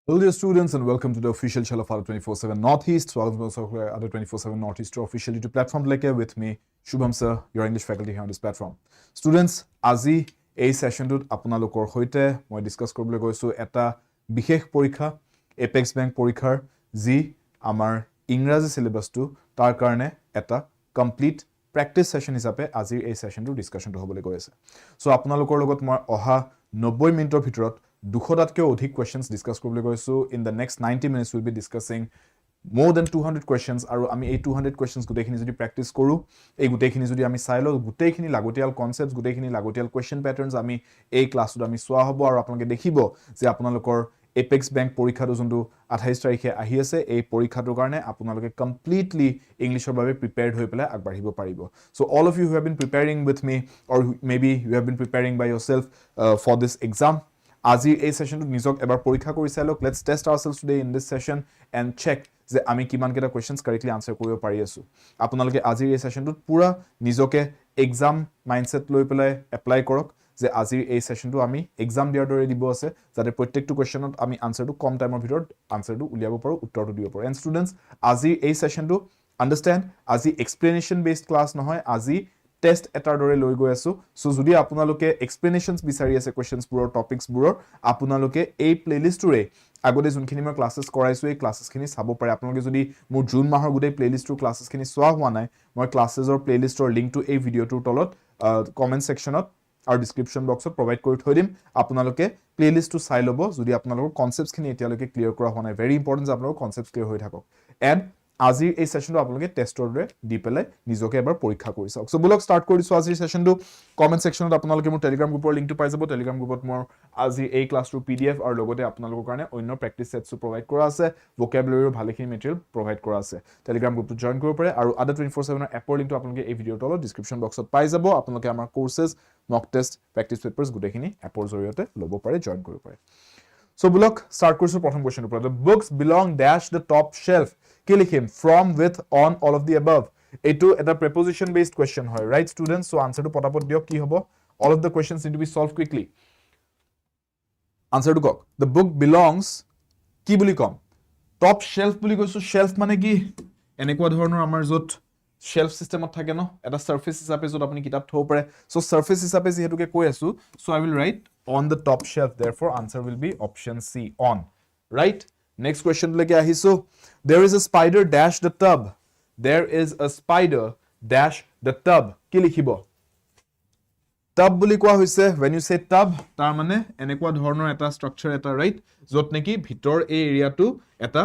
Hello dear students and welcome to the official channel of Other 24/7 Northeast. So Other 24/7 Northeast to official YouTube platform with me, Shubham sir, your English faculty here on this platform. Students, আজি এই সেশনটোত আপোনালোকৰ হৈতে মই discuss কৰিবলৈ গৈছো এটা বিশেষ পৰীক্ষা apex bank পৰীক্ষাৰ যি আমাৰ ইংৰাজী সিলেবাসটো তাৰ কাৰণে এটা কমপ্লিট প্ৰেক্টিস সেশন হিচাপে আজিৰ এই সেশনটো ডিসকাশনটো হ'বলৈ গৈ আছে। সো আপোনালোকৰ লগত মই অহা 90 মিনিটৰ ভিতৰত 200তকৈ অধিক questions discuss কৰিবলৈ গৈছো। In the next 90 minutes we'll be discussing more than 200 questions আৰু আমি এই 200 questions গুটেখিনি যদি প্ৰেক্টিস কৰো এই গুটেখিনি যদি আমি চাই লও গুটেখিনি লাগতিয়াল কনসেপ্টস গুটেখিনি লাগতিয়াল question patterns আমি এই ক্লাছত আমি সোৱা হ'ব আৰু আপোনালোকে দেখিব যে আপোনালোকৰ এপেক্স ব্যাংক পৰীক্ষাটো যোনটো 28 তাৰিখে আহি আছে এই পৰীক্ষাটোৰ কাৰণে আপোনালোকে কমপ্লিটলি ইংলিশৰ বাবে প্ৰিপেয়াৰ্ড হৈ পেলাই আগবাঢ়িব পাৰিব। So all of you who have been preparing with me or maybe you have been preparing by yourself for this exam, আজি এই সেশনটো নিজক এবাৰ পৰীক্ষা কৰি চাই লওক। Let's test ourselves today in this session and check যে আমি কিমান কেটা questions correctly answer কৰিব পাৰি আছো। আপোনালোকে আজি এই সেশনটোত পুৰা নিজকে এক্সাম মাইন্ডসেট লৈ পেলাই এপ্লাই কৰক যে আজি এই সেশনটো আমি এক্সাম দিয়াৰ দৰে দিব আছে যাতে প্ৰত্যেকটো কোৱেশ্চনত আমি আনসাৰটো কম টাইমৰ ভিতৰত আনসাৰটো উলিয়াব পাৰো উত্তৰটো দিব পাৰো। এন্ড স্টুডেন্টস আজি এই সেশনটো আন্ডাৰস্ট্যান্ড আজি এক্সপ্লেনেশন বেসড ক্লাস নহয় আজি টেস্ট এটাৰ দৰে লৈ গৈ আছো। সো যদি আপোনালোকে এক্সপ্লেনেশনস বিচাৰি আছে কোৱেশ্চনস বুৰৰ টপিকস বুৰৰ আপোনালোকে এই প্লেলিষ্টৰে আগতে যোনখিনি মই ক্লাसेस কৰাইছো এই ক্লাसेसখিনি চাব পাৰে। আপোনালোকে যদি মোৰ জুন মাহৰ গুটেই প্লেলিষ্টৰ ক্লাसेसখিনি চোৱা হোৱা নাই মই ক্লাसेसৰ প্লেলিষ্টৰ লিংকটো এই ভিডিওটোৰ তলত কমেন্ট সেকশনত আৰু ডেসক্ৰিপশন বক্সত প্ৰভাইড কৰি থৈ দিম। আপোনালোকে প্লেলিষ্টটো চাই ল'ব যদি আপোনালোকৰ কনসেপ্টছখিনি এতিয়ালৈকে ক্লিয়াৰ কৰা হোৱা নাই। ভেৰি ইম্পৰ্টেন্ট যে আপোনালোকৰ কনসেপ্টছ ক্লিয়াৰ হৈ থাকক। এণ্ড আজিৰ এই সেশনটো আপোনালোকে টেষ্টৰ দৰে দি পেলাই নিজকে এবাৰ পৰীক্ষা কৰি চাওক। সো বলক স্টাৰ্ট কৰিছো আজিৰ সেশনটো। কমেন্ট সেকশনত আপোনালোকে মোৰ টেলিগ্ৰাম গ্ৰুপৰ লিংকটো পাই যাব। টেলিগ্ৰাম গ্ৰুপত মোৰ আজি এই ক্লাছটোৰ পিডিএফ আৰু লগতে আপোনালোকৰ কাৰণে অন্য প্ৰেক্টিস সেটছও প্ৰভাইড কৰা আছে। ভোকাবুলাৰীৰ ভালেখিনি মেটেৰিয়েল প্ৰভাইড কৰা আছে। টেলিগ্ৰাম গ্ৰুপটো জয়েন কৰিব পাৰে আৰু আদা 24/7 এপৰ লিংকটো আপোনালোকে এই ভিডিওৰ তলত ডেসক্ৰিপশন বক্সত পাই যাব। আপোনালোকে আমাৰ কোৰ্সেছ মক টেষ্ট প্ৰেক্টিস পেপাৰছ গুটেখিনি এপৰ জৰিয়তে ল'ব পাৰে জয়েন কৰিব পাৰে। So bulok start কৰিছো প্ৰথম কোৱেশ্চনৰ পৰা। The books belong dash the top shelf. কি লিখিম from with on all of the above। এইটো এটা preposition based question হয় right students। so আনসাৰটো পটাপট দিয়ক কি হ'ব। all of the questions need to be solved quickly। আনসাৰটো Coke. The book belongs কি বুলি কম top shelf বুলি কৈছো। shelf মানে কি এনেকুৱা ধৰণৰ আমাৰ যত shelf systemত থাকে ন এটা surface হিচাপে যত আপুনি কিতাপ থব পাৰে। so surface হিচাপে যেহেতুকে কৈ আছো so I will write on the top shelf, therefore answer will be option C on, right? Next question leke ahisu. There is a spider dash the tub. There is a spider dash the tub. Ki likhibo tub buli koa hoise when you say tub tar mane enekwa dhornor eta structure eta right jot neki bhitor ei area tu eta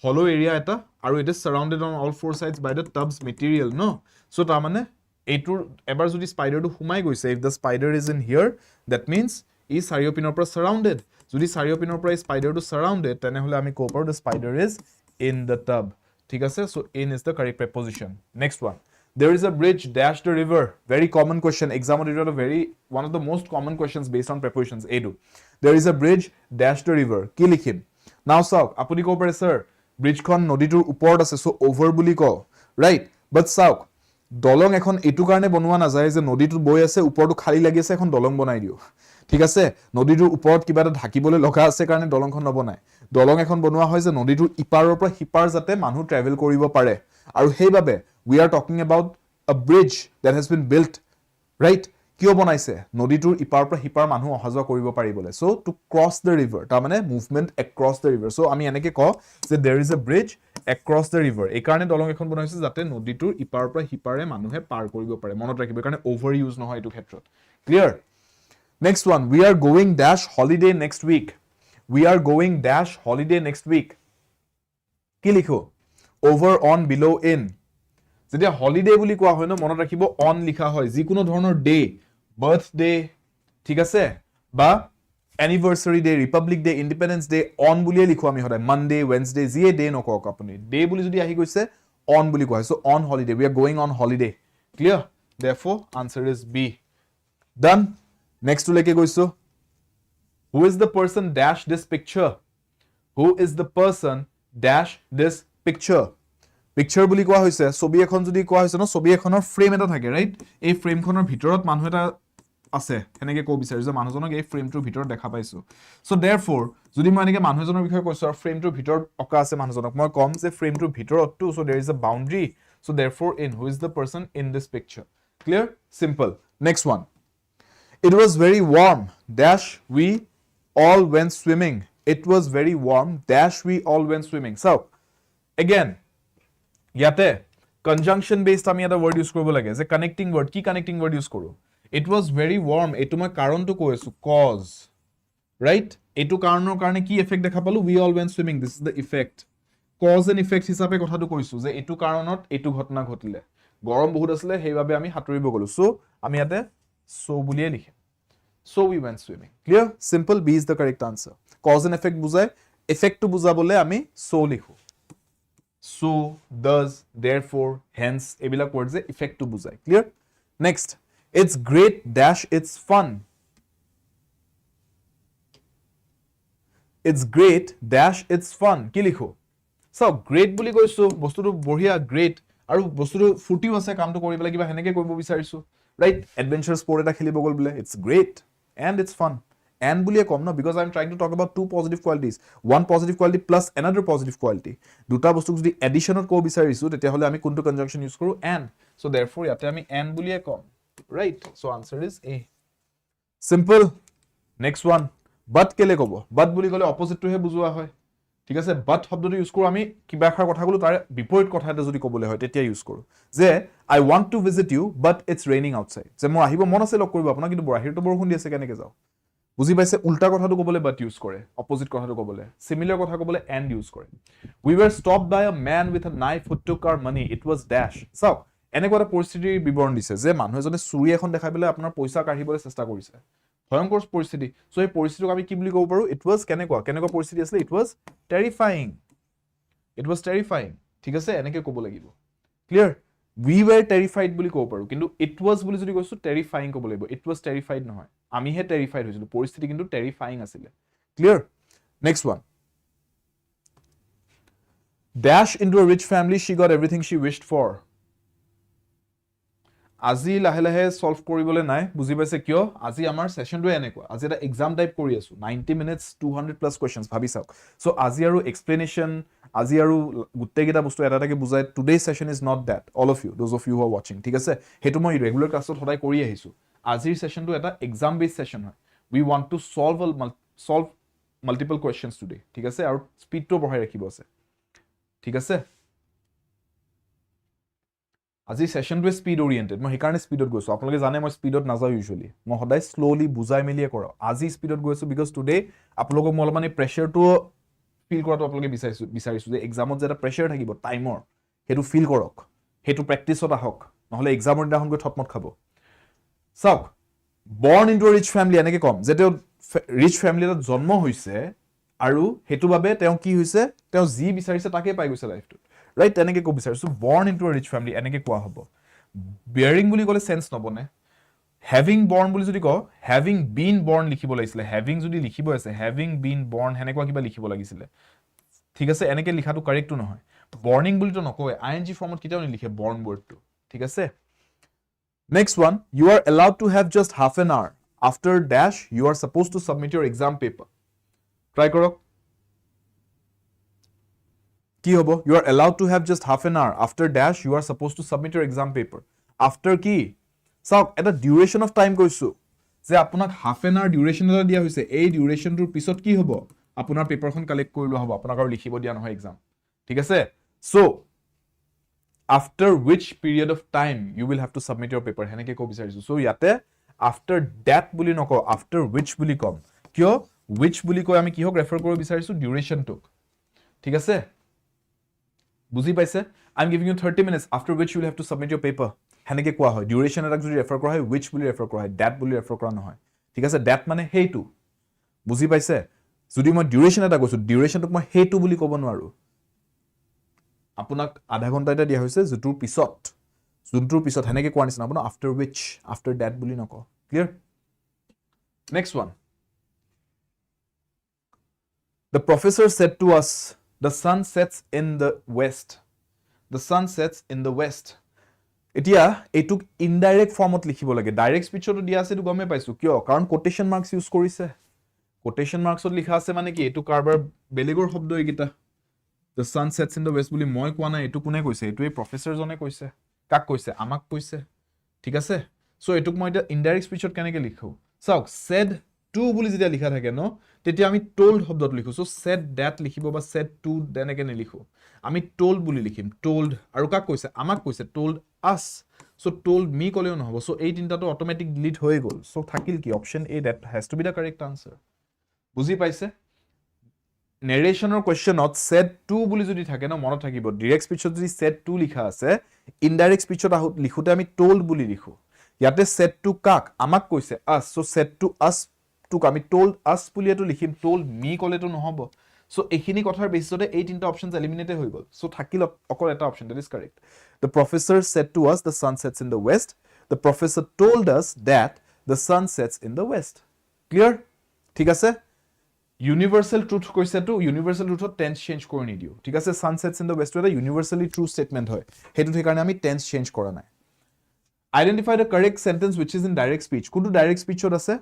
hollow area eta aru it is surrounded on all four sides by the tub's material no so tar mane এইটোৰ এবাৰ যদি স্পাইডাৰটো হুমাই গৈছে if the spider is in here that means is চাৰিওপিনৰ পৰা surrounded যদি চাৰিওপিনৰ পৰা স্পাইডাৰটো surrounded তেনেহলে আমি ক'ব পাৰো the spider is in the tub ঠিক আছে so in is the correct preposition next one there is a bridge dash the river very common question exam it is a very one of the most common questions based on prepositions edu there is a bridge dash the river কি লিখিম now চাওক আপুনি ক'ব পাৰে sir bridge খন নদীটোৰ ওপৰত আছে so over বুলি কও right but চাওক দলং এখন এটু কাৰণে বনোৱা না যায় যে নদীটো বৈ আছে ওপৰটো খালি লাগি আছে এখন দলং বনাই দিও ঠিক আছে নদীটোৰ ওপৰত কিবা এটা ঢাকিবলৈ লগা আছে কাৰণে দলংখন নবনাই দলং এখন বনোৱা হয় যে নদীটোৰ ইপাৰৰ পৰা হিপাৰ যাতে মানুহ ট্ৰেভেল কৰিব পাৰে আৰু সেইবাবে we are talking about a bridge that has been built right কিয় বনাইছে নদীটোৰ ইপাৰ পৰা হিপাৰ মানুহ অহাযোৱা কৰিব পাৰিবলে so to cross the river তাৰ মানে movement across the river so আমি এনেকে কও যে there is a bridge across the river এই কাৰণে দলং এখন বনাইছে যাতে নদীটোৰ ইপাৰ পৰা হিপাৰে মানুহে পাৰ কৰিব পাৰে মনত ৰাখিব কাৰণে ওভাৰ ইউজ নহয় এইটো ক্ষেত্ৰত clear next one we are going dash holiday next week we are going dash holiday next week কি লিখো over on below in যেতিয়া holiday বুলি কোৱা হয় ন মনত ৰাখিব on লিখা হয় যিকোনো ধৰণৰ ডে বাৰ্থডে ঠিক আছে বা anniversary day republic day independence day on বুলিয়ে লিখো আমি সদায় monday wednesday যিয়ে ডে নকক আপুনি ডে বুলি যদি আহি গৈছে on বুলি কোৱা হয় so on holiday we are going on holiday clear therefore answer is B done next to leke goiso who is the person dash this picture who is the person dash this picture picture বুলি কোৱা হৈছে ছবি এখন যদি কোৱা হৈছে ন ছবি এখনৰ ফ্ৰেম এটা থাকে ৰাইট এই ফ্ৰেমখনৰ ভিতৰত মানুহ এটা আছে হেনেকে কো বিচাৰি যে মানুহজনক এই ফ্ৰেমটোৰ ভিতৰত দেখা পাইছো সো देयरफॉर যদি মই এনেকে মানুহজনৰ বিষয়ে কৈছো আৰু ফ্ৰেমটোৰ ভিতৰত অকা আছে মানুহজনক মই কম যে ফ্ৰেমটোৰ ভিতৰত টু so there is a boundary so therefore in who is the person in this picture clear simple next one it was very warm dash we all went swimming it was very warm dash we all went swimming so again ইয়াতে conjunction based আমি এটা word use কৰিব লাগে যে connecting word কি connecting word use কৰো it was very warm এটো মই কাৰণটো কৈ আছো cause right এটো কাৰণৰ কাৰণে কি effect দেখা পালো we all went swimming this is the effect cause and effect হিচাপে কথাটো কৈছো যে এটো কাৰণত এটো ঘটনা ঘটিলে গৰম বহুত আছিল হেইভাবে আমি হাতৰিব গলো সো আমি ইয়াতে so বুলিয়ে লিখিম so we went swimming clear simple b is the correct answer cause and effect বুজায় effect to বুজাবলে আমি so লিখো so does therefore hence এবিলাক words A effect to বুজায় clear next it's great dash it's fun it's great dash it's fun কি লিখো so great বুলি কৈছো বস্তুটো বঢ়িয়া great আৰু বস্তুটো ফুটিও আছে কামটো কৰিবলে কিবা হেনেকে কৰিব বিচাৰিছো right adventure sport এটা খেলিব গল বলে it's great and it's fun and বুলিয়ে কম ন because I'm trying to talk about two positive qualities one positive quality plus another positive quality দুটা বস্তু যদি additionত কো বিচাৰিছো তেতিয়া হলে আমি কোনটো conjunction use কৰো and so therefore ইয়াতে আমি and বুলিয়ে কম right so answer is a simple next one but কেলে কব but বুলি কলে opposite টো হে বুজোৱা হয় ঠিক আছে but শব্দটো ইউজ কৰো আমি কিবা এখাৰ কথা কলো তাৰ বিপৰীত কথা এটা যদি কবলে হয় তেতিয়া ইউজ কৰো যে I want to visit you but it's raining outside যে মই আহিব মন আছে লগ কৰিব আপোনাক কিন্তু বাহিৰটো বৰষুণ দি আছে কেনেকে যাও বুজি পাইছে উল্টা কথাটো কবলে but ইউজ কৰে অপোজিট কথাটো কবলে সিমিলাৰ কথা কবলে and ইউজ কৰে we were stopped by a man with a knife who took our money it was dash so এনেকুৱা এটা পৰিস্থিতিৰ বিৱৰণ দিছে যে মানুহ এজনে চুৰি এখন দেখাই পেলাই আপোনাৰ পইচা কাঢ়িবলৈ চেষ্টা কৰিছে ভয়ংকৰ পৰিস্থিতি সো এই পৰিস্থিতিক আমি কি বুলি কব পাৰো it was কেনেকুৱা পৰিস্থিতি আছিল it was terrifying ঠিক আছে এনেকে কব লাগিব clear we were terrified বুলি কব পাৰো কিন্তু it was বুলি যদি কৈছো terrifying কব লাগিব it was terrified নহয় আমি হে terrified হৈছিলো পৰিস্থিতি কিন্তু terrifying আছিল clear next one dash into a rich family she got everything she wished for আজি লাহে লাহে সলভ কৰিবলে নাই বুজি পাইছে কিয় আজি আমাৰ সেশনটো এনেকুৱা আজি এটা এক্সাম টাইপ কৰি আছো 90 মিনিটস 200 প্লাস কোৱেশ্চনস ভাবি চাওক সো আজি আৰু এক্সপ্লেনেশন আজি আৰু গুটেকেটা বস্তু এটা এটাকে বুজাই today session is not that all of you those of you who are watching ঠিক আছে হেতু মই ৰেগুলাৰ ক্লাছত সদায় কৰি আহিছো আজিৰ সেশনটো এটা এক্সাম বেস সেশন হয় we want to solve multiple questions today ঠিক আছে আৰু স্পিডটো বঢ়াই ৰাখিব আছে ঠিক আছে আজি সেশনটো স্পিড ওৰিয়েন্টেড মই হেকাৰণে স্পিডত গৈছো আপোনালোকে জানে মই স্পিডত নাযাও ইউজুয়ালি মই সদায় স্লোলি বুজাই মেলিয়ে কৰাও আজি স্পিডত গৈছো বিকজ টুডে আপোনালোকক মই মানে প্ৰেছাৰটো ফিল কৰাটো আপোনালোকে বিচাৰিছো যে এক্সামত যেটা প্ৰেছাৰ থাকিব টাইমৰ হেতু ফিল কৰক হেতু প্ৰেক্টিছত আহক নহলে এক্সামৰ দিনাখন গৈ থপমত খাব চাওক born into a rich family এনেকে কম যে তেওঁ ৰিচ ফ্যামিলি এটা জন্ম হৈছে আৰু হেতু বাবে তেওঁ কি হৈছে তেওঁ জি বিচাৰিছে তাকে পাই গৈছে লাইফটো right এনেকে কো বিচাৰিছো born into a rich family এনেকে কোৱা হ'ব bearing বুলি কলে সেন্স নবনে having born বুলি যদি কও having been born লিখিব লাগিছিল having যদি লিখিব আছে having been born হেনেকুৱা কিবা লিখিব লাগিছিল ঠিক আছে এনেকে লিখাটো কাৰেক্ট নহয় borning বুলি তো নকয় ing ফৰ্মত কিটাও নিলিখে born wordটো ঠিক আছে next one you are allowed to have just half an hour after dash you are supposed to submit your exam paper try কৰক কি হ'ব you are allowed to have just half an hour after dash you are supposed to submit your exam paper after কি চাওক এটা duration of time কৈছো যে আপোনাক half an hour duration এটা দিয়া হৈছে এই duration টোৰ পিছত কি হ'ব আপোনাৰ পেপাৰখন কালেক্ট কৰি লোৱা হ'ব আপোনাক আৰু লিখিব দিয়া নহয় এক্সাম ঠিক আছে so after which period of time you will have to submit your paper হেনেকে কো বিচাৰিছো so ইয়াতে after that বুলি নকও after which বুলি কম কিয় which বুলি কৈ আমি কিহক ৰেফাৰ কৰিব বিচাৰিছো duration টোক ঠিক আছে বুজি পাইছে I'm giving you 30 minutes after which you will have to submit your paper হেনেকে কোৱা হয় duration এটা যদি ৰেফাৰ কৰা হয় which বুলি ৰেফাৰ কৰা হয় that বুলি ৰেফাৰ কৰা নহয় ঠিক আছে that মানে হেইটো বুজি পাইছে যদি মই duration এটা কৈছো duration টোক মই হেইটো বুলি ক'ব নোৱাৰো আপোনাক আধা ঘন্টা এটা দিয়া হৈছে যেটোৰ পিছত হেনেকে কোৱা নিচিনা আপোনাৰ after which after that বুলি নকও clear next one the professor said to us the sun sets in the west the sun sets in the west এতিয়া এইটোক ইনডাইৰেক্ট ফৰ্মত লিখিব লাগে ডাইৰেক্ট স্পিচতো দিয়া আছে এটো গমে পাইছো কিয় কাৰণ কোটেশন মাৰ্কস ইউজ কৰিছে কোটেশন মাৰ্কসত লিখা আছে মানে কি এটো কাৰবাৰ বেলেগৰ শব্দ এইকিটা the sun sets in the west বুলি মই কোৱা নাই এটো কোনে কৈছে এটো এই প্ৰফেসৰ জনে কৈছে কাক কৈছে আমাক কৈছে ঠিক আছে সো এটুক মই এটা ইনডাইৰেক্ট স্পিচত কেনেকে লিখো চাওক said to বুলি যেতিয়া লিখা থাকে ন তেতিয়া আমি told শব্দত লিখো সো said that লিখিব বা said to তেনেকে নিলিখো আমি told বুলি লিখিম told আৰু কাক কৈছে আমাক কৈছে told us so told me কলেও নহব so এই তিনটাটো অটোমেটিক ডিলিট হৈ গল so থাকিল কি option A that has to be the correct answer বুজি পাইছে narrationৰ questionত said to বুলি যদি থাকে ন মনত থাকিব direct speechত যদি said to লিখা আছে indirect speechত লিখোতে আমি told বুলি লিখো ইয়াতে said to কাক আমাক কৈছে us so said to us টুক আমি told us বুলি এটো লিখিম told me কলেটো নহব so এইখিনি কথাৰ বেচিছতে এই তিনটা অপশনস এলিমিনেটেড হৈ গল so থাকিল অকল এটা option that is correct the professor said to us the sun sets in the west the professor told us that the sun sets in the west clear ঠিক আছে universal truth কৈছে তো universal truthত tense change কৰি নিদিও ঠিক আছে sun sets in the west এটা universally true statement হয় হেতু ঠিক কাৰণে আমি tense change কৰা নাই identify the correct sentence which is in direct speech কোনটো direct speechত আছে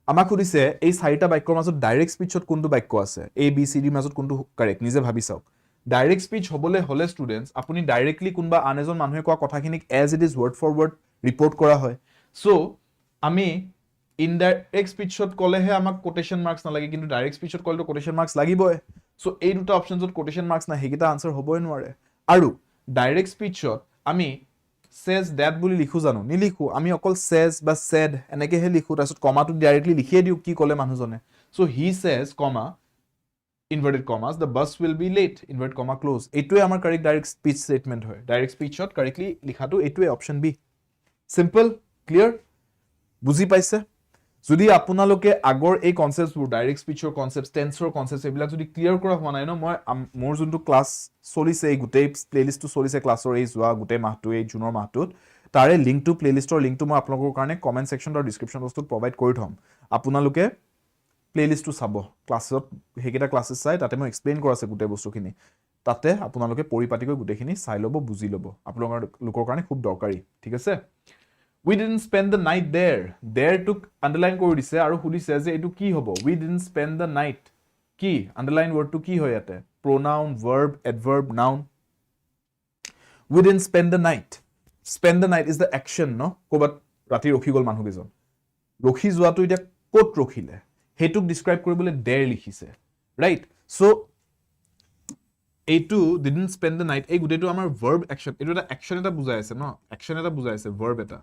আমাক খুদিছে এই চাৰিটা বাক্যৰ মাজত ডাইৰেক্ট স্পিচত কোনটো বাক্য আছে এ বি সি ডি মাজত কোনটো কাৰেক্ট নিজে ভাবি চাওক ডাইৰেক্ট স্পিচ হবলে হলে স্টুডেন্টস আপুনি ডাইৰেক্টলি কোনবা আনএজন মানুহে কোৱা কথাখিনিক as it is word for word report কৰা হয় সো আমি ইনডাইৰেক্ট স্পিচত কলেহে আমাক কোটেশন মাৰ্কস নালাগে কিন্তু ডাইৰেক্ট স্পিচত কলেটো কোটেশন মার্কস লাগিবই সো এই দুটা অপশনছত কোটেশন মার্কস না হেকিটা আনসার হবই নোৱাৰে আৰু ডাইৰেক্ট স্পিচত আমি says that বুলি লিখো জানো নিলিখো আমি অকল says বা said এনেকে হে লিখো তাৰছত কমাটো ডাইৰেক্টলি লিখিয়ে দিও কি কলে মানুহজনে so he says comma inverted commas the bus will be late inverted comma close এইটোৱে আমাৰ কাৰেক্ট ডাইৰেক্ট স্পিচ স্টেটমেন্ট হয় ডাইৰেক্ট স্পিচত কাৰেক্টলি লিখাটো এইটোৱে অপশন বি সিম্পল ক্লিয়াৰ বুজি পাইছে যদি আপোনালোকে আগৰ এই কনসেপ্টবোৰ ডাইৰেক্ট স্পিচৰ কনসেপ্ট টেন্সৰ কনসেপ্ট এইবিলাক যদি ক্লিয়াৰ কৰা হোৱা নাই ন মই মোৰ যোনটো ক্লাস চলিছে এই গুটেই প্লেলিষ্টটো চলিছে ক্লাছৰ এই যোৱা গুটেই মাহটো এই জুনৰ মাহটোত তাৰে লিংকটো প্লেলিষ্টৰ লিংকটো মই আপোনালোকৰ কাৰণে কমেন্ট সেকশন আৰু ডেসক্ৰিপচন বক্সত প্ৰভাইড কৰি থম আপোনালোকে প্লেলিষ্টটো চাব ক্লাছত হেকিটা ক্লাছেছ চাই তাতে মই এক্সপ্লেইন কৰা আছে গুটেই বস্তুখিনি তাতে আপোনালোকে পৰিপাটিকৈ গুটেইখিনি চাই লব বুজি লব আপোনালোকৰ লোকৰ কাৰণে খুব দৰকাৰী ঠিক আছে We didn't spend the night there. There took underline কৰি দিছে আৰু খুদিছে যে এটো কি হ'ব We didn't spend the night. কি underline word to কি হয় ইয়াতে pronoun verb adverb noun We didn't spend the night. Spend the night is the action no ক'বাত ৰাতি ৰখি গল মানুহ কেজন ৰখি যোৱাটো এতিয়া ক'ত ৰখিলে হেতুক describe কৰিবলৈ there লিখিছে right so এইটো didn't spend the night এই গুটেটো আমাৰ verb action এটো এটা action এটা বুজাই আছে ন action এটা বুজাই আছে verb এটা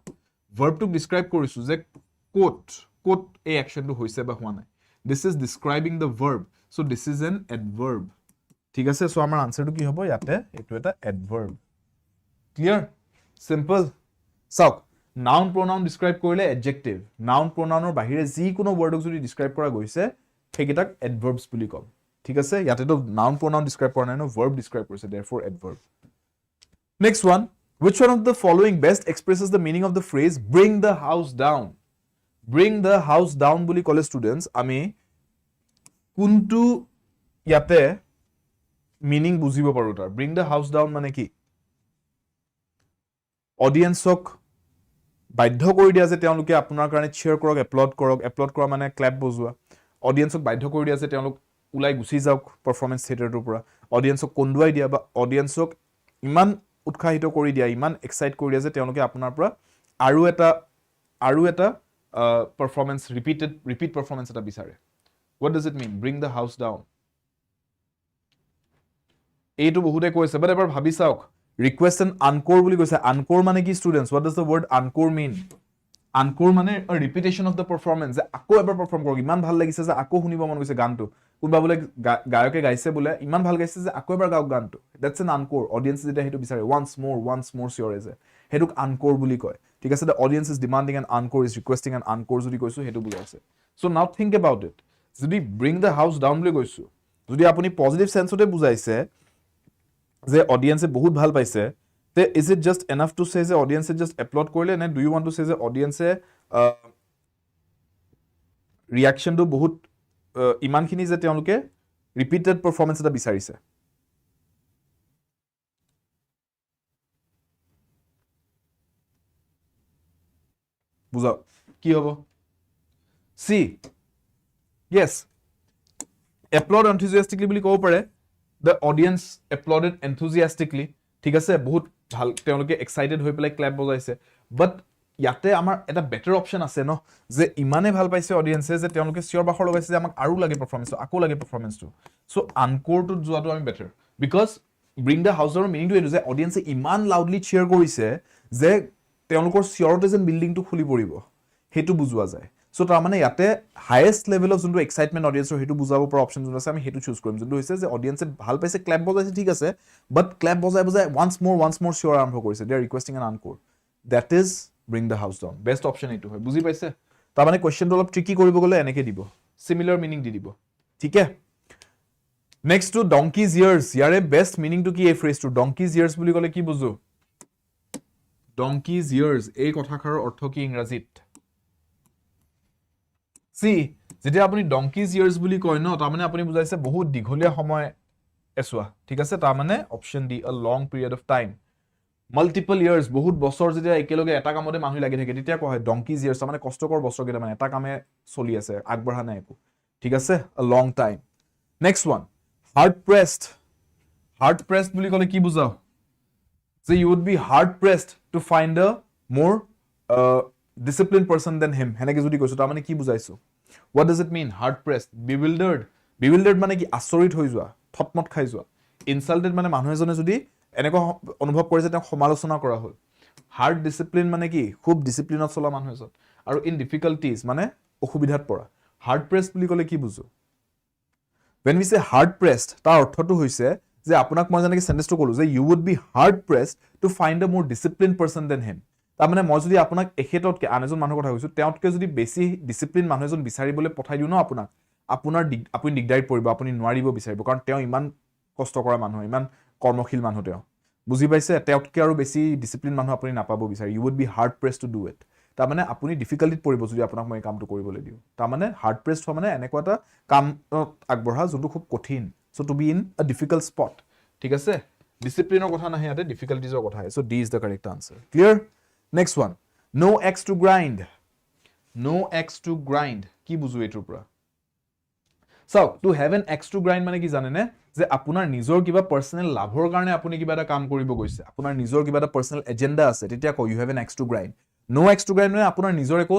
verb to describe কৰিছো যে কোট এই actionটো হৈছে বা হোৱা নাই this is describing the verb so this is an adverb ঠিক আছে সো আমাৰ আনসাৰটো কি হ'ব ইয়াতে এটো এটা adverb clear simple চাওক noun pronoun describe কৰিলে adjective noun pronounৰ বাহিৰে যি কোনো wordক যদি describe কৰা গৈছে হেকিটাক adverbs বুলি কম ঠিক আছে ইয়াতে তো noun pronoun describe কৰা নাই ন verb describe কৰিছে therefore adverb next one Which one of the following best expresses the meaning of the phrase bring the house down? Bring the house down বুলি কলে students আমি কোনটো ইয়াতে meaning বুজিব পাৰো তাৰ bring the house down মানে কি অডিয়েন্সক বাধ্য কৰি দিয়া যে তেওঁলোকে আপোনাৰ কাৰণে cheer কৰক applaud কৰা মানে clap বজোৱা অডিয়েন্সক বাধ্য কৰি দিয়া যে তেওঁলোক উলাই গুছি যাওক পাৰফৰম্যান্স থিয়েটাৰটোৰ পৰা অডিয়েন্সক কন্দুৱাই দিয়া বা অডিয়েন্সক ইমান উৎসাহিত কৰি দিয়া ইমান এক্সাইট কৰি দিয়া যে তেওঁলোকে আপোনাৰ পৰা আৰু এটা পাৰফৰম্যান্স ৰিপিট পাৰফৰম্যান্স এটা বিচাৰে what does it mean bring the house down এইটো বহুতে কৈছে বাট এবাৰ ভাবি চাওক ৰিকুৱেষ্ট এণ্ড আনকোৰ বুলি কৈছে আনকোৰ মানে কি students what does the word encore mean আনকোৰ মানে a repetition of the performance যে আকৌ এবাৰ পাৰফৰ্ম কৰক ইমান ভাল লাগিছে যে আকৌ শুনিব মন গৈছে গানটো কোনবা বলে গায়কে গাইছে বলে ইমান ভাল গাইছে যে আকৌ এবাৰ গাওক গানটো that's an encore audience যেটা হেতু বিচাৰে once more sure is Hetuk encore বুলি কয় ঠিক আছে the audience is demanding an encore is requesting an encore যদি কৈছো হেতু বুজাইছে so now think about it যদি bring the house down বুলি কৈছো যদি আপুনি পজিটিভ সেন্সতে বুজাইছে যে অডিয়েন্সে বহুত ভাল পাইছে তে is it just enough to say যে অডিয়েন্সে just applaud কৰিলে নে do you want to say যে অডিয়েন্সে ৰিঅ্যাকশনটো বহুত ইমানখিনি যে তেওঁলোকে ৰিপিটেড পাৰফৰম্যান্স এটা বিচাৰিছে বুঝাও কি হব সি yes applaud enthusiastically বুলি ক'ব পাৰে the audience applauded enthusiastically ঠিক আছে বহুত ভাল তেওঁলোকে এক্সাইটেড হৈ পেলাই ক্ল্যাপ বজাইছে বাট ইয়াতে আমাৰ এটা বেটাৰ অপচন আছে ন যে ইমানে ভাল পাইছে অডিয়েন্সে যে তেওঁলোকে চিঞৰ বাখৰ লগাইছে যে আমাক আৰু লাগে পাৰফৰমেন্সটো আকৌ লাগে পাৰফৰমেন্সটো সো আনকোৰটো যোৱাটো আমি বেটাৰ বিকজ ব্ৰিং দ্য হাউছৰ মিনিংটো এইটো যে অডিয়েন্সে ইমান লাউডলি চিয়াৰ কৰিছে যে তেওঁলোকৰ চিয়ৰতে যেন বিল্ডিংটো খুলি পৰিব হেতু বুজোৱা যায় সো তাৰ মানে ইয়াতে হাইয়েষ্ট লেভেল অফ যোনটো এক্সাইটমেন্ট অডিয়েন্সৰ হেতু বুজাব পৰা অপচন যোন আছে আমি হেতু চুজ কৰিম যোনটো হৈছে যে অডিয়েন্সে ভাল পাইছে ক্ল্যাপ বজাইছে ঠিক আছে বাট ক্ল্যাপ বজাই বজাই once more চিয়ৰ আৰম্ভ কৰিছে they are requesting an encore that is bring the house down best option এইটো হয় বুজি পাইছে তাৰ মানে কোৱেশ্চনটো অলপ ট্ৰিকি কৰিব গলে এনেকে দিব সিমিলাৰ মিনিং দি দিব ঠিক আছে নেক্সট টু ডংকিজ ইয়াৰ্স ইয়াৰে বেষ্ট মিনিংটো কি এই ফ্ৰেজটো ডংকিজ ইয়াৰ্স বুলি ক'লে কি বুজো ডংকিজ ইয়াৰ্স এই কথাষাৰৰ অৰ্থ কি ইংৰাজীত সি যেতিয়া আপুনি ডংকিজ ইয়াৰ্স বুলি কয় ন তাৰ মানে আপুনি বুজাইছে বহুত দীঘলীয়া সময় এছোৱা ঠিক আছে তাৰ মানে option D a long period of time multiple years বহুত বছৰ যেতিয়া একেলগে এটা কামতে মানুহ লাগি থাকে তেতিয়া কোৱা হয় ডংকিজ ইয়াৰ্স মানে কষ্টকৰ বছৰ কেইটা মানে এটা কামে চলি আছে আগবঢ়া নাই একো ঠিক আছে a long time next one hard pressed বুলি ক'লে কি বুজাও যে you would be hard pressed to find a more disciplined person than him হেনেকে যদি কৈছো তাৰ মানে কি বুজাইছো what does it mean hard pressed bewildered মানে কি আচৰিত হৈ যোৱা থতমত খাই যোৱা insulted মানে মানুহ এজনে যদি এনেকুৱা অনুভৱ কৰে যে তেওঁ সমালোচনা কৰা হ'ল হাৰ্ড ডিসিপ্লিন মানে কি খুব ডিসিপ্লিনত চলা মানুহ এজন আৰু ইন ডিফিকাল্টিজ মানে অসুবিধাত পৰা হাৰ্ড প্ৰেছড বুলি ক'লে কি বুজো when we say hard pressed তাৰ অৰ্থটো হৈছে যে আপোনাক মই জানেকি সেন্টেন্সটো কলো যে you would be hard pressed to find a more disciplined person than him তাৰ মানে মই যদি আপোনাক এখেততকে আনজন মানুহৰ কথা কৈছো তেওঁতকে যদি বেছি ডিসিপ্লিন মানুহ এজন বিচাৰিবলৈ পঠাই দিও ন আপুনি দিগদাৰিত পৰিব আপুনি নোৱাৰিব বিচাৰিব কাৰণ তেওঁ ইমান কষ্ট কৰা মানুহ ইমান কৰ্মশীল মানুহ তেওঁ বুজি পাইছে তেওঁতকে আৰু বেছি ডিসিপ্লিন মানুহ আপুনি নাপাব বিচাৰি you would be hard pressed to do it তাৰ মানে আপুনি ডিফিকাল্টিত পৰিব যদি আপোনাক মই কামটো কৰিবলৈ দিও তাৰ মানে হাৰ্ড প্ৰেছড হয় মানে এনেকুৱা এটা কাম আগবঢ়া যোনটো খুব কঠিন so to be in a difficult spot ঠিক আছে ডিসিপ্লিনৰ কথা নাহে ইয়াতে ডিফিকাল্টিজৰ কথা আছে so d is the correct answer clear next one no axe to grind কি বুজো এটোৰ পৰা so to have an axe to grind মানে কি জানেনে যে আপোনাৰ নিজৰ কিবা পাৰ্সোনাল লাভৰ কাৰণে আপুনি কিবা এটা কাম কৰিব গৈছে আপোনাৰ নিজৰ কিবা এটা পাৰ্সোনাল এজেন্ডা আছে তেতিয়া কয় you have an axe to grind no axe to grind মানে আপোনাৰ নিজৰ একো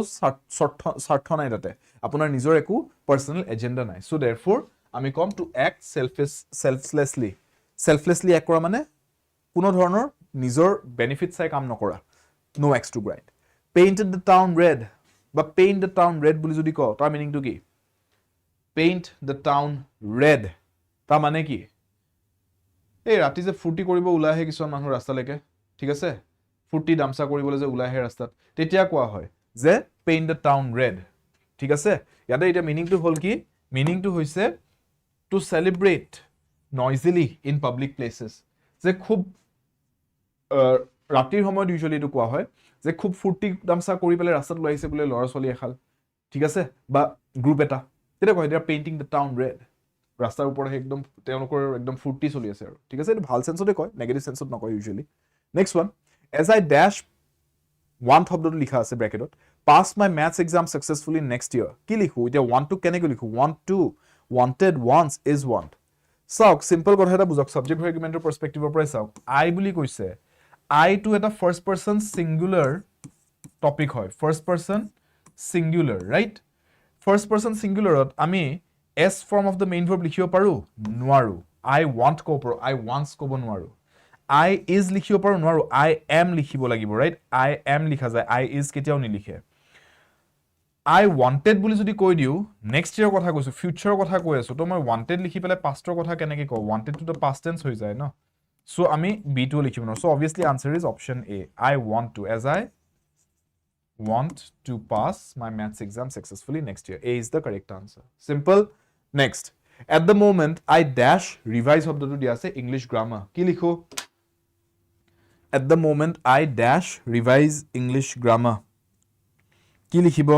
স্বাৰ্থ নাই তাতে আপোনাৰ নিজৰ একো পাৰ্সোনাল এজেন্ডা নাই so therefore আমি কম to act selflessly act কৰা মানে কোনো ধৰণৰ নিজৰ বেনিফিট চাই কাম নকৰা no axe to grind painted the town red বা paint the town red বুলি যদি কও তাৰ মিনিংটো কি paint the town red তাৰ মানে কি এই ৰাতি যে ফুটি কৰিব ওলাই আহে কিছুমান মানুহ ৰাস্তালৈকে ঠিক আছে ফুটি দামসা কৰিবলৈ যে ওলাই আহে ৰাস্তাত তেতিয়া কোৱা হয় যে paint the town red ঠিক আছে ইয়াতে এটা মিনিংটো হল কি মিনিংটো হৈছে to celebrate noisily in public places যে খুব ৰাতিৰ সময়ত ইউজুয়ালি এটো কোৱা হয় যে খুব ফুটি দামসা কৰি পেলে ৰাস্তাত লৈ আহিছে বলে লৰা চলি এখাল ঠিক আছে বা গ্ৰুপ এটা তেতিয়া কয় they are painting the town red ৰাস্তাৰ ওপৰত একদম তেওঁলোকৰ একদম ফুটি চলি আছে আৰু ঠিক আছে এটো ভাল সেন্সতে কয় নেগেটিভ সেন্সত নকয় usually next one as I dash one শব্দটো লিখা আছে ব্র্যাকেটত pass my maths exam successfully next year কি লিখো এতিয়া want to কেনেকৈ লিখো want to wanted wants is want সাওক সিম্পল কথা এটা বুঝক সাবজেক্ট আর্গুমেন্টের পাৰ্সপেক্টিভৰ পৰা সাওক I বুলি কৈছে I to এটা ফার্স্ট পারসন সিঙ্গুলার টপিক হয় first person singular right first person সিঙ্গুলারত আমি s form of the main verb লিখিব পাৰো নোৱাৰো I want কব পাৰো I wants কব নোৱাৰো I is লিখিব পাৰো নোৱাৰো I am লিখিব লাগিব ৰাইট I am লিখা যায় I is কেতিয়াও নিলিখে I wanted বুলি যদি কৈ দিও নেক্সট ইয়াৰ কথা কৈছো ফিউচাৰৰ কথা কৈ আছো তো মই wanted লিখি পেলে পাষ্টৰ কথা কেনেকৈ কও wanted to the past tense হৈ যায় ন সো আমি b to লিখিব ন so obviously answer is option a I want to as I want to pass my maths exam successfully next year a is the correct answer simple next at the moment I dash revise শব্দটো দিয়া আছে english grammar কি লিখো at the moment I dash revise english grammar কি লিখিব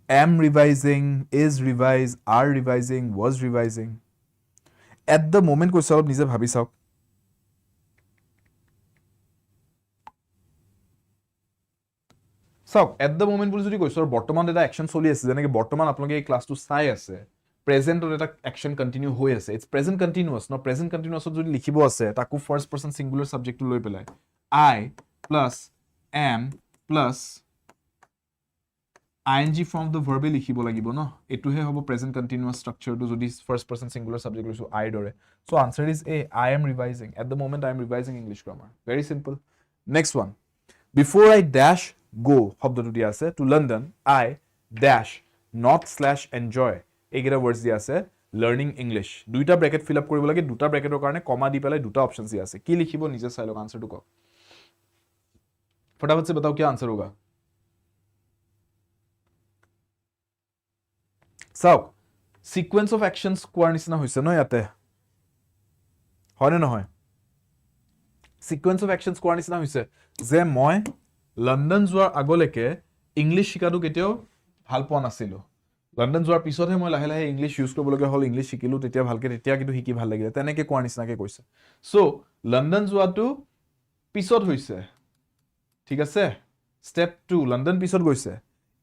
am revising, is revised, are revising, was revising. at the moment কৈছে অলপ নিজে ভাবি চাওক চাওক at the moment বুলি যদি কৈছো আৰু বৰ্তমান এটা অ্যাকশন চলি আছে যেনেকৈ বৰ্তমান আপোনালোকে এই ক্লাছটো চাই আছে প্ৰেজেন্টত এটা অ্যাকশন কন্টিনিউ হৈ আছে ইটস প্ৰেজেন্ট কন্টিনিউয়াস ন প্ৰেজেন্ট কন্টিনিউয়াসত যদি লিখিব আছে তাকো ফাৰ্স্ট পাৰসন সিঙ্গুলাৰ সাবজেক্টটো লৈ পেলাই I plus am plus ing from the verb লিখিব লাগিব ন এটোহে হ'ব প্ৰেজেন্ট কন্টিনিউয়াস স্ট্ৰাকচাৰটো যদি ফাৰ্স্ট পাৰসন সিঙ্গুলাৰ সাবজেক্ট লৈছো I দৰে so answer is A I am revising at the moment I am revising English grammar very simple next one before I dash go শব্দটো দিয়া আছে to London I dash not slash enjoy এইকেইটা words দিয়া আছে learning English দুইটা bracket fill up কৰিব লাগে দুটা ব্ৰ্যাকেটৰ কাৰণে কমা দি পেলাই দুটা অপশনস দিয়া আছে কি লিখিব নিজে চাই লওক আনসাৰটো কক फटाफट से बताओ क्या आंसर होगा চাওক সিকোয়েন্স অফ অ্যাকশনস কোৱাৰ নিচিনা হৈছে ন ইয়াতে হয় না নহয় সিকোয়েন্স অফ অ্যাকশনস কোৱাৰ নিচিনা হৈছে যে মই লণ্ডন যোৱাৰ আগলৈকে ইংলিশ শিকাটো কেতিয়াও ভাল পোৱা নাছিলো লণ্ডন যোৱাৰ পিছতহে মই লাহে লাহে ইংলিশ ইউজ কৰিব লগা হ'ল ইংলিশ শিকিলো তেতিয়া ভালকে তেতিয়া কিন্তু শিকি ভাল লাগিলে তেনেকে কোৱাৰ নিচিনাকে কৈছে সো লণ্ডন যোৱাটো পিছত হৈছে ঠিক আছে স্টেপ 2 লণ্ডন পিছত গৈছে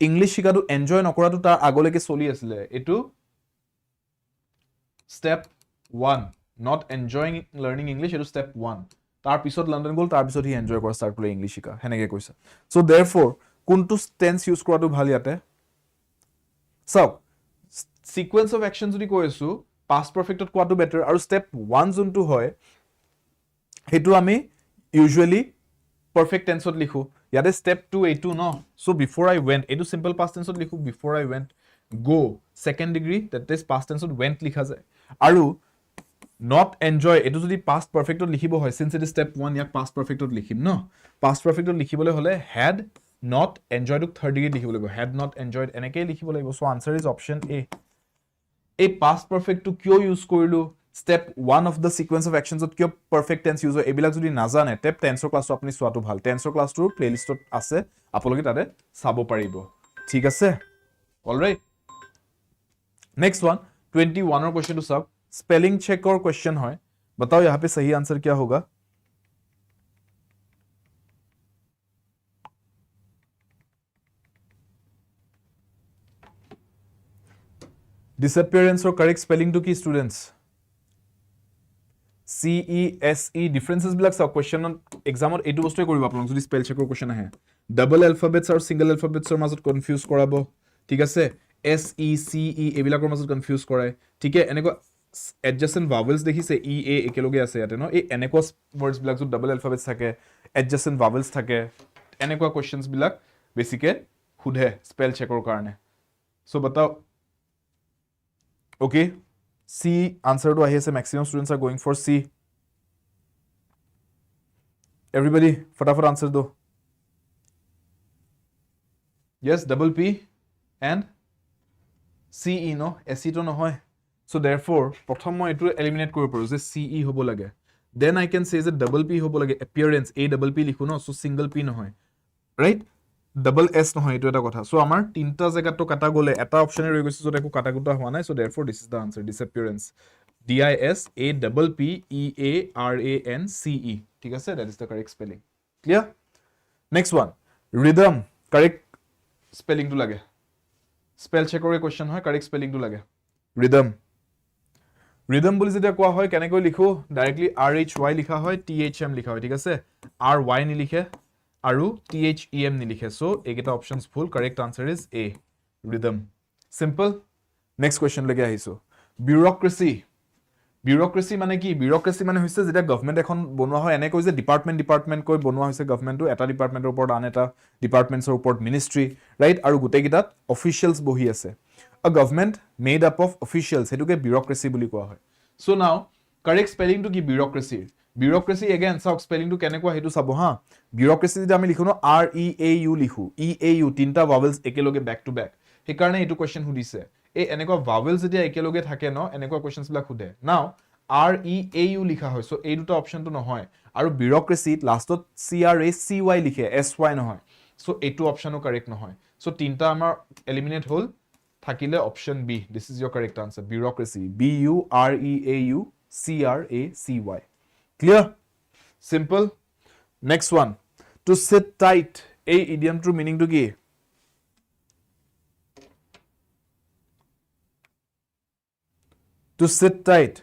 ইংলিশ শিকাটো এনজয় নকৰাটো তাৰ আগলৈকে চলি আছিল এটো step 1 not enjoying learning English এটো স্টেপ 1 তাৰ পিছত লণ্ডন গ'ল তাৰ পিছত হি এনজয় কৰা ষ্টাৰ্ট কৰিলে ইংলিশ শিকা হেনেকে কৈছে সো therefore কোনটো টেন্স ইউজ কৰাটো ভাল ইয়াতে চাওক সিকোয়েন্স অফ অ্যাকশন যদি কৈছো past perfectত কোৱাটো বেটাৰ আৰু স্টেপ 1 যোনটো হয় হেতু আমি ইউজুয়ালি perfect tense ত লিখো ইয়াতে step 2 a2 no so before I went এটো simple past tense ত লিখো before I went go second degree that is past tense to went লিখা যায় আৰু not enjoy এটো যদি past perfect ত লিখিব হয় since it is step 1 ইয়াক past perfect ত লিখিম ন past perfect ত লিখিবলৈ হলে had not enjoyed third degree লিখিব লাগিব had not enjoyed এনেকৈ লিখিব লাগিব so answer is option A এই past perfect to কিয় ইউজ কৰিলো step 1 of the sequence of actions of কিয় perfect tense use এবিলাক যদি নাজানে টেপ টেন্সৰ ক্লাছটো আপুনি সোৱাটো ভাল টেন্সৰ ক্লাছটো প্লেলিষ্টত আছে আপোনালোকে তাতে চাব পাৰিব ঠিক আছে অলৰাইট नेक्स्ट वन 21 और क्वेश्चन टू सब स्पेलिंग चेक और क्वेश्चन है बताओ यहां पे सही आंसर क्या होगा डिसअपियरेंस और करेक्ट स्पेलिंग टू की स्टूडेंट्स CESE डिफरेंसेस बिलक सब क्वेश्चन एग्जाम और एटू बस्तु কৰিব আপোনাক যদি স্পেল চেকৰ क्वेश्चन আহে ডাবল এলফাবেটস আৰু সিঙ্গেল এলফাবেটছৰ মাজত কনফিউজ কৰাব ঠিক আছে SECE এবিলাকৰ মাজত কনফিউজ কৰায় ঠিক আছে এনেকুৱা adjacent vowels দেখিছে EA একেলগে আছে ইয়াতে ন এই এনেকুৱা words বিলাক যত ডাবল এলফাবেটস থাকে adjacent vowels থাকে এনেকুৱা questions বিলাক বেসিকে খুদে স্পেল চেকৰ কাৰণে সো बताओ okay C answer to ISA maximum students are going for C everybody फटाफट answer दो yes double P and CE no SE to নহয় so therefore প্ৰথম মই এটো এলিমিনেট কৰিব পাৰো যে CE হ'ব লাগে then I can say যে double P হ'ব লাগে appearance A double P লিখো ন so single P নহয় right double S নহয় এটো এটা কথা so আমাৰ তিনটা জায়গা তো কাটা গলে এটা অপচনে ৰৈ গৈছে যত একো কাটা গুটা হোৱা নাই so therefore this is the answer disappearance DIS A double P E A R A N C E ঠিক আছে that is the correct spelling clear next one rhythm correct spelling to লাগে স্পেল চেকৰ কোৱেশ্চন হয় correct spelling টো লাগে rhythm rhythm বুলি যেতিয়া কোৱা হয় কেনেকৈ লিখো ডাইৰেক্টলি RHY লিখা হয় THM লিখা হয় ঠিক আছে RY নি লিখে আৰু THEM নি লিখে সো এইকেইটা options full correct answer is A rhythm simple next question লগে আহিছো বিউৰোক্ৰেসি বিউৰোক্ৰেসি মানে কি বিউৰোক্ৰেসি মানে হৈছে যেটা গভৰ্নমেন্ট এখন বনোৱা হয় এনে কৈ যে ডিপাৰ্টমেন্ট কৈ বনোৱা হৈছে গভৰ্নমেন্টটো এটা ডিপাৰ্টমেন্টৰ ওপৰত আন এটা ডিপাৰ্টমেন্টছৰ ওপৰত মিনিষ্ট্ৰি ৰাইট আৰু গোটেই গিটাত অফিচিয়েলস বহি আছে a government made up of officials হেতুকে বিউৰোক্ৰেসি বুলি কোৱা হয় so now correct spelling two কি বিউৰোক্ৰেসি বিউৰোক্ৰেসি এগেইন সাউক স্পেলিং টু কেনেকুৱা হেতু চাব হা বিউৰোক্ৰেসি যদি আমি লিখো ন REAU লিখো EAU তিনটা ভাৱেলস একেলগে ব্যাক টু ব্যাক সেই কাৰণে এটো কোৱেশ্চন হুদিছে এই এনেকুৱা ভাৱেলস যেতিয়া একেলগে থাকে ন এনেকুৱা কোৱেশ্চনস বিলাক খুদে নাও REAU লিখা হয় সো এই দুটা অপশন তো নহয় আৰু বিউৰোক্ৰেসিত লাষ্টত CRACY লিখে SY নহয় সো এটো অপশনো কাৰেক্ট নহয় সো তিনটা আমাৰ এলিমিনেট হল থাকিলে option B this is your correct answer bureaucracy BUREAU C-R-A-C-Y. Clear? Simple. Next one. To sit tight. A idiom to meaning to ki? To sit tight.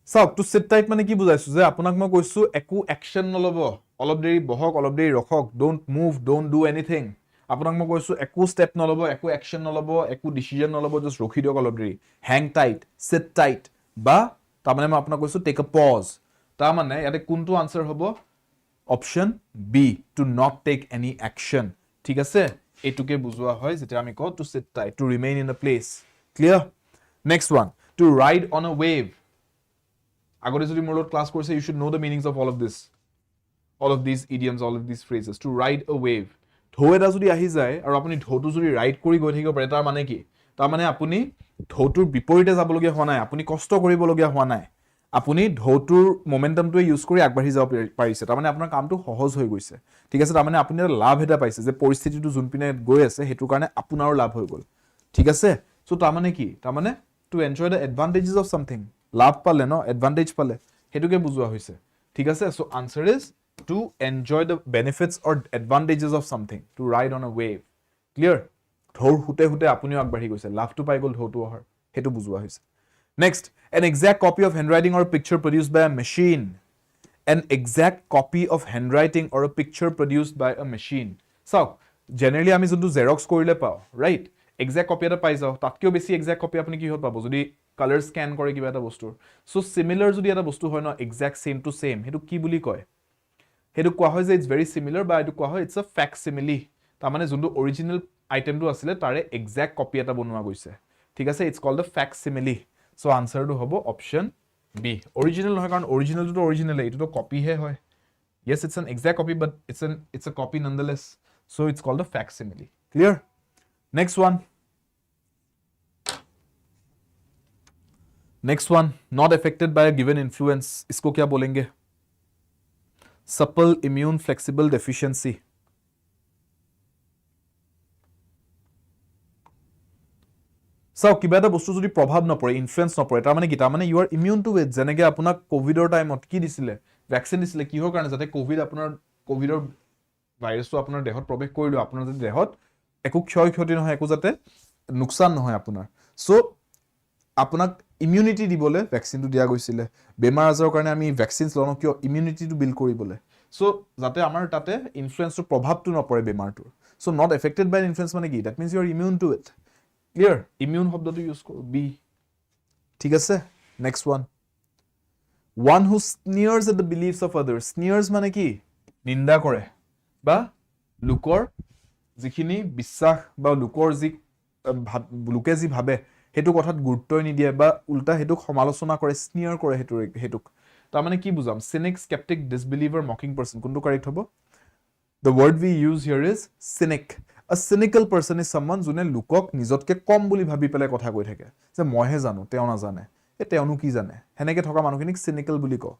So, to sit tight মানে কি বুজাইছো যে আপোনাক মই কৈছো একো action নলব অলপ দেৰি বহক অলপ দেৰি ৰখক don't move don't do anything আপোনাক মই কৈছো একো স্টেপ নলব একো অ্যাকশন নলব একো ডিসিজন নলব জাস্ট ৰখি দিয়ক অলপ দেৰি hang tight sit tight বা তাৰ মানে মই আপোনাক কৈছো take a pause তাৰ মানে ইয়াতে কোনটো আনসাৰ হ'ব option B to not take any action ঠিক আছে এটুকে বুজোৱা হয় যেটা আমি কও to sit tight to remain in a place clear next one to ride on a wave আগতে যদি মোৰ লগত ক্লাস কৰিছে you should know the meanings of all of these idioms all of these phrases to ride a wave ঢৌ এটা যদি আহি যায় আৰু আপুনি ঢৌটো যদি ৰাইড কৰি গৈ থাকিব পাৰে তাৰ মানে কি তাৰ মানে আপুনি ঢৌটোৰ বিপৰীতে যাব লগিয়া হোৱা নাই আপুনি কষ্ট কৰিব লগিয়া হোৱা নাই আপুনি ঢৌটোৰ মোমেন্টামটো ইউজ কৰি আগবাঢ়ি যাব পাৰিছে তাৰ মানে আপোনাৰ কামটো সহজ হৈ গৈছে ঠিক আছে তাৰ মানে আপুনি লাভ এটা পাইছে যে পৰিস্থিতিটো যোনপিনে গৈ আছে হেতু কাৰণে আপোনাৰো লাভ হৈ গল ঠিক আছে সো তাৰ মানে কি তাৰ মানে to enjoy the advantages of something লাভ পালে ন এডভান্টেজ পালে হেতুকে বুজোৱা হৈছে ঠিক আছে so answer is to enjoy the benefits or advantages of something to ride on a wave clear ঢৌৰ হুতে হুতে আপুনিও আগবাঢ়ি গৈছে লাভটো পাই গল ঢৌটো অহাৰ হেতু বুজোৱা হৈছে next an exact copy of handwriting or a picture produced by a machine an exact copy of handwriting or a picture produced by a machine so generally আমি যোনটো xerox কৰিলে পাও right exact copy এটা পাই যাও তাতকেও বেছি exact copy আপুনি কি হত পাব যদি color scan কৰে কিবা এটা বস্তুৰ so similar যদি এটা বস্তু হয় ন exact same to same হেতু কি বুলি কয় হেতু কোৱা হয় যে it's very similar বা এটো কোৱা হয় it's a facsimile তাৰ মানে যোনটো original itemটো আছিল তাৰে exact copy এটা বনোৱা গৈছে ঠিক আছে it's called a facsimile so answer to হ'ব option B original নহয় কাৰণ original to original এটো তো copy হে হয় yes it's an exact copy but it's a copy nonetheless so it's called a facsimile clear next one not affected by a given influence इसको क्या बोलेंगे supple immune flexible deficiency so কিবা এটা বস্তু যদি প্ৰভাৱ নপৰে ইনফ্লুয়েন্স নপৰে তাৰ মানে কি তাৰ মানে you are immune to it যেনেকে আপোনাক কোভিডৰ টাইমত কি দিছিলে ভ্যাকচিন দিছিলে কিহৰ কাৰণে যাতে কোভিডৰ ভাইৰাসটো আপোনাৰ দেহত প্ৰৱেশ কৰিলো আপোনাৰ যদি দেহত একো ক্ষতি নহয় একো যাতে নুকসান নহয় আপোনাৰ সো আপোনাক ইমিউনিটি দিবলে ভ্যাকচিনটো দিয়া গৈছিলে বেমাৰ আজাৰৰ কাৰণে আমি ভ্যাকচিনছ লওঁ কিয় ইমিউনিটিটো বিল্ড কৰিবলে সো যাতে আমাৰ তাতে ইনফ্লুয়েন্সৰ প্ৰভাৱটো নপৰে বেমাৰটোৰ so not affected by influence মানে কি that means you are immune to it clear immune শব্দটো ইউজ কৰো বি ঠিক আছে next one who sneers at the beliefs of others sneers মানে কি নিন্দা কৰে বা লোকৰ যিখিনি বিশ্বাস বা লোকৰ যি লোকে যি ভাবে হেতু কথাত গুৰুত্বই নিদিয়ে বা উল্টা হেতুক সমালোচনা কৰে স্নিয়াৰ কৰে হেতুক তাৰ মানে কি বুজাম cynic skeptic disbeliever mocking person কোনটো কাৰেক্ট হ'ব the word we use here is cynic a cynical person is someone যোনে লোকক নিজতকে কম বুলি ভাবি পেলাই কথা কৈ থাকে যে মইহে জানো তেও না জানে তেওনো কি জানে হেনেকে থকা মানুহখিনিক cynical বুলি কয়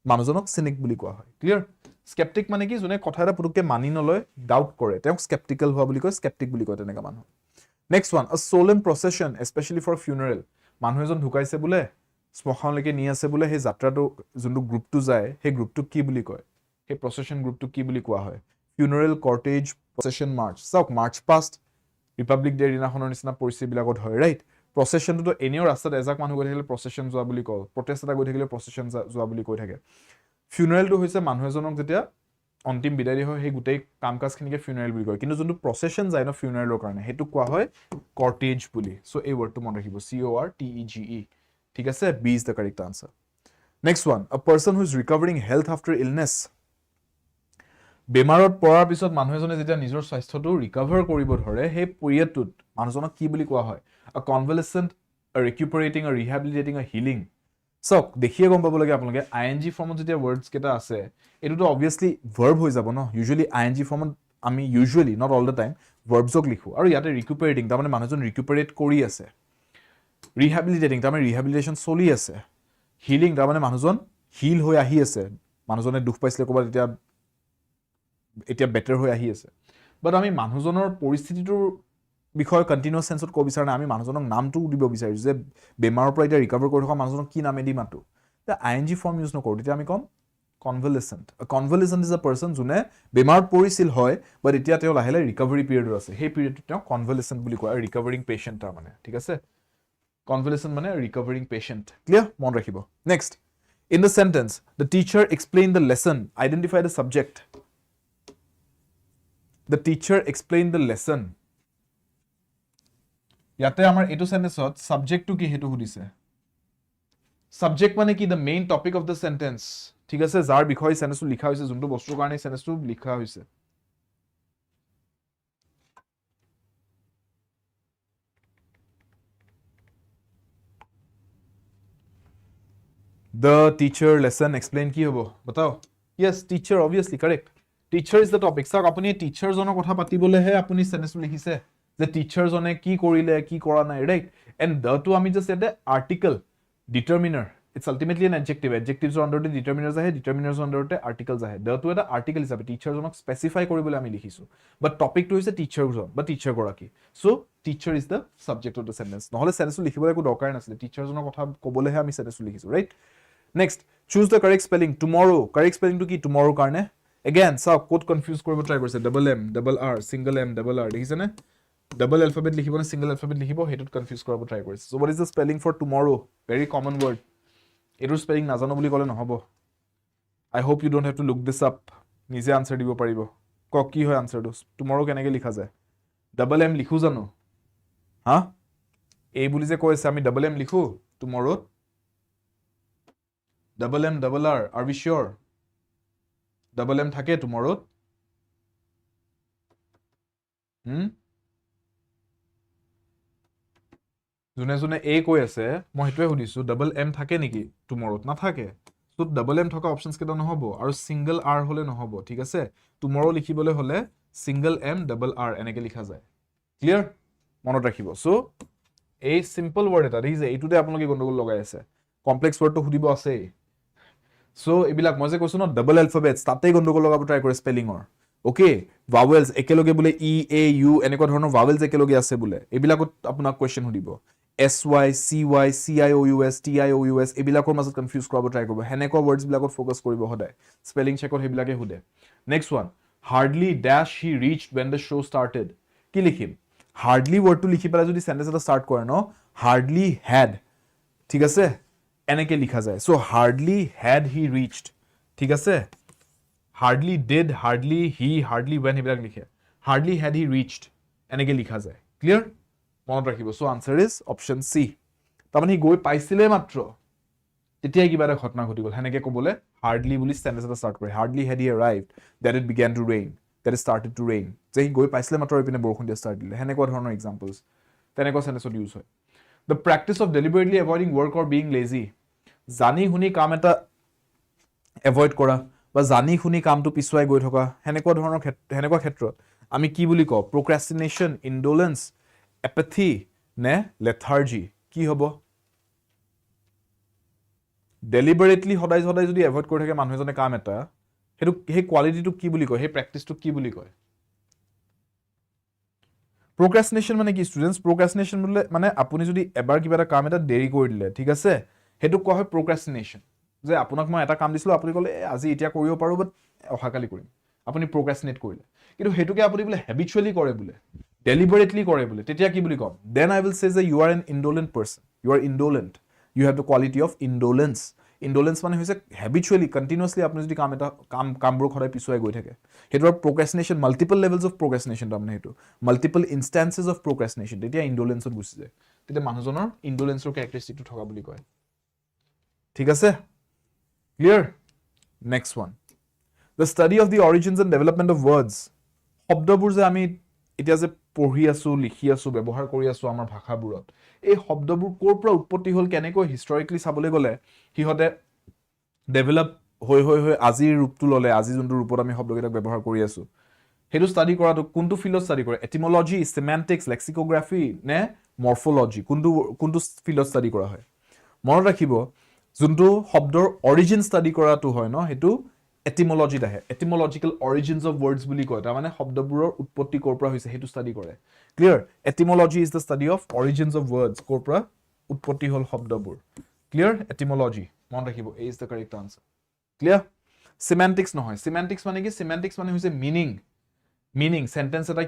মানুহজনক cynic বুলি কোৱা হয় ক্লিয়াৰ skeptic মানে কি যোনে কথা এটা পুতুককে মানি নলয় ডাউট কৰে তেও skeptical হোৱা বুলি কয় skeptic বুলি কয় তেনেকা মানুহ next one a solemn procession especially for funeral মানুহ এজন ঢুকাইছে বুলে স্মশানলৈকে নি আছে বুলে হে যাত্ৰাটো যোনটো গ্ৰুপটো যায় হে গ্ৰুপটো কি বুলি কয় হে procession গ্ৰুপটো কি বুলি কোৱা হয় funeral cortege procession march সক march past republic day দিনাখনৰ নিচিনা পৰিস্থিতি বিলাকত হয় ৰাইট procession তো এনেও ৰাস্তাত এজাক মানুহ গৈ থাকিলে procession যোৱা বুলি কয় protest এটা গৈ থাকিলে procession যোৱা বুলি কৈ থাকে funeral তো হৈছে মানুহ এজনক যেতিয়া অন্তিম বিদায় হয় হে গুটেই কামকাজখিনিকে funeral বুলি কয় কিন্তু যোনটো procession যায় ন funeralৰ কাৰণে হেতু কোৱা হয় cortege বুলি সো এই ওয়াৰ্ডটো মনত ৰাখিব CORTEGE ঠিক আছে B is the correct answer next one a person who is recovering health after illness বেমাৰত পৰাৰ পিছত মানুহ এজনে যেতিয়া নিজৰ স্বাস্থ্যটো ৰিকভাৰ কৰিব ধৰে হে পিৰিয়ডটোত মানুহজনক কি বুলি কোৱা হয় a convalescent a recuperating a rehabilitating a healing so দেখিয়ে গম পাব লাগে আপোনালোকে ing ফৰ্মত যেতিয়া ওয়াৰ্ডস কেটা আছে এটো তো obviously verb হৈ যাব ন usually ing ফৰ্মত আমি usually not all the time verbs ক লিখো আৰু ইয়াতে recuperating তাৰ মানে মানুহজন ৰিকুপাৰেট কৰি আছে rehabilitating তাৰ মানে rehabilitation চলি আছে healing তাৰ মানে মানুহজন heal হৈ আহি আছে মানুহজনে দুখ পাইছিলে ক'বাত এতিয়া বেটাৰ হৈ আহি আছে বাট আমি মানুহজনৰ পৰিস্থিতিটোৰ বিষয় কন্টিনিউয়াস টেন্সত কব বিচাৰ না আমি মানুহজনক নামটো দিব বিচাৰিছো যে বেমাৰৰ পৰা এটা ৰিকভাৰ কৰি থকা মানুহজনক কি নামে দি মাতো তে আইএনজি ফৰ্ম ইউজ নকৰো তেতিয়া আমি কম convalescent a convalescent is a person june bemarat porisil hoy but etia teo lahele recovery period ase he period teo convalescent buli koy recovering patient ta mane thik ase convalescent mane recovering patient clear mon rakhibo next in the sentence the teacher explained the lesson identify the subject the teacher explained the lesson yate amar etu sentence ot subject to ki hetu hudise subject mane ki the main topic of the sentence ঠিক আছে যাৰ বিষয়ে সেন্টেন্সটো লিখা হৈছে যোনটো বস্তুৰ কাৰণে সেন্টেন্সটো লিখা হৈছে the teacher lesson explain কি হ'ব बताओ yes teacher obviously correct teacher is the topic sir আপুনি টিচাৰ জনৰ কথা পাতিবলেহে আপুনি সেন্টেন্সটো লিখিছে যে টিচাৰ জনে কি কৰিলে কি কৰা নাই ৰাইট and the to আমি just said the article determiner it's ultimately an adjective adjectives are under the determiners ahe determiners under the articles ahe the to eta article hisabe teacher jonok specify koribole ami likhisu but topic to is a teacher jon but teacher goraki so teacher is the subject of the sentence নহলে sentence likhibole ko dokar nasile teacher jonok kotha kobole he ami sentence likhisu right next choose the correct spelling tomorrow correct spelling to ki tomorrow karne again so code confuse koribo try korise double m double r single m double r dekhise na double alphabet likhibo na single alphabet likhibo hetut confuse koribo try korise so what is the spelling for tomorrow very common word এটো spelling নাজানো বুলি কলে নহব I hope you don't have to look this up নিজে answer দিব পাৰিব ক কি হয় আনসারটো tomorrow কেনেকৈ লিখা যায় ডাবল এম লিখু জানো হা এই বুলি যে কৈছে আমি ডাবল এম লিখু tomorrow double M double R are we sure double M থাকে tomorrow জুনে জুনে এ কৈ আছে মই হেতুৱে হুদিছো ডাবল এম থাকে নেকি টুমৰ'ত নাথাকে সো ডাবল এম থকা অপচনস কেটা নহব আৰু সিঙ্গল আৰ হলে নহব ঠিক আছে টুমৰ'ৰ লিখিবলৈ হলে সিঙ্গল এম ডাবল আৰ এনেকে লিখা যায় ক্লিয়াৰ মনত ৰাখিব সো এই সিম্পল ওয়ার্ড এটা দেখিছে এইটোতে আপোনালোকে গণ্ডগোল লগাই আছে কমপ্লেক্স ওয়ার্ডটো হুদিব আছে সো এবিলাক মই যে কৈছো ন ডাবল এলফাবেটস তাতেই গণ্ডগোল লগাব ট্রাই কৰে স্পেলিংৰ ওকে ভাৱেলছ একেলগে বুলে ই এ ইউ এনেকুৱা ধৰণৰ ভাৱেলছ একেলগে আছে বুলে এবিলাকত আপোনাক কোৱেশ্চন হুদিব SY, CY, CIOUS, TIOUS এবিলাকৰ মাজত কনফিউজ কৰাব ট্ৰাই কৰিব হেনেকুৱা ওয়াৰ্ডছ বিলাকত ফোকাস কৰিব হদায় স্পেলিং চেকত হেবিলাকে হুদে next one hardly dash he reached when the show started কি লিখিম hardly ওয়ার্ডটো লিখি পেলাই যদি সেন্টেন্স এটা স্টার্ট কৰে ন hardly had ঠিক আছে এনেকে লিখা যায় so hardly had he reached ঠিক আছে hardly did hardly he hardly when হেবিলাক লিখে hardly had he reached এনেকে লিখা যায় ক্লিয়াৰ মনত ৰাখিব সো আনসাৰ ইজ অপশন সি তাৰমানে হি গৈ পাইছিলে মাত্ৰ তেতিয়া কিবা এটা ঘটনা ঘটি গল হেনেকে কবলে হাৰ্ডলি বুলি সেন্টেন্স এটা স্টাৰ্ট কৰে hardly had he arrived that it began to rain that it started to rain যে হি গৈ পাইছিলে মাত্ৰ এপিনে বৰষুণ দিয়া স্টাৰ্ট দিলে হেনেকুৱা ধৰণৰ এক্সাম্পলস তেনেকুৱা সেন্টেন্সত ইউজ হয় the practice of deliberately avoiding work or being lazy জানি শুনি কাম এটা এভয়েড কৰা বা জানি শুনি কামটো পিছুৱাই গৈ থকা হেনেকুৱা ধৰণৰ হেনেকুৱা ক্ষেত্ৰত আমি কি বুলি কওঁ procrastination indolence apathy নে lethargy কি হ'ব deliberately সদায় সদায় যদি এভয়েড কৰি থাকে মানুহ এজনে কাম এটা হেতু হে কোৱালিটিটো কি বুলি কয় হে প্ৰ্যাকটিসটো কি বুলি কয় procrastination মানে কি স্টুডেন্টস procrastination মানে আপুনি যদি এবাৰ কিবা এটা কাম এটা দেৰি কৰি দিলে ঠিক আছে হেতু কোৱা হয় procrastination যে আপোনাক মই এটা কাম দিছিলো আপুনি কলে আজি এতিয়া কৰিব পাৰো বাট অহাকালি কৰিম আপুনি procrastinate কৰিলে কিন্তু হেতুকে আপুনি বলে habitually কৰে বলে deliberately কৰে বলে তেতিয়া কি বুলি কম then I will say that you are an indolent person you are indolent you have the quality of indolence indolence মানে হৈছে habitually continuously আপুনি যদি কামবোৰ খৰাই পিছুৱাই গৈ থাকে হেতুৰ procrastination multiple levels of procrastination তাৰমানে হেতু multiple instances of procrastination তেতিয়া indolence ত গুছি যায় তেতিয়া মানুহজনৰ indolence ৰ characteristic থকা বুলি কয় ঠিক আছে clear next one the study of the origins and development of words শব্দবোৰ যে আমি এতিয়া যে পঢ়ি আছো লিখি আছো ব্যৱহাৰ কৰি আছো আমাৰ ভাষাবোৰত এই শব্দবোৰ কোৰ পৰা উৎপত্তি হল কেনেকৈ হিষ্টৰিক্যালি চাবলৈ গলে হিহতে ডেভেলপ হৈ আজিৰ ৰূপটো ললে আজি যোনটো ৰূপত আমি শব্দকেইটা ব্যৱহাৰ কৰি আছো হেতু ষ্টাডি কৰাটো কোনটো ফিল্ডত ষ্টাডি কৰে এটিমোলজি সেমান্টিক্স লেক্সিকোগ্ৰাফি নে মৰফোলজি কোনটো ফিল্ডত ষ্টাডি কৰা হয় মনত ৰাখিব যোনটো শব্দৰ অৰিজিন ষ্টাডি কৰাটো হয় ন হেতু etymology আহে etymological origins of words বুলি কয় তাৰ মানে শব্দবোৰৰ উৎপত্তি কৰ পৰা হৈছে হেতু ষ্টাডি কৰে clear etymology is the study of origins of words কৰ পৰা উৎপত্তি হল শব্দবোৰ clear etymology মন ৰাখিব a is the correct answer clear semantics নহয় semantics মানে কি semantics মানে হৈছে meaning sentence এটা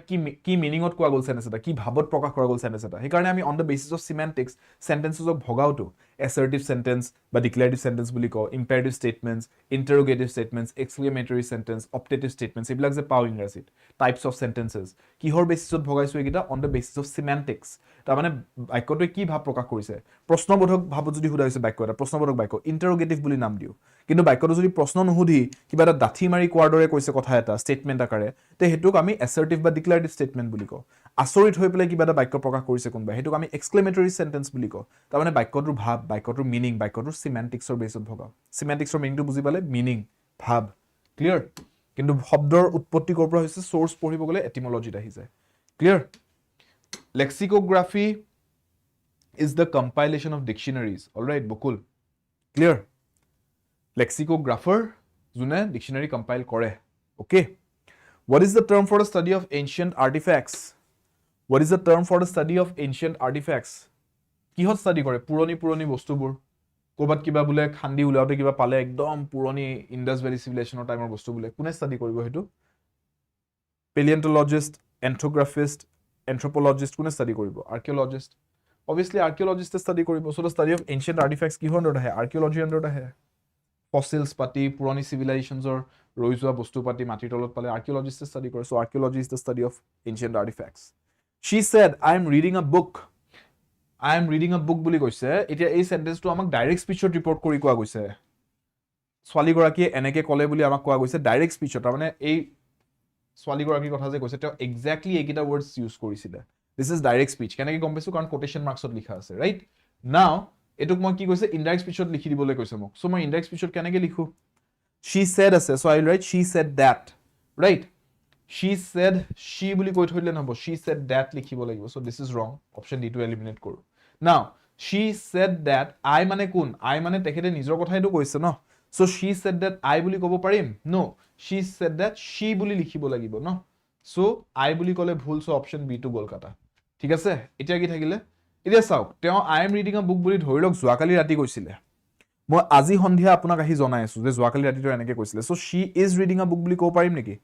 কি meaningত কোৱা গল sentence এটা কি ভাৱত প্ৰকাশ কৰা গল sentence এটা সেইকাৰণে আমি on the basis of semantics sentences of ভগাওটো assertive sentence বা declarative sentence বুলি কওঁ imperative statements interrogative statements exclamatory sentence optative statements এইবিলাক যে পাও ইংৰাজীত types of sentences কিহৰ বেসিছত ভগাইছো এইকিটা on the basis of semantics তাৰ মানে বাক্যটোৱে কি ভাৱ প্ৰকাশ কৰিছে প্ৰশ্নবোধক ভাৱত যদি হুদা হৈছে বাক্য এটা প্ৰশ্নবোধক বাক্য interrogative বুলি নাম দিও কিন্তু বাক্যটো যদি প্ৰশ্ন নুহুধি কিবা এটা দাঠি মাৰি কোৱাৰ দৰে কৈছে কথা এটা স্টেটমেন্ট আকাৰে তে হেতুক আমি assertive বা declarative statement বুলি কওঁ আচৰিত হৈ পেলাই কিবা এটা বাক্য প্ৰকাশ কৰিছে কোনবা হেতুক আমি exclamatory sentence বুলি কওঁ তাৰ মানে বাক্যটোৰ ভাৱ বাক্যটোৰ মিনিং বাক্যটোৰ semantics ৰ বেসত ভগাও semantics ৰ মিনিংটো বুজি পালে মিনিং ভাৱ ক্লিয়াৰ কিন্তু শব্দৰ উৎপত্তি কৰ পৰা হৈছে সোৰ্স পঢ়িব গলে etymology আহি যায় clear lexicography is the compilation of dictionaries all right Bakul clear lexicographer june dictionary compile kore okay what is the term for the study of ancient artifacts what is the term for the study of ancient artifacts কিহত study কৰে পুৰণি বস্তুবোৰ কোবাত কিবা বুলে খান্দি উলাওতে কিবা পালে একদম পুৰণি ইন্ডাস ভ্যালি সিভিলাইজেশনৰ টাইমৰ বস্তু বুলে কোনে study কৰিব হেতু paleontologist anthropographist anthropologist কোনে study কৰিব archaeologist obviously archaeologist study কৰিব so the study of ancient artifacts কিহৰ under আহে archaeology under আহে fossils পাতি পুৰণি civilizations or ৰৈ যোৱা বস্তু পাতি মাটিৰ তলত পালে archaeologist study কৰে so archaeology is the study of ancient artifacts she said I am reading a book বুলি কৈছে এতিয়া এই সেন্টেন্সটো আমাক ডাইৰেক্ট স্পিচত ৰিপৰ্ট কৰি কোৱা গৈছে ছোৱালী গৰাকী এনেকে কলে বুলি আমাক কোৱা গৈছে ডাইৰেক্ট স্পিচত মানে এই ছোৱালী গৰাকীৰ কথা যে কৈছে তেওঁ এক্স্যাক্টলি এইকিটা ওয়াৰ্ডস ইউজ কৰিছিলে দিস ইজ ডাইৰেক্ট স্পিচ কেনেকে গম পাইছো কাৰণ কোটেশন মাৰ্কসত লিখা আছে ৰাইট নাও এটুক মই কি কৈছে ইনডাইৰেক্ট স্পিচত লিখি দিবলৈ কৈছে মোক সো মই ইনডাইৰেক্ট স্পিচত কেনেকে লিখো she said আছে so I will write she said that right she said she বুলি কৈ থৈলে নহব she said that লিখিব লাগিব so this is wrong option D to eliminate কৰো now she said that I মানে কোন I মানে তেখেতে নিজৰ কথাইটো কৈছে ন so she said that I বুলি কব পাৰিম no she said that she বুলি লিখিব লাগিব ন so I বুলি কলে ভুল so option B to গল কাটা ঠিক আছে এতিয়া কি থাকিলে এতিয়া চাওক তেওঁ I am reading a book বুলি ধৰিলক যোৱাকালি ৰাতি কৈছিলে মই আজি সন্ধিয়া আপোনাক আহি জনাই আছো যে যোৱাকালি ৰাতিটো এনেকে কৈছিলে so she is reading a book বুলি কব পাৰিম নেকি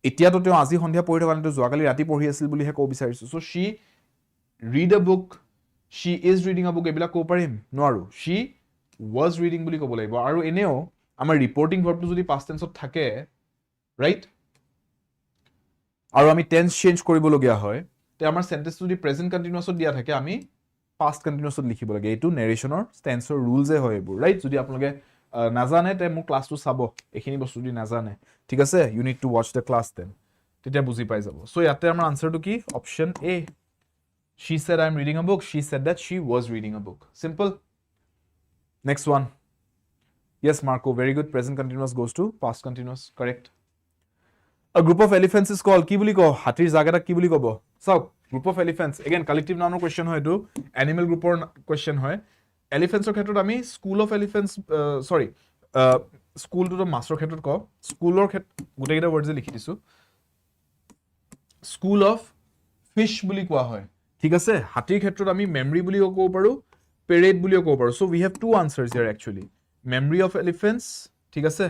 এতিয়া তো তেওঁ আজি সন্ধিয়া পঢ়ি থকা নাই যোৱাকালি ৰাতি পঢ়ি আছিল বুলি হে কব বিচাৰিছো so she read a book she is reading a book এবিলা কব পাৰিম নোৱাৰো she was reading বুলি কব লাগিব আৰু এনেও আমাৰ ৰিপৰ্টিং ভাৰ্বটো যদি past tenseত থাকে ৰাইট আৰু আমি টেন্স চেঞ্জ কৰিব লগিয়া হয় তে আমাৰ সেন্টেন্সটো যদি প্ৰেজেন্ট কন্টিনিউয়াছত দিয়া থাকে আমি past continuousত লিখিব লাগে এটো নেৰেশনৰ টেন্সৰ ৰুলসে হয় এবোৰ ৰাইট যদি আপোনালোকে নাজানে তে মোৰ ক্লাসটো চাব এখিনি বস্তু যদি নাজানে ঠিক আছে you need to watch the class then তেতিয়া বুজি পাই যাব সো ইয়াতে আমাৰ আনসাৰটো কি option A she said I am reading a book she said that she was reading a book simple next one yes Marco very good present continuous goes to past continuous correct a group of elephants is called কি বুলি কও হাতীৰ জাগাটা কি বুলি কব চাওক group of elephants again collective noun question হয় এটো animal group or question হয় elephants ৰ ক্ষেত্ৰত আমি school of elephants sorry school to master ক্ষেত্ৰত কও school ৰ ক্ষেত্ৰত গুটেকিটা words লিখি দিছো school of fish বুলি কোৱা হয় ঠিক আছে হাতীৰ ক্ষেত্ৰত আমি memory বুলি কব পাৰো parade বুলি কব পাৰো so we have two answers here actually memory of elephants ঠিক আছে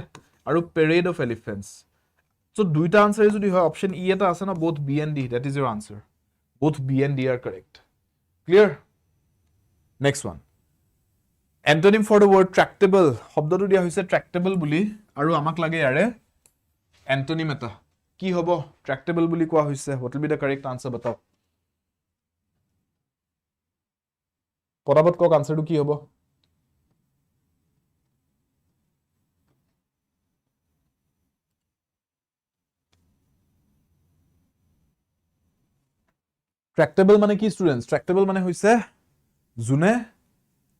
আৰু parade of elephants so দুইটা answer যদি হয় option E এটা আছে না both B and D that is your answer both B and D are correct clear next one antonym for the word tractable শব্দটো দিয়া হৈছে tractable বুলি আৰু আমাক লাগে ইয়াৰে antonym এটা কি হ'ব tractable বুলি কোৱা হৈছে what will be the correct answer बताओ পটাপট কক আনসারটো কি হ'ব tractable মানে কি স্টুডেন্টস tractable মানে হৈছে জুনে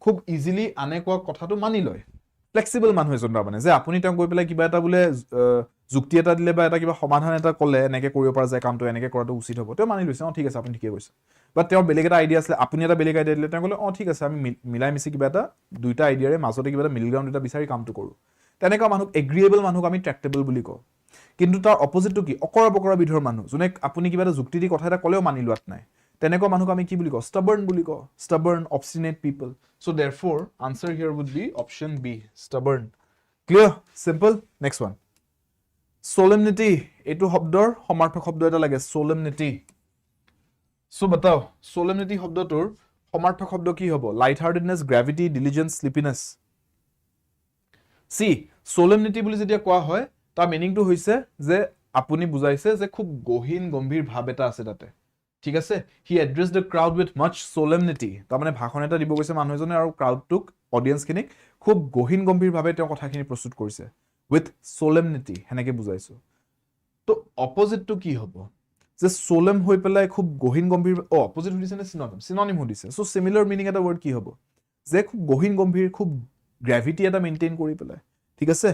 খুব ইজিলি আনে কোৱা কথাটো মানি লয় ফ্লেক্সিবল মানুহ এজন মানে যে আপুনি তেওঁ গৈ পেলাই কিবা এটা বুলে যুক্তি এটা দিলে বা এটা কিবা সমাধান এটা কলে এনেকে কৰিব পৰা যায় কামটো এনেকে কৰাটো উচিত হ'ব তেওঁ মানি লৈছে ঠিক আছে আপুনি ঠিকে কৈছে বাট তেওঁ বেলেগ এটা আইডিয়া আছে আপুনি এটা বেলেগ আইডিয়া দিলে তেওঁ কলে ঠিক আছে আমি মিলাই মিছি কিবা এটা দুইটা আইডিয়াৰে মাজতে কিবা এটা মিডল গ্ৰাউন্ড এটা বিচাৰি কামটো কৰো তেনেকুৱা মানুহক এগ্ৰিয়েবল মানুহক আমি ট্ৰেক্টেবল বুলি কওঁ কিন্তু তাৰ অপজিটটো কি অকৰা বকৰা বিধৰ মানুহ যোনে আপুনি কিবা এটা যুক্তি দি কথা এটা ক'লেও মানি লোৱাত নাই তেনেকুৱা মানুহক আমি কি বুলি কওঁ stubborn বুলি কওঁ stubborn obstinate people so therefore answer here would be option B stubborn clear simple next one solemnity এটো শব্দৰ সমাৰ্থক শব্দ এটা লাগে solemnity so batao solemnity শব্দটোৰ সমাৰ্থক শব্দ কি হ'ব light heartedness gravity diligence sleepiness see solemnity বুলি যেতিয়া কোৱা হয় তাৰ মিনিংটো হৈছে যে আপুনি বুজাইছে যে খুব গহীন গম্ভীৰ ভাব এটা আছে তাতে ঠিক আছে he addressed the crowd with much solemnity তাৰ মানে ভাষণ এটা দিব গৈছে মানুহ এজনে আৰু ক্ৰাউডটোক অডিয়েন্স খিনিক খুব গহীন গম্ভীৰ ভাবে তেওঁ কথাখিনি প্ৰস্তুত কৰিছে with solemnity হেনেকে বুজাইছো তো অপজিটটো কি হ'ব যে solemn হৈ পেলাই খুব গহীন গম্ভীৰ অপজিট হৈছে নে synonym হৈছে সো সিমিলাৰ মিনিং এটা ওয়াৰ্ড কি হ'ব যে খুব গহীন গম্ভীৰ খুব গ্ৰেভিটি এটা মেইনটেইন কৰি পেলাই ঠিক আছে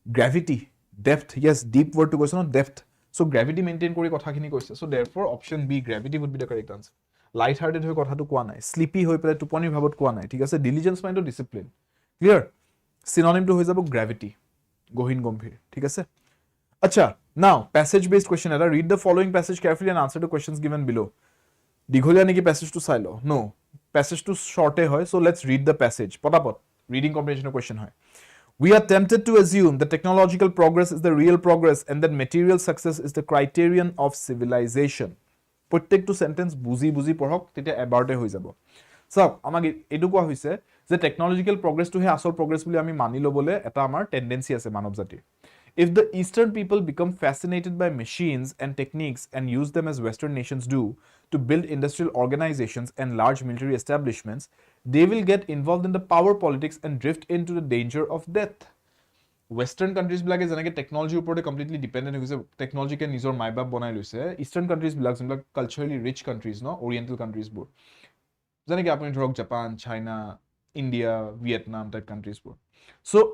gravity depth yes deep word to question on depth so gravity maintain kori kotha khini koise so therefore option B gravity would be the correct answer light hearted hoy kotha tu koa nai sleepy hoy pele tuponi bhabot koa nai thik ase diligence mind to discipline clear synonym to hoy jabo gravity gohin gombhir thik ase acha now passage based question eta read the following passage carefully and answer the questions given below digholia neki passage to sai lo no passage to short hoy so let's read the passage potapot reading comprehension question hoy We are tempted to assume that technological progress is the real progress and that material success is the criterion of civilization. প্ৰত্যেকটো sentence বুজি বুজি পঢ়ক তেতিয়া এবাৰতে হৈ যাব সব আমাক এটো কোৱা হৈছে যে টেকনলজিক্যাল প্ৰগ্ৰেছটো হে আসল প্ৰগ্ৰেছ বুলি আমি মানি লবলে এটা আমাৰ টেন্ডেন্সি আছে মানৱ জাতিৰ If the Eastern people become fascinated by machines and techniques and use them as Western nations do to build industrial organizations and large military establishments, they will get involved in the power politics and drift into the danger of death. Western countries blake janake technology upore completely dependent hoise technology ke nijor maibab banai loise Eastern countries blak culturally rich countries no oriental countries bor janake apni dhorok Japan China India Vietnam type countries bor so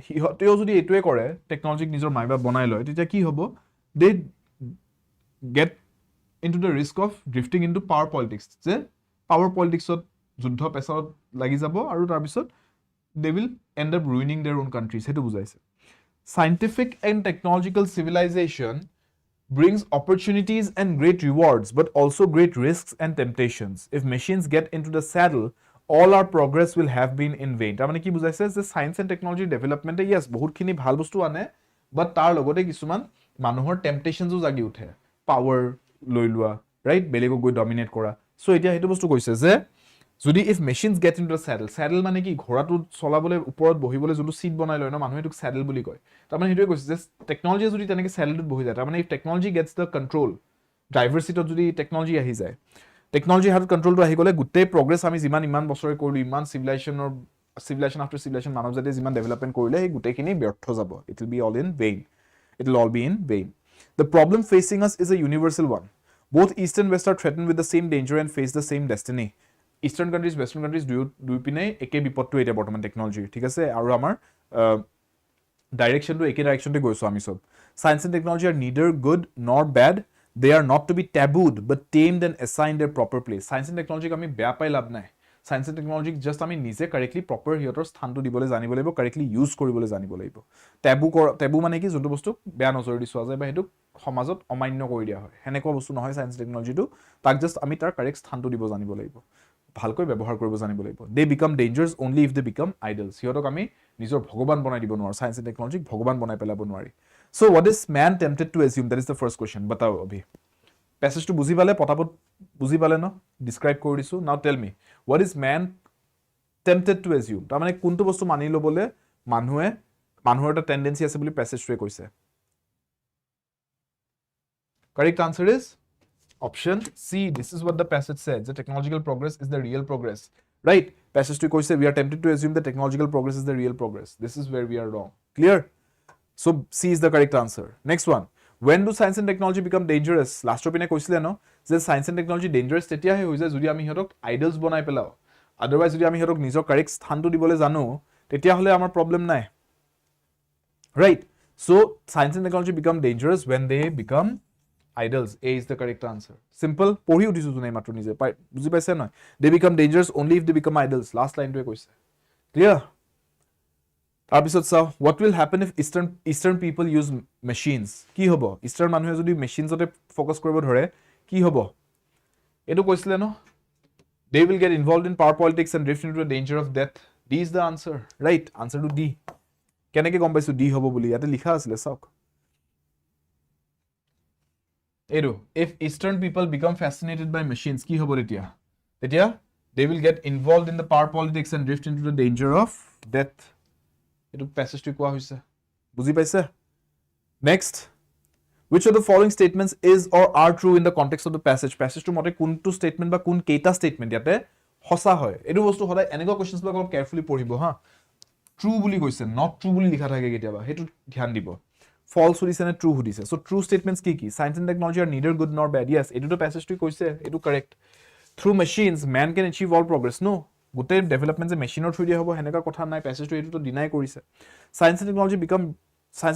হিহতেও যদি এটোৱে কৰে টেকনলজিক নিজৰ মাইবা বনাই লয় তেতিয়া কি হ'ব they get into the risk of drifting into power politics যে পাৱাৰ পলিটিক্সত যুদ্ধ পেছাত লাগি যাব আৰু তাৰ পিছত they will end up ruining their own countries হেতু বুজাইছে scientific and technological civilisation brings opportunities and great rewards but also great risks and temptations if machines get into the saddle all our progress will have been in vain ta mane ki bujaise je science and technology development yes bahut khini bhal bostu ane but tar logote kisuman manuhor temptations o jagi uthe power loilua right belego goi dominate kora so etia hetu bostu koise je যদি if machines get into the saddle মানে কি ঘোড়াটো চলাবলে ওপৰত বহিবলে যোনটো seat বনাই লয় না মানুহে এটোক saddle বুলি কয় তাৰ মানে হেতুৱে কৈছে যে টেকনলজি যদি তেনেকে saddleত বহি যায় তাৰ মানে if technology gets the control driver seatত যদি টেকনলজি আহি যায় টেকনলজি হাত কন্ট্ৰোলটো আহি গলে গুটে progress আমি যিমান ইমান বছৰে কৰিলো ইমান civilization after civilization মানৱ জাতিয়ে যিমান ডেভেলপমেন্ট কৰিলে এই গুটেখিনি ব্যৰ্থ যাব it will be all in vain it will all be in vain the problem facing us is a universal one both east and west are threatened with the same danger and face the same destiny Eastern countries, Western countries do pine eke bipotto eta bortoman technology thik ase aru amar direction to eke direction te goiso ami sob science and technology are neither good nor bad they are not to be tabooed but tamed and assigned their proper place science and technology ami beya pai lab nai science and technology just ami nije correctly proper hiyotor sthan to dibole janibo laibo correctly use koribole janibo laibo taboo mane ki jonto bostu beya nojor di soa jay ba hetu সমাজত অমান্য কৰি দিয়া হয় হেনেকো বস্তু নহয় science technology two তাক just আমি তাৰ কাৰেক্ট স্থানটো দিব জানিব লাগিব ভালকৈ ব্যৱহাৰ কৰিব জানিব লাগিব they become dangers only if they become idols হিয়তক আমি নিজৰ ভগৱান বনাই দিব নোৱাৰো সায়েন্স এণ্ড টেকনলজিক ভগৱান বনাই পেলাব নোৱাৰি so what is man tempted two assume that is the first question बताओ अभी প্যাসেজটো বুজি পালে পটাপট বুজি পালে ন ডিসক্ৰাইব কৰি দিছো নাও tell me what is man tempted two assume তাৰ মানে কোনটো বস্তু মানি লবলে মানুহৰ এটা টেন্ডেন্সি আছে বুলি প্যাসেজটোৱে কৈছে correct answer is option C this is what the passage said the technological progress is the real progress right passage to koise we are tempted to assume that technological progress is the real progress this is where we are wrong clear so C is the correct answer next one when do science and technology become dangerous last opine koisile no je science and technology dangerous tetia he hoise jodi ami hiatok idols banai pelao otherwise jodi ami hiatok nijor correct sthan to dibole janu tetia hole amar problem nai right so science and technology become dangerous when they become idols A is the correct answer simple পঢ়ি উঠিছো জুনে মাত্ৰ নিজে বুজি পাইছে না they become dangerous only if they become idols last line টোৱে কৈছে clear তাৰপিছত চাও what will happen if eastern people use machines কি হ'ব ইষ্টাৰ্ণ মানুহে যদি মেচিনছতে ফোকাস কৰিব ধৰে কি হ'ব এটো কৈছিলে ন they will get involved in power politics and drift into the danger of death d is the answer right answer to d কেনেকে গম পাইছো d হ'ব বুলি ইয়াতে লিখা আছিল চাওক এটো if eastern people become fascinated by machines কি হ'ব তেতিয়া they will get involved in the power politics and drift into the danger of death এটো প্যাসেজটো কোৱা হৈছে বুজি পাইছে next which of the following statements is or are true in the context of the passage to মতে কোনটো statement বা কোন কেইটা statement ইয়াতে হসা হয় এটো বস্তু হদাই এনেকুৱা কোৱেশ্চনছ বিলাক অলপ কেয়াৰফুলি পঢ়িব হা true বুলি কৈছে not true বুলি লিখা থাকে কেতিয়াবা হেতু ধ্যান দিব false সুদিছে নে true সুদিছে so true statements কি science and technology are neither good nor bad yes এটো প্যাসেজটো কৈছে এটো correct through machines man can achieve all progress no গোটে ডেভেলপমেন্ট যে মেচিনৰ থ্ৰু দিয়া হ'ব হেনেকা কথা নাই প্যাসেজটো এটো তো ডিনাই কৰিছে science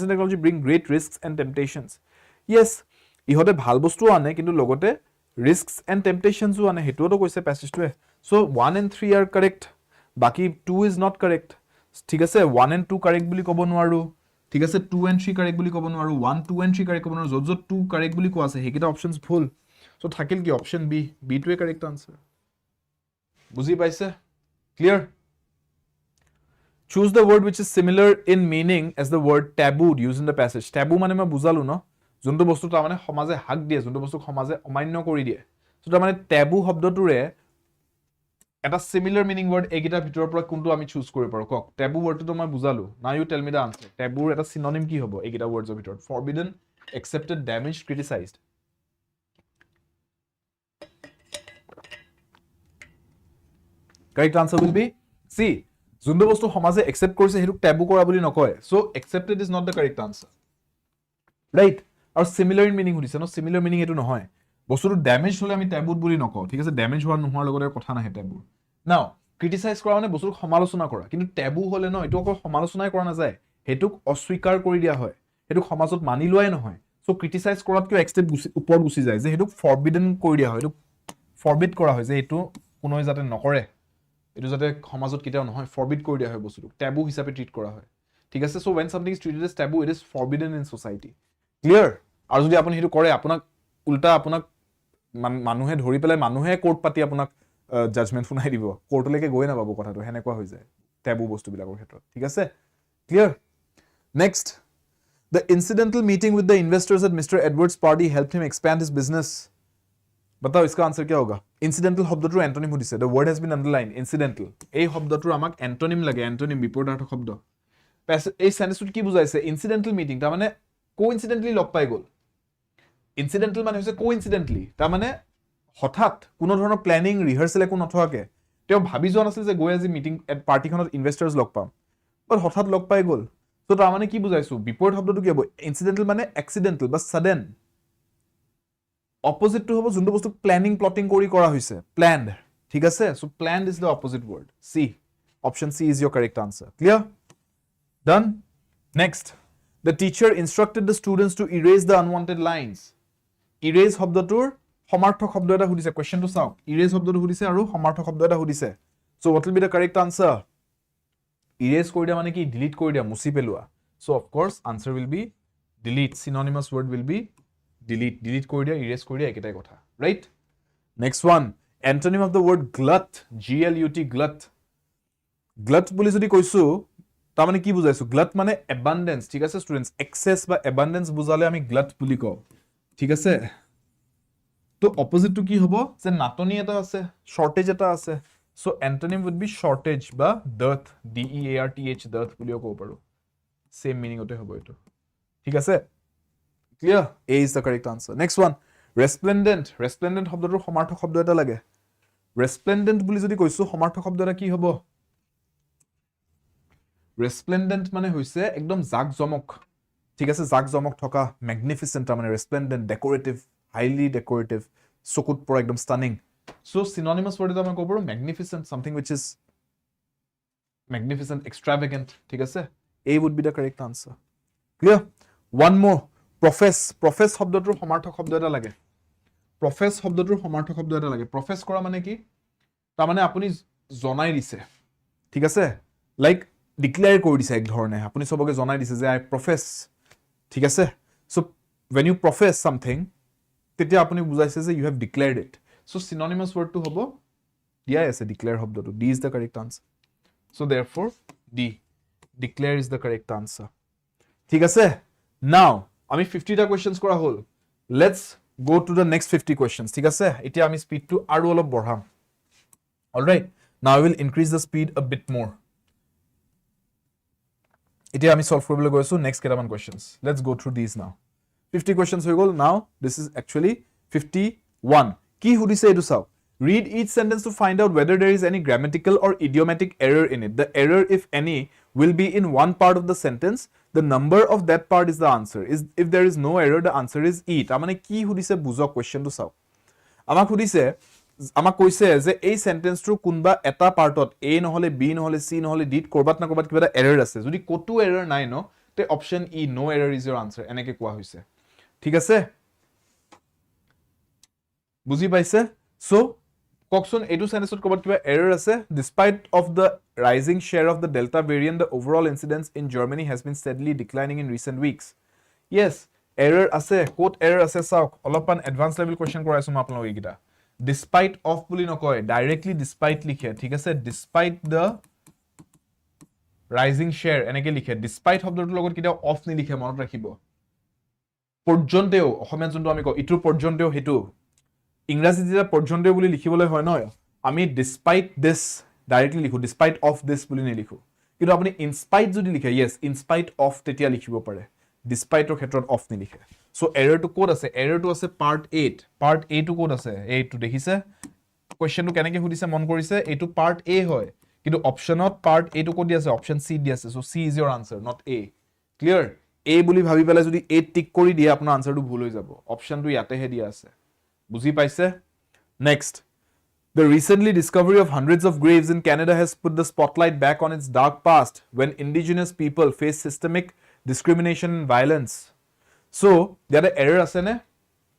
and technology bring great risks and temptations yes ইহতে ভাল বস্তু আনে কিন্তু লগতে risks and temptations আনে হেতুও তো কৈছে প্যাসেজটোৱে so 1 and 3 are correct বাকি 2 is not correct ঠিক আছে 1 and 2 correct বুলি ক'ব নোৱাৰো ঠিক আছে 2 and 3 correct বুলি ক'ব নোৱাৰো 1 2 and 3 correct ক'ব নোৱাৰো যত 2 correct বুলি কোৱা আছে হেকিটা অপশনস ভুল so থাকিল কি অপশন b টোৱে correct answer বুজি পাইছে clear choose the word which is similar in meaning as the word tabooed used in the passage taboo মানে মই বুজালো ন যোনটো বস্তু তা মানে সমাজে হাক দিয়ে যোনটো বস্তু সমাজে অমান্য কৰি দিয়ে সো তা মানে taboo শব্দটোৰে এটা similar meaning word এগিটা ভিতৰৰ পৰা কোনটো আমি চুজ কৰিব পাৰো কক taboo wordটো মই বুজালো now you tell me the answer taboo এটা synonym কি হ'ব এগিটা wordsৰ ভিতৰত forbidden accepted damaged criticized correct answer will be C যোনটো বস্তু সমাজে accept কৰিছে হেতু taboo কৰা বুলি নকয় so accepted is not the correct answer right আৰু similar in meaning হৈছে ন similar meaning এটো নহয় বস্তুটো ড্যামেজ হলে আমি taboo বুলি নকও ঠিক আছে ড্যামেজ হোৱা নোহোৱাৰ লগতে কথা নাহে taboo now criticize কৰা মানে বস্তুৰ সমালোচনা কৰা কিন্তু taboo হলে ন এটো অকল সমালোচনাই কৰা নাযায় হেতুক অস্বীকাৰ কৰি দিয়া হয় হেতুক সমাজত মানি লোৱাই নহয় so criticize কৰাত কিয় এক স্টেপ ওপৰ গুছি যায় যে হেতুক forbidden কৰি দিয়া হয় হেতুক forbid কৰা হয় যে এটো কোনোই যাতে নকৰে এটো যাতে সমাজত কিটাও নহয় forbid কৰি দিয়া হয় বস্তুটো taboo হিচাপে ট্ৰিট কৰা হয় ঠিক আছে so when something is treated as taboo it is forbidden in society clear আৰু যদি আপুনি হেতু কৰে আপোনাক উল্টা আপোনাক মানুহে ধৰি পেলাই মানুহে কোৰ্ট পাতি আপোনাক জাজমেন্ট শুনাই দিব কোৰ্টলৈকে গৈ না বাবু কথাটো হেনেকুৱা হৈ যায় taboo বস্তু বিলাকৰ ক্ষেত্ৰত ঠিক আছে clear next the incidental meeting with the investors at Mr. Edwards' party helped him expand his business बताओ इसका आंसर क्या होगा incidental শব্দটোৰ এন্টোনিম সুধিছে the word has been underlined incidental এই শব্দটোৰ আমাক এন্টোনিম লাগে এন্টোনিম বিপৰীতাৰ্থক শব্দ এই সেন্টেন্সটো কি বুজাইছে incidental meeting তাৰ মানে coincidentally লগ পাই গল incidental মানে হৈছে coincidentally তাৰ মানে হঠাৎ কোনো ধৰণৰ প্ল্যানিং ৰিহাৰ্সেল একো নথকাকে তেও ভাবি যোৱা নাছিল যে গৈ আজি মিটিং এট পাৰ্টিখনত ইনভেস্টাৰ্স লগ পাম বাট হঠাৎ লগ পাই গল সো তাৰ মানে কি বুজাইছো বিপৰীত শব্দটো কি হ'ব incidental মানে accidental বা sudden opposite to হ'ব যোনটো বস্তু প্ল্যানিং প্লটিং কৰি কৰা হৈছে planned ঠিক আছে so planned is the opposite word c option c is your correct answer clear done next the teacher instructed the students to erase the unwanted lines erase শব্দটোৰ সমাৰ্থক শব্দ এটা সুধিছে কোৱেশ্চনটো চাও erase শব্দটো সুধিছে আৰু সমাৰ্থক শব্দ এটা সুধিছে so what will be the correct answer erase কৰি দিয়া মানে কি delete কৰি দিয়া মুছি পেলোৱা so of course answer will be delete synonymous word will be delete কৰি দিয়া erase কৰি দিয়া একেটাই কথা right next one antonym of the word glut glut বুলি যদি কৈছো তাৰ মানে কি বুজাইছো glut মানে abundance ঠিক আছে students excess বা abundance বুজালে আমি glut বুলি কও ঠিক আছে তো অপোজিট টু কি হ'ব যে নাটনি এটা আছে শর্টেজ এটা আছে so antonym would be shortage বা dearth d e a r t h dearth বুলিও ক'ব পাৰো সেম মিনিং ওতে হ'ব এটো ঠিক আছে clear a is the correct answer next one resplendent শব্দটোৰ সমাৰ্থক শব্দ এটা লাগে resplendent বুলি যদি কৈছো সমাৰ্থক শব্দ এটা কি হ'ব resplendent মানে হৈছে একদম জাকজমক ঠিক আছে জাকজমক থকা magnificent মানে resplendent decorative highly decorative চকুত পৰা একদম stunning so synonymous word এটা আমি ক'ব পাৰো magnificent something which is magnificent extravagant ঠিক আছে a would be the correct answer clear one more profess শব্দটোৰ সমাৰ্থক শব্দ এটা লাগে profess শব্দটোৰ সমাৰ্থক শব্দ এটা লাগে profess কৰা মানে কি তাৰ মানে আপুনি জনাই দিছে ঠিক আছে লাইক ডিক্লেয়াৰ কৰি দিছে এক ধৰণে আপুনি সবকে জনাই দিছে যে আই প্ৰফেছ ঠিক আছে so when you profess something তেতিয়া আপুনি বুজাইছে যে you have declared it so synonymous word to হ'ব দিয়াই আছে declare শব্দটো d is the correct answer so therefore d declare is the correct answer ঠিক আছে now আমি 50 টা কোৱেশ্চনছ কৰা হল let's go to the next 50 questions ঠিক আছে এতিয়া আমি স্পিডটো আৰু অলপ বঢ়াম all right now I will increase the speed a bit more এতিয়া আমি সলভ কৰিবলৈ গৈ আছো নেক্সট কেইটামান কোৱেশ্চনছ let's go through these now 50 questions হৈ গল now this is actually 51 কি সুধিছে এটো চাও read each sentence to find out whether there is any grammatical or idiomatic error in it the error if any will be in one part of the sentence the number of that part is the answer is if there is no error the answer is it amane ki সুধিছে বুজক question to চাও আমাক সুধিছে আমাক কৈছে যে এই সেন্টেন্সটো কোনবা এটা পাৰ্টত a নহলে b নহলে c নহলে d কৰবাত না কৰবাত কিবা এৰৰ আছে যদি কতো এৰৰ নাই ন তে option E no error is your answer এনেকে কোৱা হৈছে ঠিক আছে বুজি পাইছে সো ককচোন এটো সেন্টেন্সত কৰবাত কিবা এৰৰ আছে despite of the rising share of the delta variant the overall incidence in Germany has been steadily declining in recent weeks yes error আছে কোট error আছে চাওক অলপমান advanced level question কৰাইছো মই আপোনালোক এইকিটা despite of বুলি নকয় directly despite লিখে ঠিক আছে despite the rising share এনেকে লিখে despite শব্দটোৰ লগত কিটা অফ নি লিখে মনত ৰাখিব পৰ্যন্তেও অসমীয়া যোনটো আমি কওঁ ইটো পৰ্যন্তেও হেতু ইংৰাজী যেটা পৰ্যন্তেও বুলি লিখিবলৈ হয় নহয় আমি despite this ডাইৰেক্টলি লিখো despite of this বুলি নিলিখো কিন্তু আপুনি in spite যদি লিখে yes in spite of তেতিয়া লিখিব পাৰে despite ৰ ক্ষেত্ৰত of নিলিখে সো এৰৰ টু কোড আছে এৰৰ টু আছে পাৰ্ট A টু কোড আছে এই টু দেখিছে কোৱেশ্চনটো কেনেকে সুধিছে মন কৰিছে এইটো পাৰ্ট A হয় কিন্তু অপচনত পাৰ্ট A টু কোড দি আছে অপচন C দি আছে so C is your answer not A clear A বুলি ভাবি পেলাই যদি A টিক কৰি দিয়ে আপোনাৰ আনসাৰটো ভুল হৈ যাব অপচনটো ইয়াতেহে দিয়া আছে বুজি পাইছে next The recently discovery of hundreds of graves in Canada has put the spotlight back on its dark past when indigenous people face systemic discrimination and violence. So, there are error ase ne?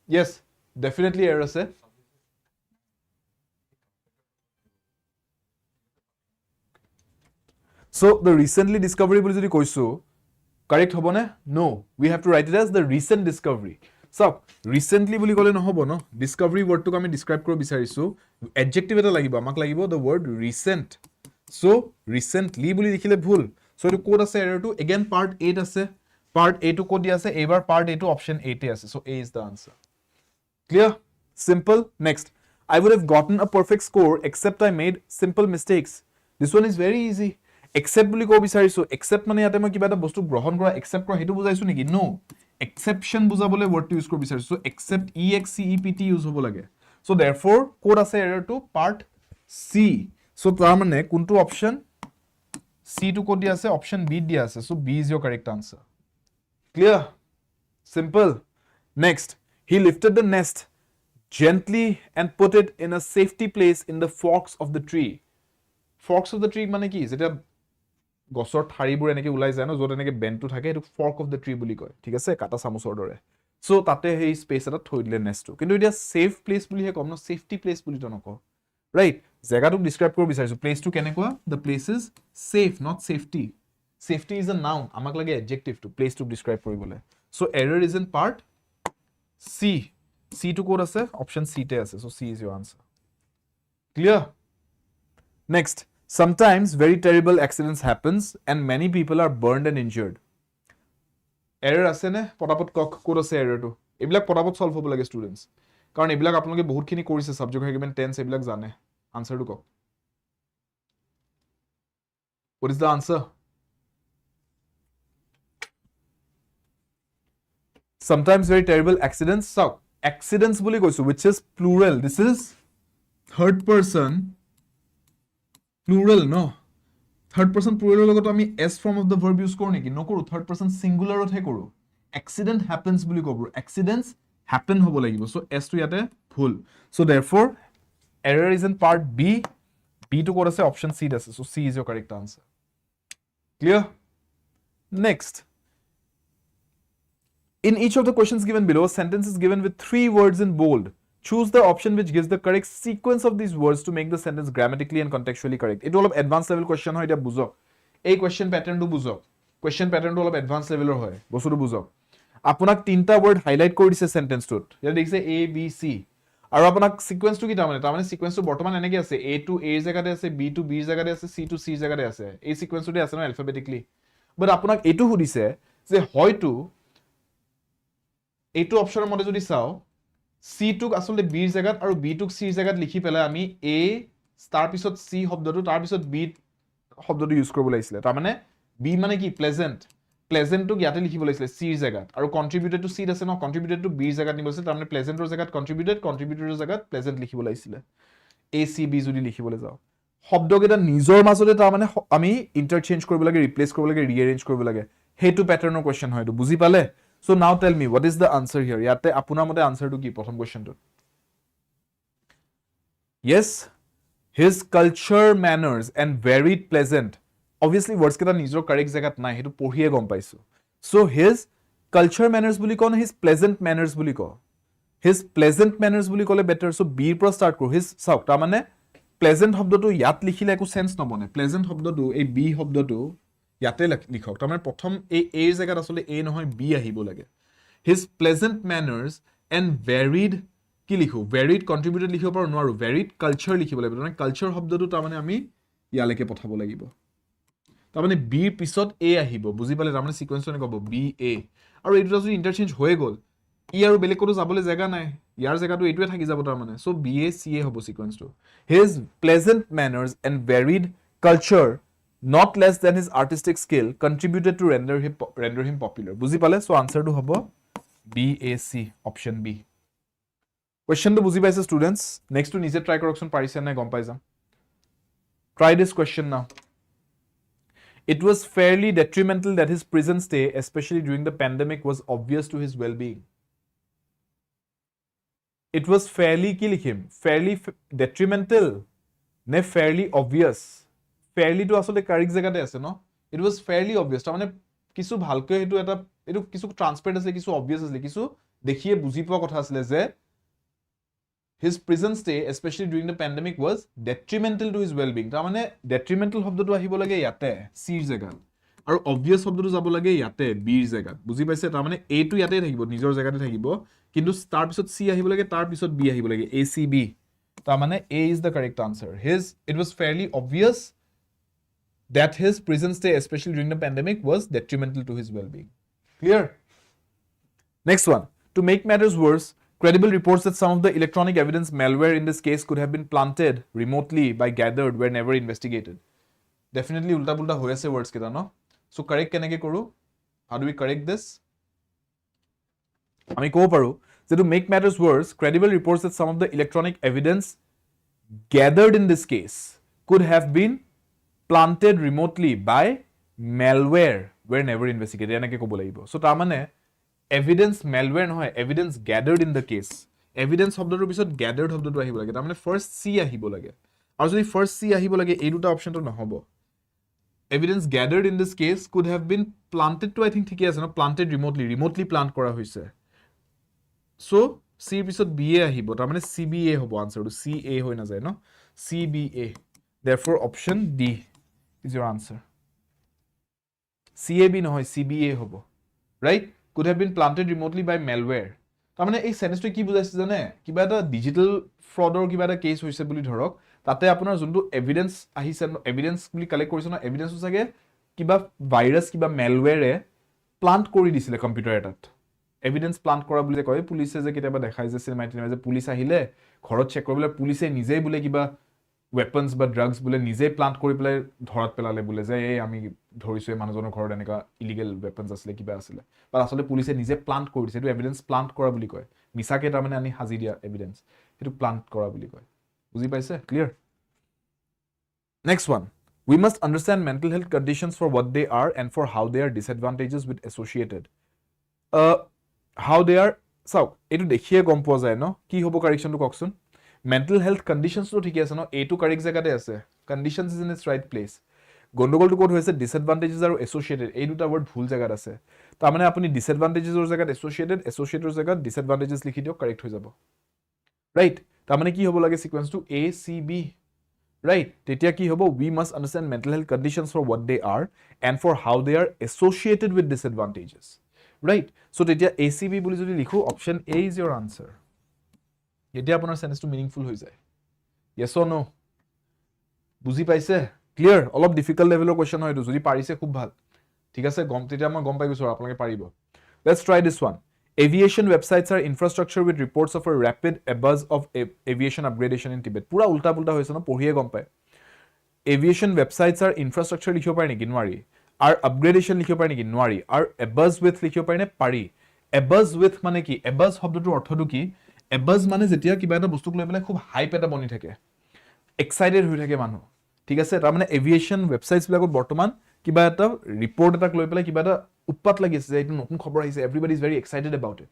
Yes, definitely error ase. So, the recently discovery boli jodi koisu, correct hobo ne? No, we have to write it as the recent discovery. So, recently boli kole nohobo no discovery word to আমি describe koro bisarisu adjective eta lagibo amak lagibo the word recent so recently boli likhile bhul so etu code ase error to again part 8 ase part A to code di ase ebar part A to option 8 ase so A is the answer clear simple next I would have gotten a perfect score except I made simple mistakes this one is very easy except boli ko bisarisu except mane yate moi kiba eta bostu grohon kora accept kora hetu bujaisu niki no exception বুজাবলে word to use কৰিব বিচাৰিছো so except except use হ'ব লাগে so therefore code আছে error to part C so তাৰ মানে কোনটো option C to code দি আছে option B দি আছে so B is your correct answer clear simple next he lifted the nest gently and put it in a safety place in the forks of the tree forks of the tree মানে কি যেটা গছৰ ঠাৰিবোৰ এনেকে উলাই যায় ন যত এনেকে বেন্টটো থাকে এটো ফৰ্ক অফ দ্য ট্ৰি বুলি কয় ঠিক আছে কাটা চামুচৰ দৰে সো তাতে হেই স্পেস এটা থৈ দিলে নেষ্টটো কিন্তু এটা সেফ প্লেস বুলি হে কম ন সেফটি প্লেস বুলি তো নক ৰাইট জায়গাটো ডেসক্ৰাইব কৰিব বিচাৰিছো প্লেসটো কেনেকুৱা the place is safe not safety safety is a noun আমাক লাগে এডজেক্টিভ টু প্লেসটো ডেসক্ৰাইব কৰিবলৈ so error is in part C টু কোড আছে অপচন C তে আছে so C is your answer clear next Sometimes very terrible accidents happens and many people are burned and injured. Error ase ne potapot code ase error to. Ebilak potapot solve hobo lage students. Karon ebilak apnaloke bahut khini korise subject argument tense ebilak jane. Answer to kok. What is the answer? Sometimes very terrible accidents. So, accidents boli koisu which is plural. This is third person plural no third person plural logot ami s form of the verb use kor niki no koru third person singular ot he koru accident happens boli kobu accidents happen hobo lagibo so s to yate bhul so therefore error is in part B to kod ase option C ase so C is your correct answer clear next in each of the questions given below a sentence is given with 3 words in bold Choose the option which gives the correct sequence of these words to make the sentence grammatically and contextually correct. It all of advanced level question hoy dia bujok. এই question প্যাটাৰ্নটো বুজক question প্যাটাৰ্নটো অলপ advance লেভেলৰ হয় বস্তুটো বুজক আপোনাক তিনটা word highlight কৰি দিছে সেন্টেন্সটোত ইয়াত দেখিছে এ বি সি আৰু আপোনাক সিকোয়েন্সটো কি তাৰমানে সিকোয়েন্সটো বৰ্তমান এনেকৈ আছে এ টু এৰ জায়গাতে আছে বি টু বিৰ জায়গাতে আছে সি টু সিৰ জায়গাতে আছে এই সিকোয়েন্সটোতে আছে ন এলফাবেটিকলি বাট আপোনাক এটো সুধিছে যে হয়তো এইটো অপচনৰ মতে যদি চাও সি টুক আসলে বিৰ জায়গাত আৰু বি টুক সিৰ জায়গাত লিখি পেলাই আমি এ তাৰ পিছত সি শব্দটো তাৰ পিছত বি শব্দটো ইউজ কৰিব লাগিছিল তাৰমানে বি মানে কি প্লেজেন্টক ইয়াতে লিখিব লাগিছিল সিৰ জায়গাত আৰু কন্ট্ৰিবিউটেড টু সিত আছে ন কন্ট্ৰিবিউটেড টু বিৰ জায়গাত নিব লাগিছিল তাৰমানে প্লেজেন্টৰ জায়গাত কন্ট্ৰিবিউটেডৰ জায়গাত প্লেজেন্ট লিখিব লাগিছিল এ সি বি যদি লিখিবলৈ যাও শব্দকেইটা নিজৰ মাজতে তাৰমানে আমি ইন্টাৰচেঞ্জ কৰিব লাগে ৰিপ্লেস কৰিব লাগে ৰিএৰেঞ্জ কৰিব লাগে হেতু প্যাটাৰ্নৰ কোৱেশ্চন হয় এটো বুজি পালে So now tell me what is the answer here? Yate apunar mote answer to ki prothom question to. Yes, his culture, manners and varied pleasant. Obviously words keta nijor correct jagat nai hetu porhiye gom paisu. So his culture manners buli ko na his pleasant manners buli ko. His pleasant manners buli kole better so b pro start kor his sauk ta mane pleasant শব্দ to yat likhile ekো sense nobone. Pleasant শব্দ to ei b শব্দ to ইয়াতে লিখক তাৰমানে প্ৰথম এই এৰ জায়গাত আসলে এ নহয় বি আহিব লাগে his pleasant manners and varied কি লিখো varied contributed লিখিব পাৰো নোৱাৰো varied culture লিখিব লাগিব মানে culture শব্দটো তাৰমানে আমি ইয়ালৈকে পঠাব লাগিব তাৰমানে বি ৰ পিছত এ আহিব বুজি পালে তাৰমানে সিকোয়েন্সনে ক'ব বি এ আৰু এইটো যদি ইন্টাৰচেঞ্জ হৈ গল ই আৰু বেলেগ কোনো যাবলৈ জায়গা নাই ইয়াৰ জায়গাটো এইটোৱে থাকি যাব তাৰমানে সো বি এ সি এ হ'ব সিকোয়েন্সটো his pleasant manners and varied culture not less than his artistic skill contributed to render him popular বুজি পালে so answer to hobo b a c option b question to বুজি পাইছে students next to নিজে try কৰকচোন পাৰিছে নাই গম পাই যাম try this question now it was fairly detrimental that his prison stay especially during the pandemic was obvious to his well-being it was fairly কি লিখিম fairly detrimental নে fairly obvious fairly to আসলে কারেক্ট জায়গাতে আছে ন it was fairly obvious তাৰমানে কিছু ভালকৈ এটো কিছু ট্ৰান্সপাৰেন্ট আছে কিছু obvious আছে কিছু দেখিয়ে বুজি পোৱা কথা আছিল যে his prison stay especially during the pandemic was detrimental to his well-being তাৰমানে detrimental শব্দটো আহিব লাগে ইয়াতে c ৰ জায়গাত আৰু obvious শব্দটো যাব লাগে ইয়াতে b ৰ জায়গাত বুজি পাইছে তাৰমানে a টো ইয়াতে থাকিব নিজৰ জায়গাতে থাকিব কিন্তু তাৰ পিছত c আহিব লাগে তাৰ পিছত b আহিব লাগে a c b তাৰমানে a is the correct answer it was fairly obvious that his prison stay, especially during the pandemic, was detrimental to his well-being. Clear? Next one. To make matters worse, credible reports that some of the electronic evidence malware in this case could have been planted remotely by gathered were never investigated. Definitely ulta-pulta hoye ase words kita, no? So correct keneke koru? How do we correct this? Ami ko paru. So to make matters worse, credible reports that some of the electronic evidence gathered in this case could have been planted remotely by malware were never investigated enake kobo lagibo so ta mane evidence malware নহয় evidence gathered in the case evidence শব্দটোৰ পিছত gathered শব্দটো আহিব লাগে তাৰমানে first c আহিব লাগে আৰু যদি first c আহিব লাগে এই দুটা অপচনটো নহব evidence gathered in this case could have been planted to I think ঠিকই আছে ন planted remotely plant কৰা হৈছে so c ৰ পিছত b a আহিব তাৰমানে cba হ'ব আনসাৰটো ca হৈ না যায় ন cba therefore option d is your answer. CAB নহয় CBA hobo. Right? Could have been planted remotely by malware. তাৰমানে এই সেন্টেন্সটো কি বুজাইছে জানে কিবা এটা ডিজিটাল ফ্ৰডৰ কিবা এটা কেস হৈছে বুলি ধৰক তাতে আপোনাৰ যোনটো এভিডেন্স আহিছে এভিডেন্স বুলি কালেক্ট কৰিছে ন এভিডেন্সটো চাগে কিবা ভাইৰাছ কিবা মেলৱেৰে প্লান্ট কৰি দিছিলে কম্পিউটাৰ এটাত এভিডেন্স প্লান্ট কৰা বুলি কয় পুলিচে যে কেতিয়াবা দেখাই যে চিনেমাত যে পুলিচ আহিলে ঘৰত চেক কৰিবলৈ পুলিচে নিজেই বুলে কিবা weapons বা drugs বুলে নিজে প্লান্ট কৰি পেলাই ধৰাত পেলালে বুলে যে এই আমি ধৰিছো এই মানুহজনৰ ঘৰত এনেকা ইলিগেল weapons আছিলে কিবা আছিলে but আসলে পুলিচে নিজে প্লান্ট কৰিছে এটো এভিডেন্স প্লান্ট কৰা বুলি কয় মিছাকে তাৰ মানে আনি হাজি দিয়া এভিডেন্স এটো প্লান্ট কৰা বুলি কয় বুজি পাইছে clear next one we must understand mental health conditions for what they are and for how they are disadvantages with associated how they are so এটো দেখিয়ে গম পোৱা যায় ন কি হ'ব কাৰেকশনটো ককচোন mental health conditions to ঠিক আছে ন এটো কারেক্ট জায়গাতে আছে conditions is in its right place গন্ডগোলটো কোড হৈছে disadvantages আৰু associated এই দুটা ওয়াৰ্ড ভুল জায়গাত আছে তাৰ মানে আপুনি disadvantages ৰ জায়গাত associated ৰ জায়গাত disadvantages লিখি দিও কাৰেক্ট হৈ যাব ৰাইট তাৰ মানে কি হ'ব লাগে সিকোয়েন্স টু a c b right? Tetia ki hobo, we must understand mental health conditions for what they are and for how they are associated with disadvantages, right? So tetia ACB boli jodi likho, option A is your answer. Etia aponar sentence to meaningful hoi jay. Yes or no? Buzi paise? Clear? All of difficult level of question hoy to jodi parise khub bhal. Thik ase gom tetia ma gom pai biso apnaloke paribo. Let's try this one. Aviation websites are infrastructure with reports of a rapid abuzz of aviation upgradation in Tibet. Pura ulta pulta hoise no porhiye gom pai. Aviation websites are infrastructure likhibo pare neki nwari. Are upgradation likhibo pare neki nwari. Are abuzz with likhibo pare ne pari. Abuzz with mane ki? Abuzz শব্দটোৰ অৰ্থটো কি? Abuzz মানে যেতিয়া কিবা এটা বস্তুক লৈ পেলাই খুব হাইপ এটা বনি থাকে। এক্সাইটেড হৈ থাকে মানুহ। ঠিক আছে? তাৰ মানে এভিয়েশন ওয়েবসাইটস বিলাকত বৰ্তমান কিবা এটা ৰিপৰ্ট এটা লৈ পেলাই কিবা এটা উৎপাত লাগি আছে যে এইটো নতুন খবৰ আহিছে, everybody is very excited about it.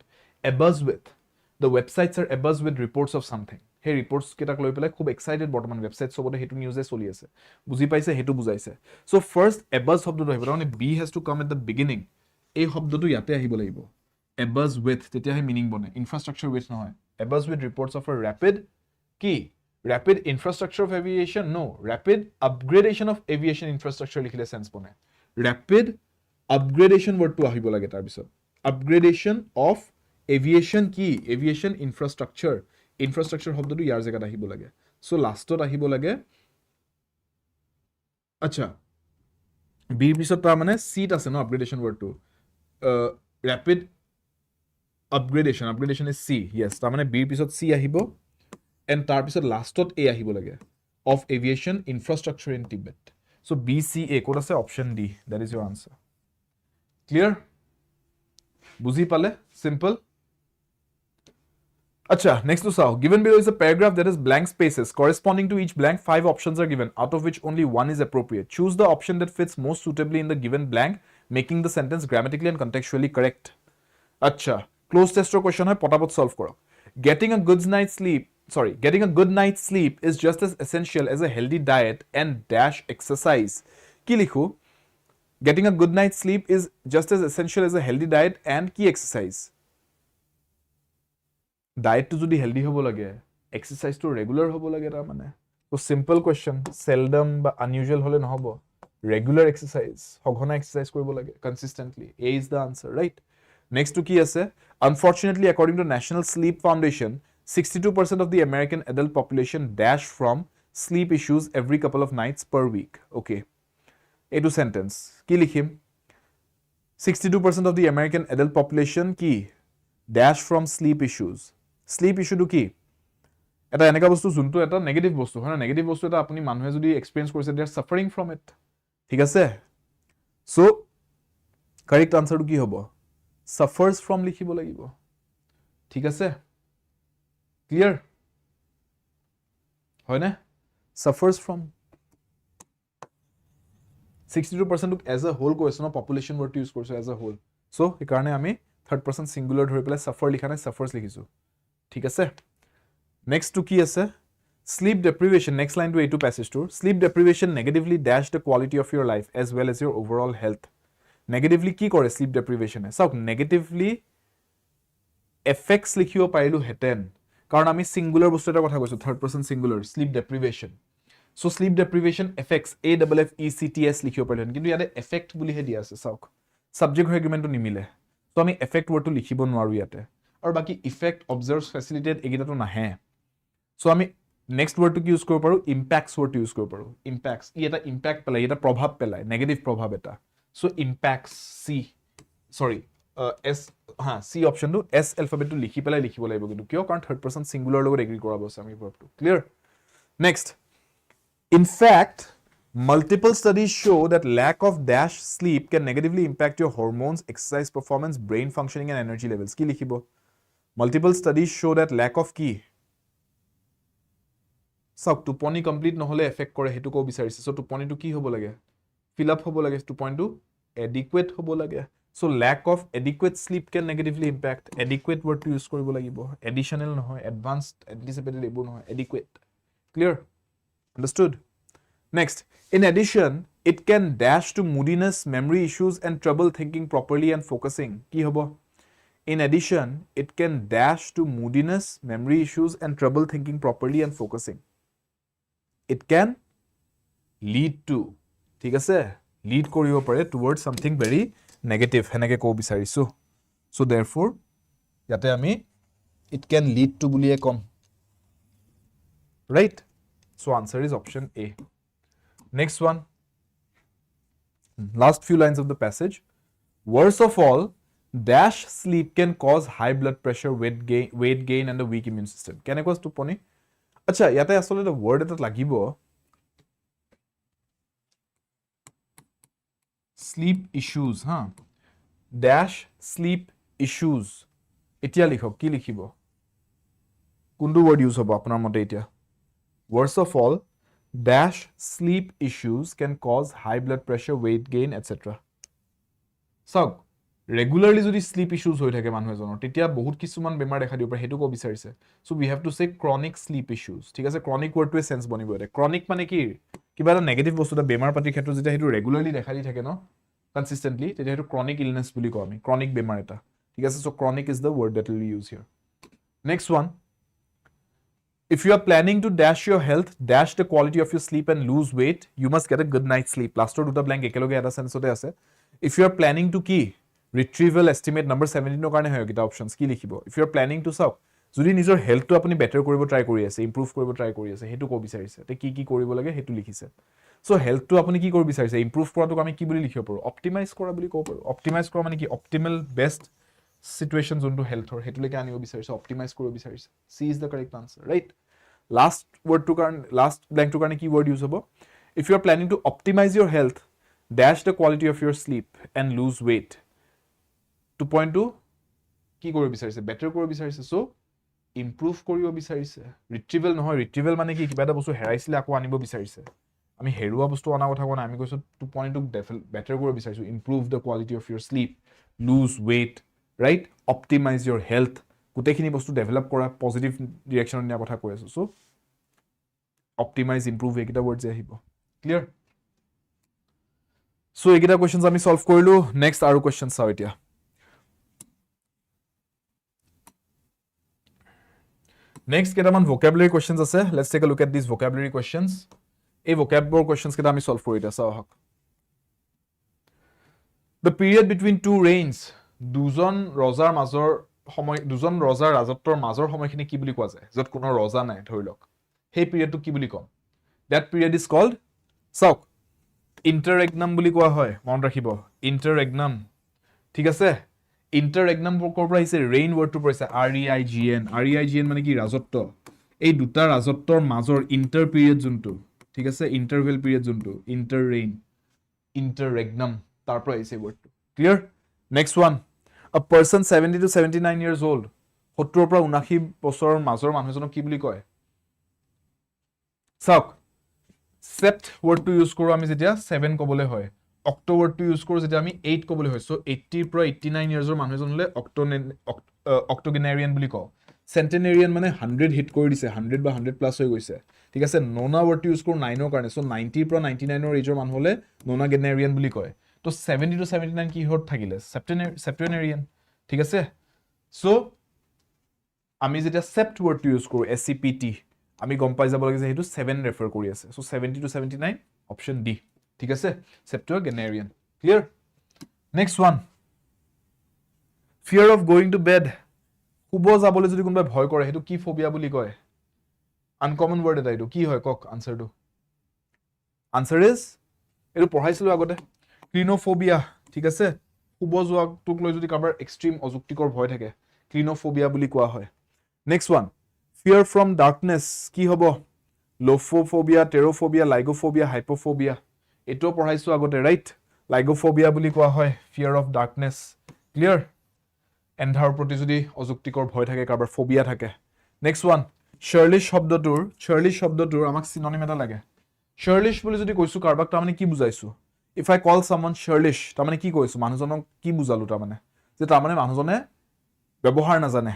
Abuzz with, the websites are abuzz with reports of something. Hey, reports কেটাক লৈ পেলাই খুব excited বৰ্তমান website সবতে হেতু নিউজে চলি আছে, বুজি পাইছে, হেতু বুজাইছে। So first abuzz শব্দটো আহিব, মানে b has to come at the beginning, এই শব্দটো ইয়াতে আহিব লাগিব, abuzz with, তেতিয়াহে মিনিং বনে, infrastructure with নহয়, abuzz with reports of a rapid কি, rapid infrastructure of aviation, no, rapid upgradation of aviation infrastructure লিখিলে sense বনে, rapid upgradation word to ahibo lage tar bisot, upgradation of aviation ki, aviation infrastructure, infrastructure hobdo to yar jagat ahibo lage, so lastot ahibo lage, acha b bisot ta mane seat ase no upgradation word to, rapid upgradation, upgradation is c, yes, ta mane b bisot c ahibo and tar bisot lastot a ahibo lage, of aviation infrastructure in Tibet. So b c a kota se option d, that is your answer. Clear? Buzi pale? Simple? Acha, next to sao. Given below is a paragraph that has blank spaces. Corresponding to each blank, 5 options are given, out of which only one is appropriate. Choose the option that fits most suitably in the given blank, making the sentence grammatically and contextually correct. Acha, close test question hai, potapot solve karo. Getting a good night's sleep is just as essential as a healthy diet and dash exercise. Ki likhu? Getting a good night's sleep is just as essential as a healthy diet and key exercise. Diet to jodi healthy hobo lage, exercise to regular hobo lage ta mane. So simple question, seldom ba unusual hole nohobo. Regular exercise, hoghona exercise koribo lage consistently. A is the answer, right? Next to ki ase, unfortunately according to National Sleep Foundation, 62% of the American adult population dash from sleep issues every couple of nights per week. Okay. A2 sentence. Ki likhim? 62% of the American adult population ki dash from sleep issues. Sleep issue to ki? Eta eneka bostu junto eta negative bostu, hona negative bostu eta apuni manhuhe jodi experience korise, they are suffering from it. Thik ase? So correct answer to ki hobo? Suffers from likhibo lagibo. Thik ase? Clear? Hoy na? Suffers from. 62% as a whole question of population word to use korso as a whole. So e karone ami third person singular dhori pele suffer likha nai, suffers likhisu. Thik ase? Next to ki ase? Sleep deprivation, next line to A2 passage to. Sleep deprivation negatively dash the quality of your life as well as your overall health. Negatively ki kore sleep deprivation? So negatively affects likhibo parilu heten. Karon ami singular bostu eta kotha koisu, third person singular, sleep deprivation. So sleep deprivation affects, AFFECTS likhibo parilu, kintu yate effect buli he dia ase sauk. Subject agreement to nimile. So ami effect word to likhibo nwaru yate. Aru baki effect, observes, facilitate egita to nahe. So ami next word to ki use koribo paru, impacts word to use koribo paru. Impacts. I eta impact pelai, eta probhab pelai, negative probhab eta. So impacts C. Sorry. S C option to S alphabet to likhi pelai likhibo laibo kintu kyo karon third person singular logot agree korabo ase ami verb to. Clear? Next. In fact, multiple studies show that lack of dash sleep can negatively impact your hormones, exercise performance, brain functioning and energy levels. Ki likhibo? Multiple studies show that lack of ki. So tuponi complete nohole affect kore hetu ko bisarise. So tuponi to ki hobo lage? Fill up hobo lage. Tuponi to adequate hobo lage. So lack of adequate sleep can negatively impact. Adequate word to use koribo lagibo. Additional nohoy, advanced, anticipated ebo nohoy, adequate. Clear? Understood? Next, in addition, it can dash to moodiness, memory issues and trouble thinking properly and focusing. Ki hobo? In addition, it can dash to moodiness, memory issues and trouble thinking properly and focusing. it can lead to ঠিক আছে lead কৰিব পাৰে towards something very negative হেনেকে কব বিচাৰিছো so therefore ইয়াতে আমি it can lead to বুলিয়ে কম right so answer is option A next one last few lines of the passage worst of all dash sleep can cause high blood pressure weight gain and a weak immune system কেনেকুৱা টোপনি আচ্ছা ইয়াতে আসলে word এটা লাগিব sleep issues huh dash sleep issues এতিয়া লিখক কি লিখিব কোনটো word use হ'ব আপোনাৰ মতে এতিয়া worst of all dash sleep issues can cause high blood pressure weight gain etc সক regularly যদি sleep issues হৈ থাকে মানুহ এজনৰ তেতিয়া বহুত কিছুমান বেমাৰ দেখা দিব পাৰে হেতু কো বিচাৰিছে so we have to say chronic sleep issues ঠিক আছে chronic word to sense বনিব এটা chronic মানে কি কিবা এটা নেগেটিভ বস্তুটা বেমাৰ পাতি ক্ষেত্ৰত যেতিয়া হেতু ৰেগুলাৰলি দেখা দি থাকে ন consistently তেতিয়া হেতু chronic illness বুলি কও আমি chronic বেমাৰ এটা ঠিক আছে so chronic is the word that we will use here next one if you are planning to dash your health dash the quality of your sleep and lose weight you must get a good night's sleep last or duta blank ekeloge eta sense ote ase if you are planning to কি retrieval estimate number 17 ৰ কাৰণে হয় কিটা options কি লিখিব if you are planning to সব যদি নিজৰ হেলথটো আপুনি বেটাৰ কৰিব ট্ৰাই কৰি আছে ইমপ্ৰুভ কৰিব ট্ৰাই কৰি আছে হেতু কো বিচাৰিছে তে কি কৰিব লাগে হেতু লিখিছে সো হেলথটো আপুনি কি কৰিব বিচাৰিছে ইমপ্ৰুভ কৰাটো আমি কি বুলি লিখিব পাৰো অপটিমাইজ কৰা বুলি কব পাৰো অপটিমাইজ কৰা মানে কি অপটিমাল বেষ্ট সিচুৱেচন যোনটো হেলথৰ হেতু লেকে আনিব বিচাৰিছে অপটিমাইজ কৰিব বিচাৰিছে C is the correct answer right last word to last blank to karne ki word use hobo if you are planning to optimize your health dash the quality of your sleep and lose weight to point to ki koribo bicharise better koribo bicharise so improve koribo bicharise retrieval নহয় retrieval মানে কি কিবা এটা বস্তু হেৰাইছিলে আকৌ আনিব বিচাৰিছে আমি হেৰুৱা বস্তু আনা কথা কোৱা আমি কৈছো to point to better koribo bichaৰিছো improve the quality of your sleep lose weight right optimize your health গুটেখিনি বস্তু ডেভেলপ কৰা পজিটিভ ডিৰেকচনত নিয়া কথা কৈ আছো সো অপটিমাইজ ইমপ্ৰুভ এইকিটা ওয়াৰ্ড যে আহিব ক্লিয়াৰ সো এইকিটা কোৱেশ্চনস আমি সলভ কৰিলো নেক্সট আৰু কোৱেশ্চন চাও এতিয়া নেক্সট কেটামান vocabulary questions আছে let's take a look at these vocabulary questions এই vocabulary questions কেটা আমি সলভ কৰি দিয়া চাও হক the period between two reigns দুজন ৰজাৰ মাজৰ সময় দুজন ৰজাৰ ৰাজত্বৰ মাজৰ সময়খিনি কি বুলি কোৱা যায় যত কোনো ৰজা নাই ধৰিলক সেই পিৰিয়ডটো কি বুলি কম that period is called চাওক interregnum বুলি কোৱা হয় মন ৰাখিব interregnum ঠিক আছে interregnum কৰ পৰা আহিছে reign wordটো পৰিছে reign মানে কি ৰাজত্ব এই দুটা ৰাজত্বৰ মাজৰ inter period যোনটো ঠিক আছে interval period যোনটো interreign interregnum তাৰ পৰা আহিছে wordটো clear next one a person 70 to 79 years old 70 পৰা 79 বছৰৰ মাজৰ মানুহজনক কি বুলি কয় চাওক sept word to use কৰো আমি যেতিয়া 7 কবলে হয় october to use কৰো যেতিয়া আমি 8 কবলে হয় so 80 পৰা 89 years ৰ মানুহজনলে octogenarian বুলি কও centenarian মানে 100 হিট কৰি দিছে 100 বা 100 প্লাস হৈ গৈছে ঠিক আছে nona word to use কৰো 9 ৰ কাৰণে so 90 পৰা 99 ৰ এজৰ মানুহলে nonagenarian বুলি কয় তো 70 to 79 কি হট থাকিলে septenarian ঠিক আছে সো আমি যেতিয়া sept word to use কৰো sept আমি গম পাই যাব লাগে যে হেতু 7 ৰেফাৰ কৰি আছে সো 70 to 79 অপশন ডি ঠিক আছে septuagenarian clear next one fear of going to bed শুব যাবলৈ যদি কোনবা ভয় কৰে হেতু কি ফোবিয়া বুলি কয় আনকমন ওয়ার্ড এটা এটো কি হয় কক আনসারটো আনসার ইজ এটো পঢ়াইছিল আগতে ক্লিনোফোবিয়া ঠিক আছে শুব যোৱাটোক লৈ যদি কাবাৰ এক্সট্ৰিম অযুক্তিকৰ ভয় থাকে ক্লিনোফোবিয়া বুলি কোৱা হয় next one fear from darkness কি হ'ব লোফোফোবিয়া টেৰোফোবিয়া লাইগোফোবিয়া হাইপোফোবিয়া এটো পঢ়াইছো আগতে ৰাইট লাইগোফোবিয়া বুলি কোৱা হয় fear of darkness ক্লিয়াৰ এন্ধাৰ প্ৰতি যদি অযুক্তিকৰ ভয় থাকে কাবাৰ ফোবিয়া থাকে নেক্সট ওয়ান চাৰ্লিশ শব্দটোৰ আমাক সিনোনিম এটা লাগে চাৰ্লিশ বুলি যদি কৈছো কাৰবাক তাৰ মানে কি বুজাইছো if I call someone churlish তাৰ মানে কি কৈছো মানুহজনক কি বুজালো তাৰ মানে যে তাৰ মানে মানুহজনে ব্যৱহাৰ নাজানে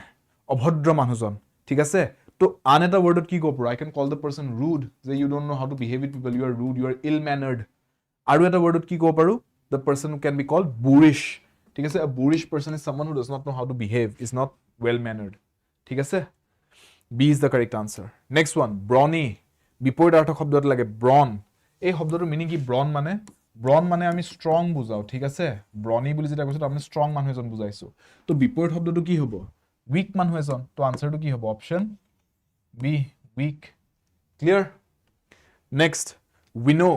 অভদ্ৰ মানুহজন ঠিক আছে তো আন এটা ওয়ার্ডত কি কব I can call the person rude যে you don't know how to behave with people you are rude you are ill mannered আৰু এটা ওয়াৰ্ডত কি কব পাৰো the person can be called boorish ঠিক আছে a boorish person is someone who does not know how to behave is not well mannered ঠিক আছে B is the correct answer next one brawny বিপৰীতাৰ্থক শব্দ এটা লাগে ব্ৰন এই শব্দটোৰ মিনিং কি ব্ৰন মানে আমি ষ্ট্ৰং বুজাও ঠিক আছে ব্ৰনি বুলি যেটা কৈছো আমি ষ্ট্ৰং মানুহ এজন বুজাইছো তো বিপৰীত শব্দটো কি হ'ব উইক মানুহ এজন তো আনসাৰটো কি হ'ব option B weak clear next winnow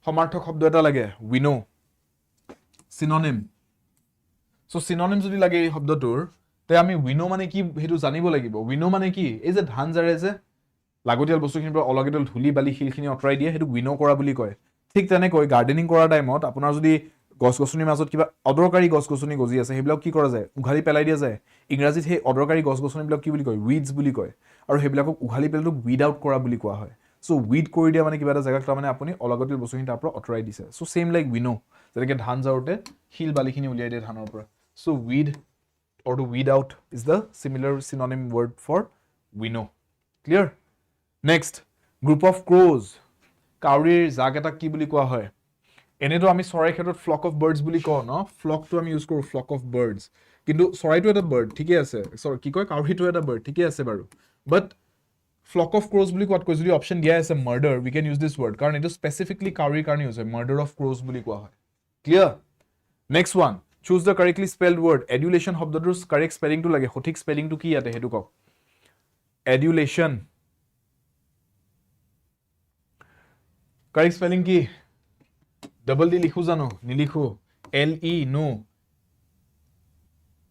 সমাৰ্থক শব্দ এটা লাগে উইনো সিনোনিম সো সিনোনিম যদি লাগে এই শব্দটোৰ তে আমি উইনো মানে কি হেতু জানিব লাগিব উইনো মানে কি এই যে ধান জাৰে যে লাগতিয়াল বস্তুখিনিৰ পৰা অলগতিয়াল ধুলি বালি শিলখিনি অতৰাই দিয়ে হেতু উইনো কৰা বুলি কয় ঠিক তেনেকৈ গাৰ্ডেনিং কৰাৰ টাইমত আপোনাৰ যদি গছ-গছনিৰ মাজত কিবা অদৰকাৰী গছ-গছনি গজি আছে সেইবিলাক কি কৰা যায় উঘালি পেলাই দিয়া যায় ইংৰাজীত সেই অদৰকাৰী গছ-গছনিবিলাক কি বুলি কয় উইডছ বুলি কয় আৰু সেইবিলাকক উঘালি পেলাইটো উইড আউট কৰা বুলি কোৱা হয় সো উইড কৰি দিয়া মানে কিবা এটা জায়গাত তাৰ মানে আপুনি অলগতিয়াল বস্তুখিনি তাৰ পৰা অতৰাই দিছে সো সেম লাইক উইনো যেনেকৈ ধান জাৰোতে শিল বালিখিনি উলিয়াই দিয়ে ধানৰ পৰা so weed or to weed out is the similar synonym word for winnow clear next group of crows কাউৰীৰ জাক এটা কি বুলি কোৱা হয় এনেটো আমি চৰাইৰ ক্ষেত্ৰত flock of birds বুলি কওঁ ন flock টো আমি ইউজ কৰো flock of birds কিন্তু চৰাইটো এটা bird ঠিকই আছে সৰি কি কয় কাউৰীটো এটা bird ঠিকই আছে বাৰু but flock of crows বুলি কোৱাত কৈ যদি অপচন দিয়া আছে murder we can use this word কাৰণ এটো স্পেসিফিকলি কাউৰীৰ কাৰণে ইউজ হয় murder of crows বুলি কোৱা হয় clear next one choose the correctly spelled word adulation শব্দটোৰ correct spelling টো লাগে সঠিক spelling টো কি ইয়াতে হেতু কক adulation correct spelling কি double d লিখো জানো নিলিখো l e no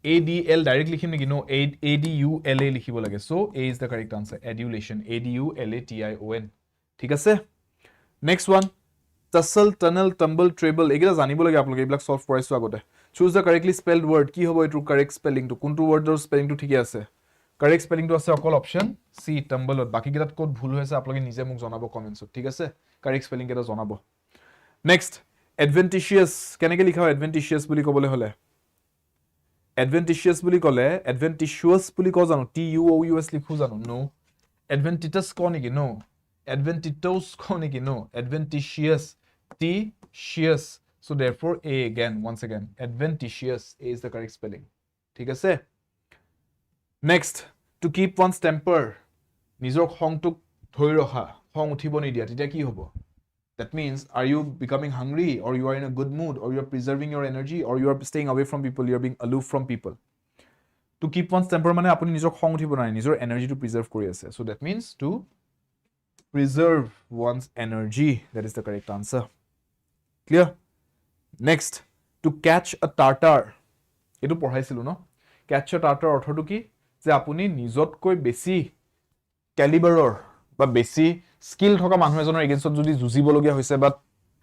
a d l direct লিখিম নেকি no a d u l a লিখিব লাগে so a is the correct answer adulation a d u l a t i o n ঠিক আছে next one tussle tunnel tumble treble এগুলা জানিব লাগে আপোনালোকে এইবিলাক সলভ কৰাইছো আগতে choose the correctly spelled word কি হ'ব এটো correct spelling টো কোনটো wordৰ spelling টো ঠিকে আছে correct spelling টো আছে অকল অপচন সি tumble বাকি গিটাত কোড ভুল হৈছে আপোনালোকে নিজে মোক জনাব কমেন্টছত ঠিক আছে correct spelling কেটা জনাব next adventitious কেনেকৈ লিখা হয় adventitious বুলি ক'বলৈ হলে adventitious বুলি ক'লে adventitious বুলি কও জানো t u o u s লিখো জানো no adventitious কও নেকি no adventitious কও নেকি no adventitious t cious so therefore a again once again adventitious a is the correct spelling ঠিক আছে next to keep one's temper নিজৰ খংটোক ধৰি ৰখা খং উঠিব নিদিয়া তেতিয়া কি হ'ব that means are you becoming hungry or you are in a good mood or you are preserving your energy or you are staying away from people you are being aloof from people to keep one's temper মানে আপুনি নিজৰ খং উঠিব নাই নিজৰ energy টো preserve কৰি আছে so that means to preserve one's energy that is the correct answer clear next to catch a tartar এটো পঢ়াইছিলো ন catch a tartar অৰ্থটো কি যে আপুনি নিজতকৈ বেছি ক্যালিবাৰৰ বা বেছি স্কিল থকা মানুহ এজনৰ এগেইনষ্টত যদি যুজিব লগিয়া হৈছে বা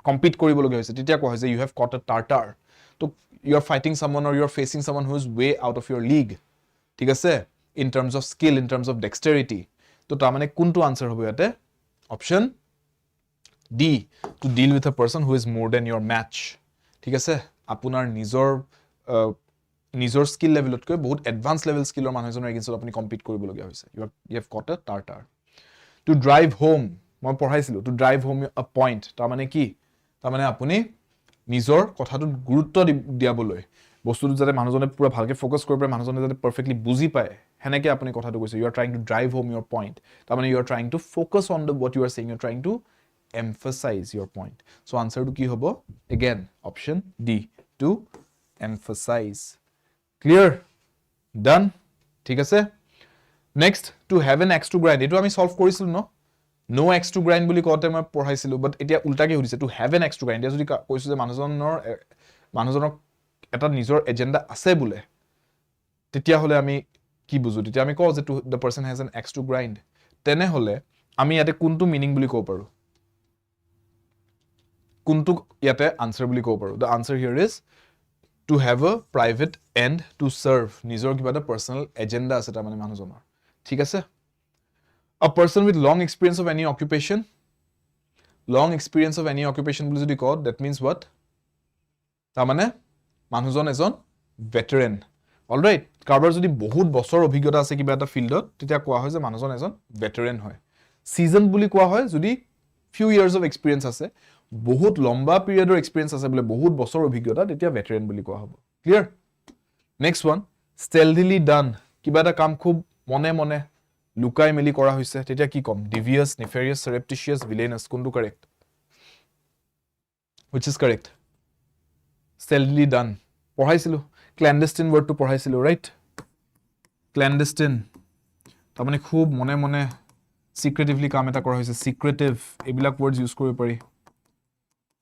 কম্পিট কৰিব লগিয়া হৈছে তেতিয়া কোৱা হয় যে you have caught a tartar তো you are fighting someone or you are facing someone who is way out of your league ঠিক আছে in terms of skill in terms of dexterity তো তাৰ মানে কোনটো আনসাৰ হ'ব ইয়াতে option D to deal with a person who is more than your match ঠিক আছে আপোনাৰ নিজৰ স্কিল লেভেলতকৈ বহুত এডভান্স লেভেল স্কিলৰ মানুহ এজনৰ এগেইনষ্টত আপুনি কম্পিট কৰিব লগিয়া হৈছে you have caught a tartar to drive home মই পঢ়াইছিলো to drive home a point তাৰ মানে কি তাৰ মানে আপুনি নিজৰ কথাটোত গুৰুত্ব দিয়াবলৈ বস্তুটো যাতে মানুহজনে পুৰা ভালকে ফোকাস কৰিব পাৰে মানুহজনে যাতে পাৰফেক্টলি বুজি পায় হেনেকে আপুনি কথাটো কৈছে you are trying to drive home your point তাৰ মানে you are trying to focus on what you are saying you are trying to emphasize your point so answer to কি হ'ব again option D to emphasize clear done ঠিক আছে next to have an axe to grind এটো আমি solve কৰিছিলো ন no axe to grind বুলি কওঁতে মই পঢ়াইছিলো বাট এতিয়া উল্টাকে হৈছে to have an axe to grind যদি কৈছো যে মানুহজনৰ এটা নিজৰ এজেন্ডা আছে বুলে তেতিয়া হলে আমি কি বুজো তেতিয়া আমি কও যে the person has an axe to grind তেনে হলে আমি ইয়াতে কোনটো মিনিং বুলি কব পাৰো কোনটো ইয়াতে আনসাৰ বুলি কব পাৰো the answer here is to have a private end to serve নিজৰ কিবা এটা পাৰ্সোনাল এজেন্ডা আছে তাৰ মানে মানুহজনৰ ঠিক আছে a person with long experience of any occupation বুলি যদি কও that means what তাৰ মানে মানুহজন এজন veteran all right কাৰোবাৰ যদি বহুত বছৰ অভিজ্ঞতা আছে কিবা এটা ফিল্ডত তেতিয়া কোৱা হয় যে মানুহজন এজন veteran হয় season বুলি কোৱা হয় যদি few years of experience আছে বহুত লম্বা পিৰিয়ডৰ এক্সপেৰিয়েন্স আছে বলে বহুত বছৰ অভিজ্ঞতা তেতিয়া veteran বুলি কোৱা হ'ব clear next one stealthily done কিবা এটা কাম খুব মনে মনে লুকাই মেলি কৰা হৈছে তেতিয়া কি কম devious nefarious surreptitious villainous কোনটো correct which is correct stealthily done পঢ়াইছিলো clandestine word to পঢ়াইছিলো right clandestine তাৰমানে খুব মনে মনে secretively কাম এটা কৰা হৈছে secretive এইবিলাক words use কৰিব পাৰি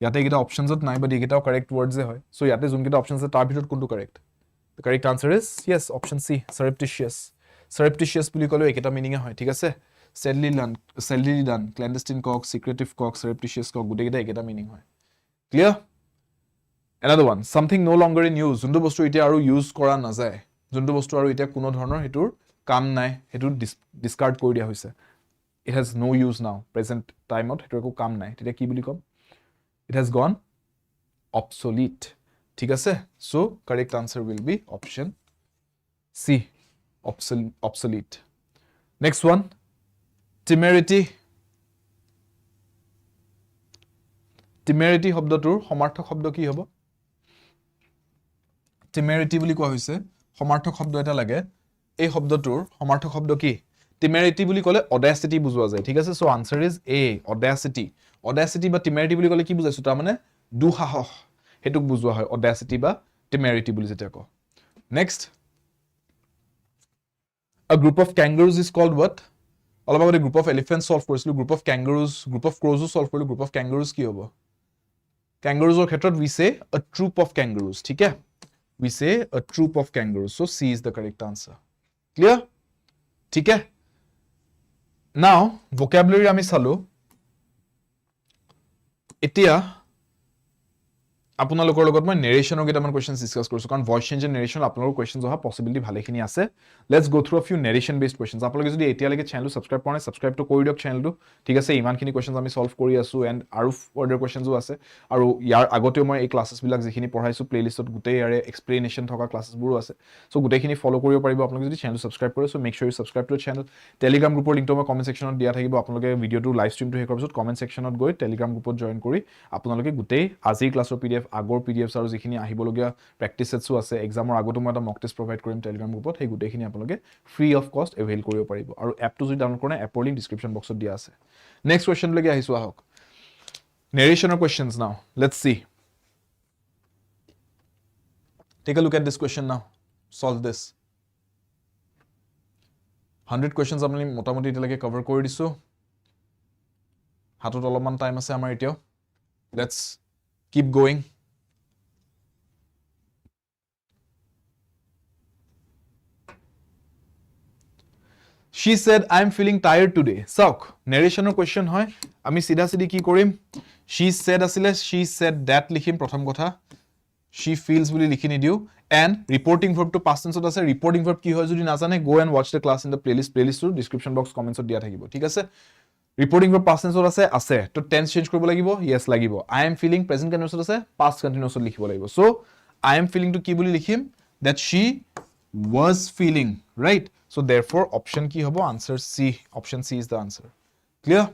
ইয়াতে এটা অপশনছত নাই বাট এইকেইটাও correct words এ হয় সো ইয়াতে যোনকেইটা অপশনছ আছে তাৰ ভিতৰত কোনটো correct the correct answer is yes option C surreptitious বুলি ক'লে এইকেইটা মিনিং হয় ঠিক আছে stealthily done clandestine কক secretive কক surreptitious কক গুটেকেইটা এইকেইটা মিনিং হয় clear another one something no longer in use যোনটো বস্তু এতিয়া আৰু ইউজ কৰা নাযায় যোনটো বস্তু আৰু এতিয়া কোনো ধৰণৰ হেতুৰ কাম নাই হেতু ডিসকাৰ্ড কৰি দিয়া হৈছে it has no use now present time ত হেতু একো কাম নাই তেতিয়া কি বুলি কম it has gone obsolete ঠিক আছে so correct answer will be option C obsolete next one temerity শব্দটোৰ সমাৰ্থক শব্দ কি হ'ব temerity বুলি কোৱা হৈছে সমাৰ্থক শব্দ এটা লাগে এই শব্দটোৰ সমাৰ্থক শব্দ কি temerity বুলি ক'লে audacity বুজোৱা যায় ঠিক আছে so answer is A audacity বা temerity বুলি ক'লে কি বুজাইছো তাৰ মানে দুঃসাহস হেতুক বুজোৱা হয় audacity বা temerity বুলি যেটা কও next a group of kangaroos is called what অলপ আগতে group of elephants solve কৰিছিলো group of kangaroos group of crows solve কৰিলো group of kangaroos কি হ'ব kangaroos or ক্ষেত্ৰত we say a troop of kangaroos ঠিক আছে we say a troop of kangaroos so C is the correct answer clear ঠিক আছে now vocabulary আমি চালো এতিয়া আপোনালোকৰ লগত মই narration কেইটামান questions discuss কৰিছো কাৰণ voice change and narration আপোনালোকৰ questions অহা possibility ভালেখিনি আছে let's go through a few narration based questions আপোনালোকে যদি এতিয়ালৈকে channel subscribe কৰা নাই subscribe to কৰি দিয়ক channel টো ঠিক আছে ইমানখিনি questions আমি solve কৰি আছো and আৰু further questions ও আছে আৰু ইয়াৰ আগতেও মই এই classes বিলাক যিখিনি পঢ়াইছো playlistত গুটেই ইয়াৰে explanation থকা classes বোৰো আছে so গুটেইখিনি follow কৰিব পাৰিব আপোনালোকে যদি channel subscribe কৰে so make sure you subscribe to the channel telegram গ্ৰুপৰ লিংকটো মই comment sectionত দিয়া থাকিব আপোনালোকে ভিডিওটো লাইভ ষ্ট্ৰীমটো শেষ কৰাৰ পিছত comment sectionত গৈ telegram গ্ৰুপত জয়েন কৰি আপোনালোকে গুটেই আজিৰ ক্লাছৰ pdf আগৰ PDFs আৰু যিখিনি আহিবলগীয়া প্ৰেক্টিস সেটসও আছে এক্সামৰ আগতো মই এটা মক টেষ্ট প্ৰভাইড কৰিম টেলিগ্ৰাম গ্ৰুপত সেই গুটেইখিনি আপোনালোকে ফ্ৰী অফ কষ্ট এভেইল কৰিব পাৰিব আৰু এপটো যদি ডাউনলোড কৰে এপৰ লিংক ডেসক্ৰিপচন বক্সত দিয়া আছে নেক্সট কোৱেশ্চন লৈকে আহিছো আহক narrationer questions now let's see take a look at this question now solve this 100 questions আমি মোটামুটি এতিয়ালৈকে কভাৰ কৰি দিছো হাতত অলপমান টাইম আছে আমাৰ এতিয়াও let's keep going She said, I am feeling tired today. Sauk, narration question hoy. Ami sidha sidhi ki korim? She said asile, she said that likhim prothom kotha. She feels boli likhi nidiu. And reporting verb to past tense ase. Reporting verb ki hoy jodi nazane, go and watch the class in the playlist to description box comments dia thakibo. Thik ase? Reporting verb past tense ase. To tense change koribo lagibo? Yes lagibo. I am feeling present continuous ase. Past continuous likhibo lagibo. So, I am feeling to ki boli likhim? That she was feeling, right? So therefore option ki hobo answer C option C is the answer clear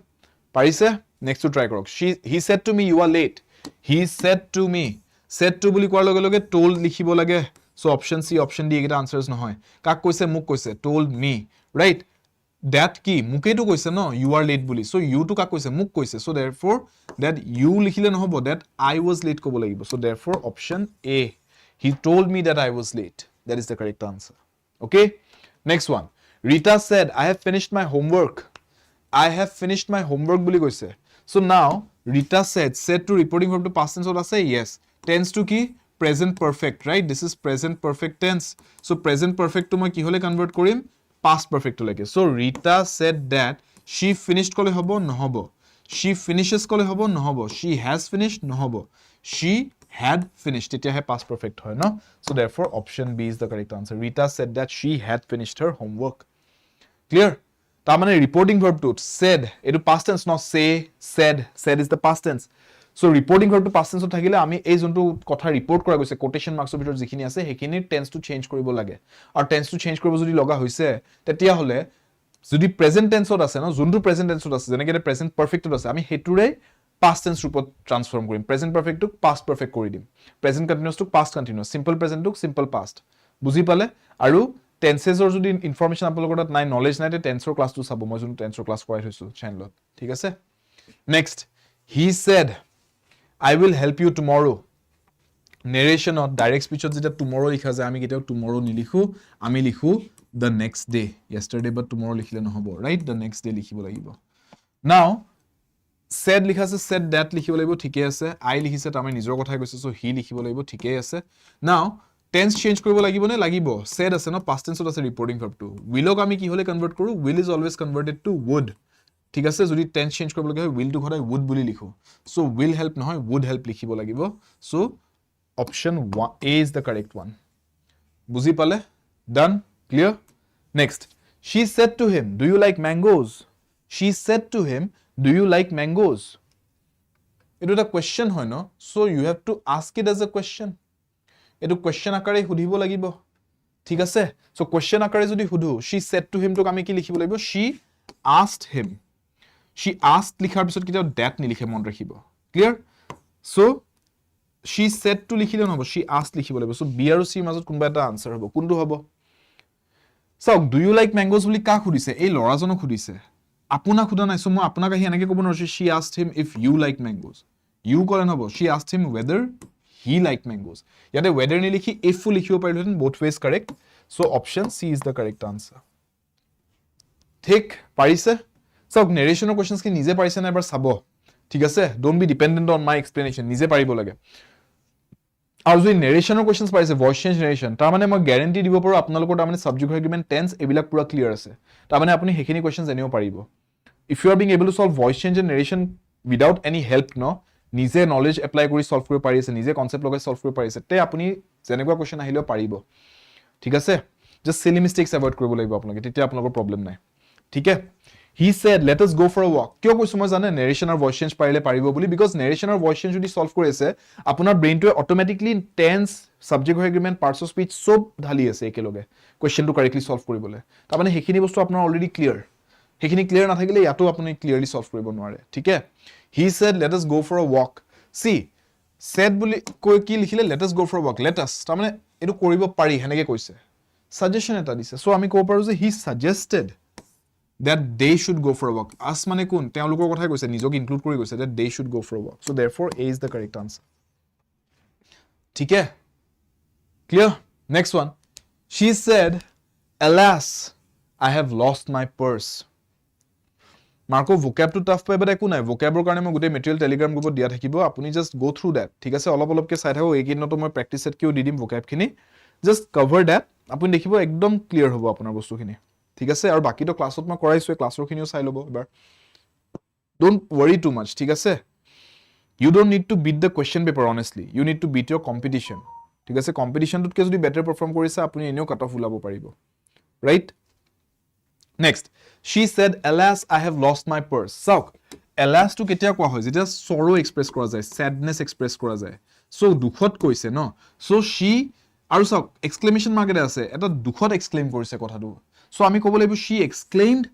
parise next to try korok he said to me you are late he said to me said to boli koar loge loge told likhibo lage so option C option D egeta answers no hoy kak koise muk koise told me right that ki muke to koise no you are late boli so you to kak koise muk koise so therefore that you likhile no hobo that I was late kobo lagibo so therefore option A he told me that I was late that is the correct answer okay next one Rita said I have finished my homework I have finished my homework boli koise so now Rita said to reporting verb to past tense ot ase yes tense to ki present perfect right this is present perfect tense so present perfect to moi ki hole convert korim past perfect to leke so Rita said that she finished kole hobo no hobo she finishes kole hobo no hobo she has finished no hobo she had finished it hai past perfect hoy no so therefore option B is the correct answer Rita said that she had finished her homework clear ta mane reporting verb to said etu past tense no say said is the past tense so reporting verb to past tense thakile ami ei jontu kotha report kora goise quotation marks bitor jikhini ase hekini tense to change koribo lage ar tense to change koribo jodi loga hoise tetia hole jodi present tense ot ase no jontu present tense ot ase jeneke present perfect ot ase ami heture past tense rupot transform korim present perfect to past perfect kori dim present continuous to past continuous simple present to simple past buji pale aru টেন্সেছৰ যদি information আপোনালোকৰ তাত নাই knowledge নাই তে টেন্সৰ ক্লাছটো চাব মই যোন টেন্সৰ ক্লাছ কৰাই থৈছো চেনেলত ঠিক আছে next he said I will help you tomorrow narration of direct speech যেটা tomorrow লিখা যায় আমি কেতিয়াও tomorrow নিলিখো আমি লিখো the next day yesterday but tomorrow লিখিলে নহব right the next day লিখিব লাগিব now said লিখা আছে said that লিখিব লাগিব ঠিকে আছে I লিখিছে তাৰ মানে নিজৰ কথাই কৈছে so he লিখিব লাগিব ঠিকে আছে now tense change কৰিব লাগিব নে লাগিব said আছে ন past tense আছে reporting verb to willক আমি কি হলে কনভাৰ্ট কৰো will is always converted to would ঠিক আছে যদি টেন্স চেঞ্জ কৰিব লাগে will টু ঘৰাই would বুলি লিখো সো will help নহয় would help লিখিব লাগিব so option A is the correct one বুজি পালে done clear next she said to him do you like mangoes she said to him do you like mangoes এটো এটা question হয় ন so you have to ask it as a question এটো question আকাৰে সুধিব লাগিব ঠিক আছে সো কোৱেশ্চন আকাৰে যদি সুধো she said to him টক আমি কি লিখিব লাগিব she asked him she asked লিখাৰ পিছত কিটা that নিলিখে মন ৰাখিব clear so she said to লিখিলে নহব she asked লিখিব লাগিব সো b আৰু c মাজত কোনবা এটা আনসাৰ হ'ব কোনটো হ'ব so do you like mangoes বুলি কা খুদিছে এই লৰাজনক খুদিছে আপুনা খুদা নাই সো মই আপোনাক আহি এনেকে ক'ব নোৱাৰো she asked him if you like mangoes you কলে নহব she asked him whether he liked mangoes ইয়াতে whether নিলিখি if লিখিব পাৰিলেহেঁতেন both ways correct so option c is the correct answer ঠিক পাৰিছে So, narration of questions ki nije parise na ebar sabo. ঠিক আছে? Don't be dependent on my explanation. Nije paribo lage. Aru jodi narration of questions parise voice change narration. Ta mane moi guarantee dibo paro apnalokor ta mane subject agreement tense ebilak pura clear ase. Ta mane apuni hekhini questions enibo paribo. If you are being able to solve voice change and narration without any help no nije knowledge apply kori solve koribo parise nije concept logai solve koribo parise te apuni jenekwa question ahileo paribo. ঠিক আছে? Just silly mistakes avoid koribo lagibo apnaloke tetia apnalokor problem nai. ঠিক আছে? He said, let us go for a walk. Kyo koisu moi jane narration or voice change parile paribo boli because narration or voice change jodi solve kori ase apunar brain to automatically tense subject agreement parts of speech sob dhali ase ekeloge question to correctly solve koribole ta mane hekhini bostu apnar already clear hekhini clear na thakile yato apuni clearly solve koribo nware thik hai he said let us go for a walk see said boli koi ki likhile let us go for a walk let us ta mane etu koribo pari heneke koise suggestion eta dise so ami ko paru je he suggested that they should go for a walk as mane kun teolokor kothai koise nijok include kori koise that they should go for a walk so therefore A is the correct answer ठीक है clear next one she said alas I have lost my purse marko vocab to tough pai but eku nai vocab ro karone moi gute material telegram group dia thakibo apuni just go through that ঠিক আছে অলপ অলপ কে চাই থাকো এই কিনটো মই প্ৰ্যাকটিস set কিও দি দিম vocab খিনি just cover that apuni dekhibo ekdom clear hobo apunar bostu খিনি ঠিক আছে আৰু বাকি তো ক্লাছত মই কৰাইছো ক্লাছৰ খিনিও চাই লব এবাৰ don't worry too much ঠিক আছে you don't need to beat the question paper honestly you need to beat your competition ঠিক আছে competition টুতকে যদি better perform কৰিছে আপুনি এনেও কাট অফ উলাব পাৰিব right next she said alas I have lost my purse চাওক alas to কেতিয়া কোৱা হয় যেটা sorrow express কৰা যায় sadness express কৰা যায় so দুখত কৈছে ন so she আৰু চাওক exclamation mark এটা আছে এটা দুখত exclaim কৰিছে কথাটো so আমি কব লাগিব she exclaimed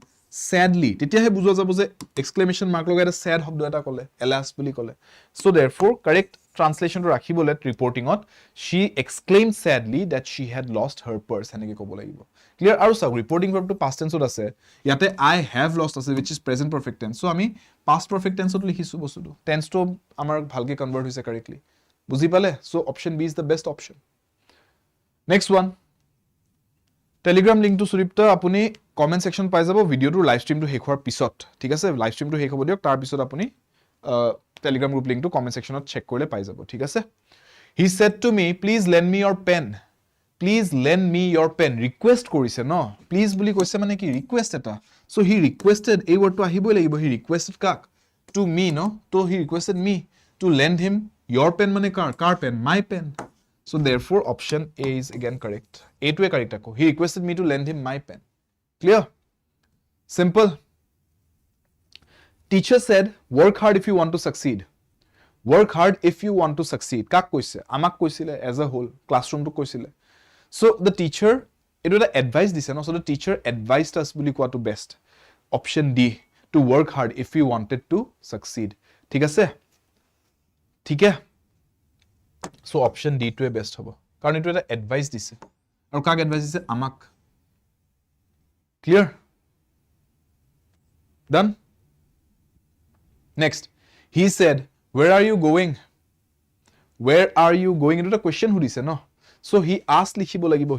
sadly তেতিয়াহে বুজা যাব যে exclamation mark লগাই এটা sad শব্দ এটা কলে alas বুলি কলে so therefore correct translation to ৰাখিবলে reporting to she exclaimed sadly that she had lost her purse এনেকে কব লাগিব clear আৰু চাওক reporting verb to past tense ত আছে ইয়াতে I have lost আছে which is present perfect tense so আমি past perfect tense ত লিখিছো বস্তুটো tense to আমাৰ ভালকে কনভাৰ্ট হৈছে correctly বুজি পালে so option B is the best option next one Telegram link to Suripta apuni comment section পাই যাব ভিডিও টু লাইভ ষ্ট্ৰীম টু শেষ হোৱাৰ পিছত ঠিক আছে লাইভ ষ্ট্ৰীম টু শেষ হ'ব দিয়ক তাৰ পিছত আপুনি Telegram group link to comment section ত চেক কৰিলে পাই যাব ঠিক আছে he said to me please lend me your pen please lend me your pen request কৰিছে ন please বুলি কৈছে মানে কি request এটা so he requested এই wordটো আহিবই লাগিব he requested কাক to me no to he requested me to lend him your pen মানে কাৰ pen my pen so therefore option A is again correct A to a correct ako he requested me to lend him my pen clear simple teacher said work hard if you want to succeed work hard if you want to succeed kak koise amak koisile as a whole classroom to koisile so the teacher it was the advice dise no so the teacher advised us buli kwa to best option D to work hard if you wanted to succeed ঠিক আছে ঠিক আছে so option D to a best hobo karon etu eta advice dise aru kak advice dise amak Clear? Done? Next, he said, where are you going? Where are you going? Into the question who dise, no? So he asked likhibo lagibo.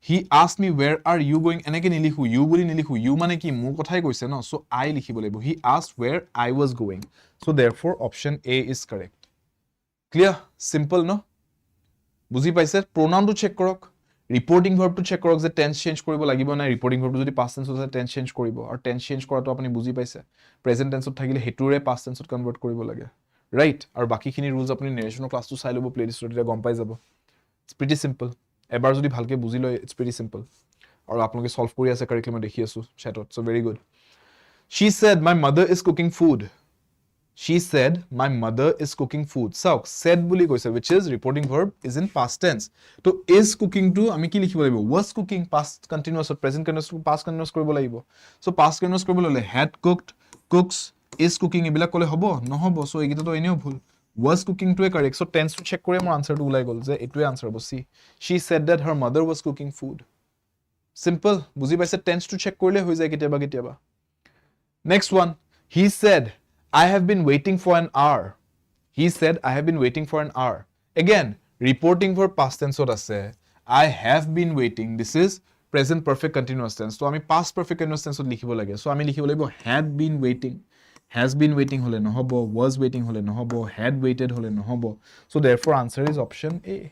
He asked me, where are you going? Eneke nilikhu, you boli nilikhu. You mane ki mur kothai koise, no? So I likhibo lagibo. He asked where I was going. So therefore option A is correct. Clear? Simple, no? Buzi paise? Pronoun to check korok. Reporting verb to check korok je tense change koribo lagibo na. Reporting verb to jodi past tense ose tense change koribo. Or tense change korato apani buzi paise. Present tense ot thakile heture past tense ot convert koribo lage. Right? Or baki khini rules apani narration class to sai lobo playlist ot gom pai jabo. It's pretty simple. Ebar jodi bhalke buzi loi, it's pretty simple. Or apnoke solve kori ase correctly ma dekhi asu chat ot. So very good. She said, my mother is cooking food. She said, my mother is cooking food. So, said buli koise, which is reporting verb, is in past tense. So, is cooking to, ami ki likhibo lagibo? Was cooking, past continuous or present continuous to past continuous koribo lagibo. So, past continuous koribo lole, had cooked, cooks, is cooking, ibila kole hobo, no hobo. So, egita to eneo bhul. Was cooking to a correct. So, tense to check kore mo answer to ulai gol. Je etwe answer hobo. See, she said that her mother was cooking food. Simple. Buzi paise tense to check korle hoi jay ketiaba ketiaba. Next one, he said, I have been waiting for an hour. He said, I have been waiting for an hour. Again, reporting verb past tense ot ase. I have been waiting. This is present perfect continuous tense. So, ami past perfect continuous tense ot likhibo lage. So, ami likhibo lagibo had been waiting. Has been waiting hole no hobo. Was waiting hole no hobo. Had waited hole no hobo. So, therefore, answer is option A.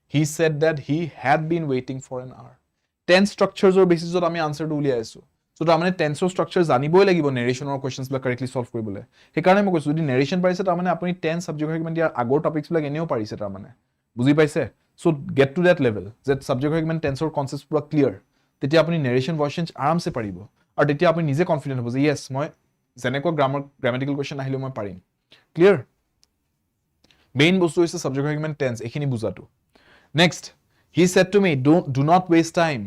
He said that he had been waiting for an hour. Tense structures or basis ot ami answer to uliai asu. So, tamane tense structure জানিবই লাগিব narration or questions বিলাক correctly solve কৰিবলে হেকাৰণে মই কৈছো যদি narration পাৰিছে tamane আপুনি tense subject argument ইয়াৰ আগৰ topics বিলাক এনেও পাৰিছে tamane বুজি পাইছে so get to that level that subject argument tense or concepts পুৰা clear তেতিয়া আপুনি narration versions আৰামছে পাৰিব আৰু তেতিয়া আপুনি নিজে confident হ'ব যে yes মই যেনেকৈ grammatical question আহিলে মই পাৰিম clear main বস্তু হৈছে subject argument tense এখিনি বুজাটো next he said to me do not waste time.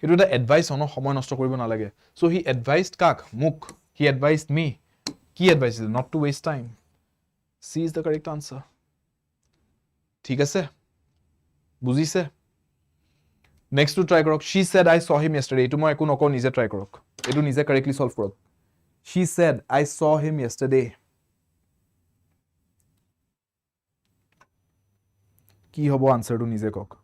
It was the advice on homoy nosto koribo nalage. So he advised kak, muk. He advised me. Key advice is not to waste time. C is the correct answer. Thik ase? Buzi se? Next to try korok. She said I saw him yesterday. Etu moi eku noko nije try korok. Etu nije correctly solve korok. She said I saw him yesterday. Ki hobo answer to nije kok.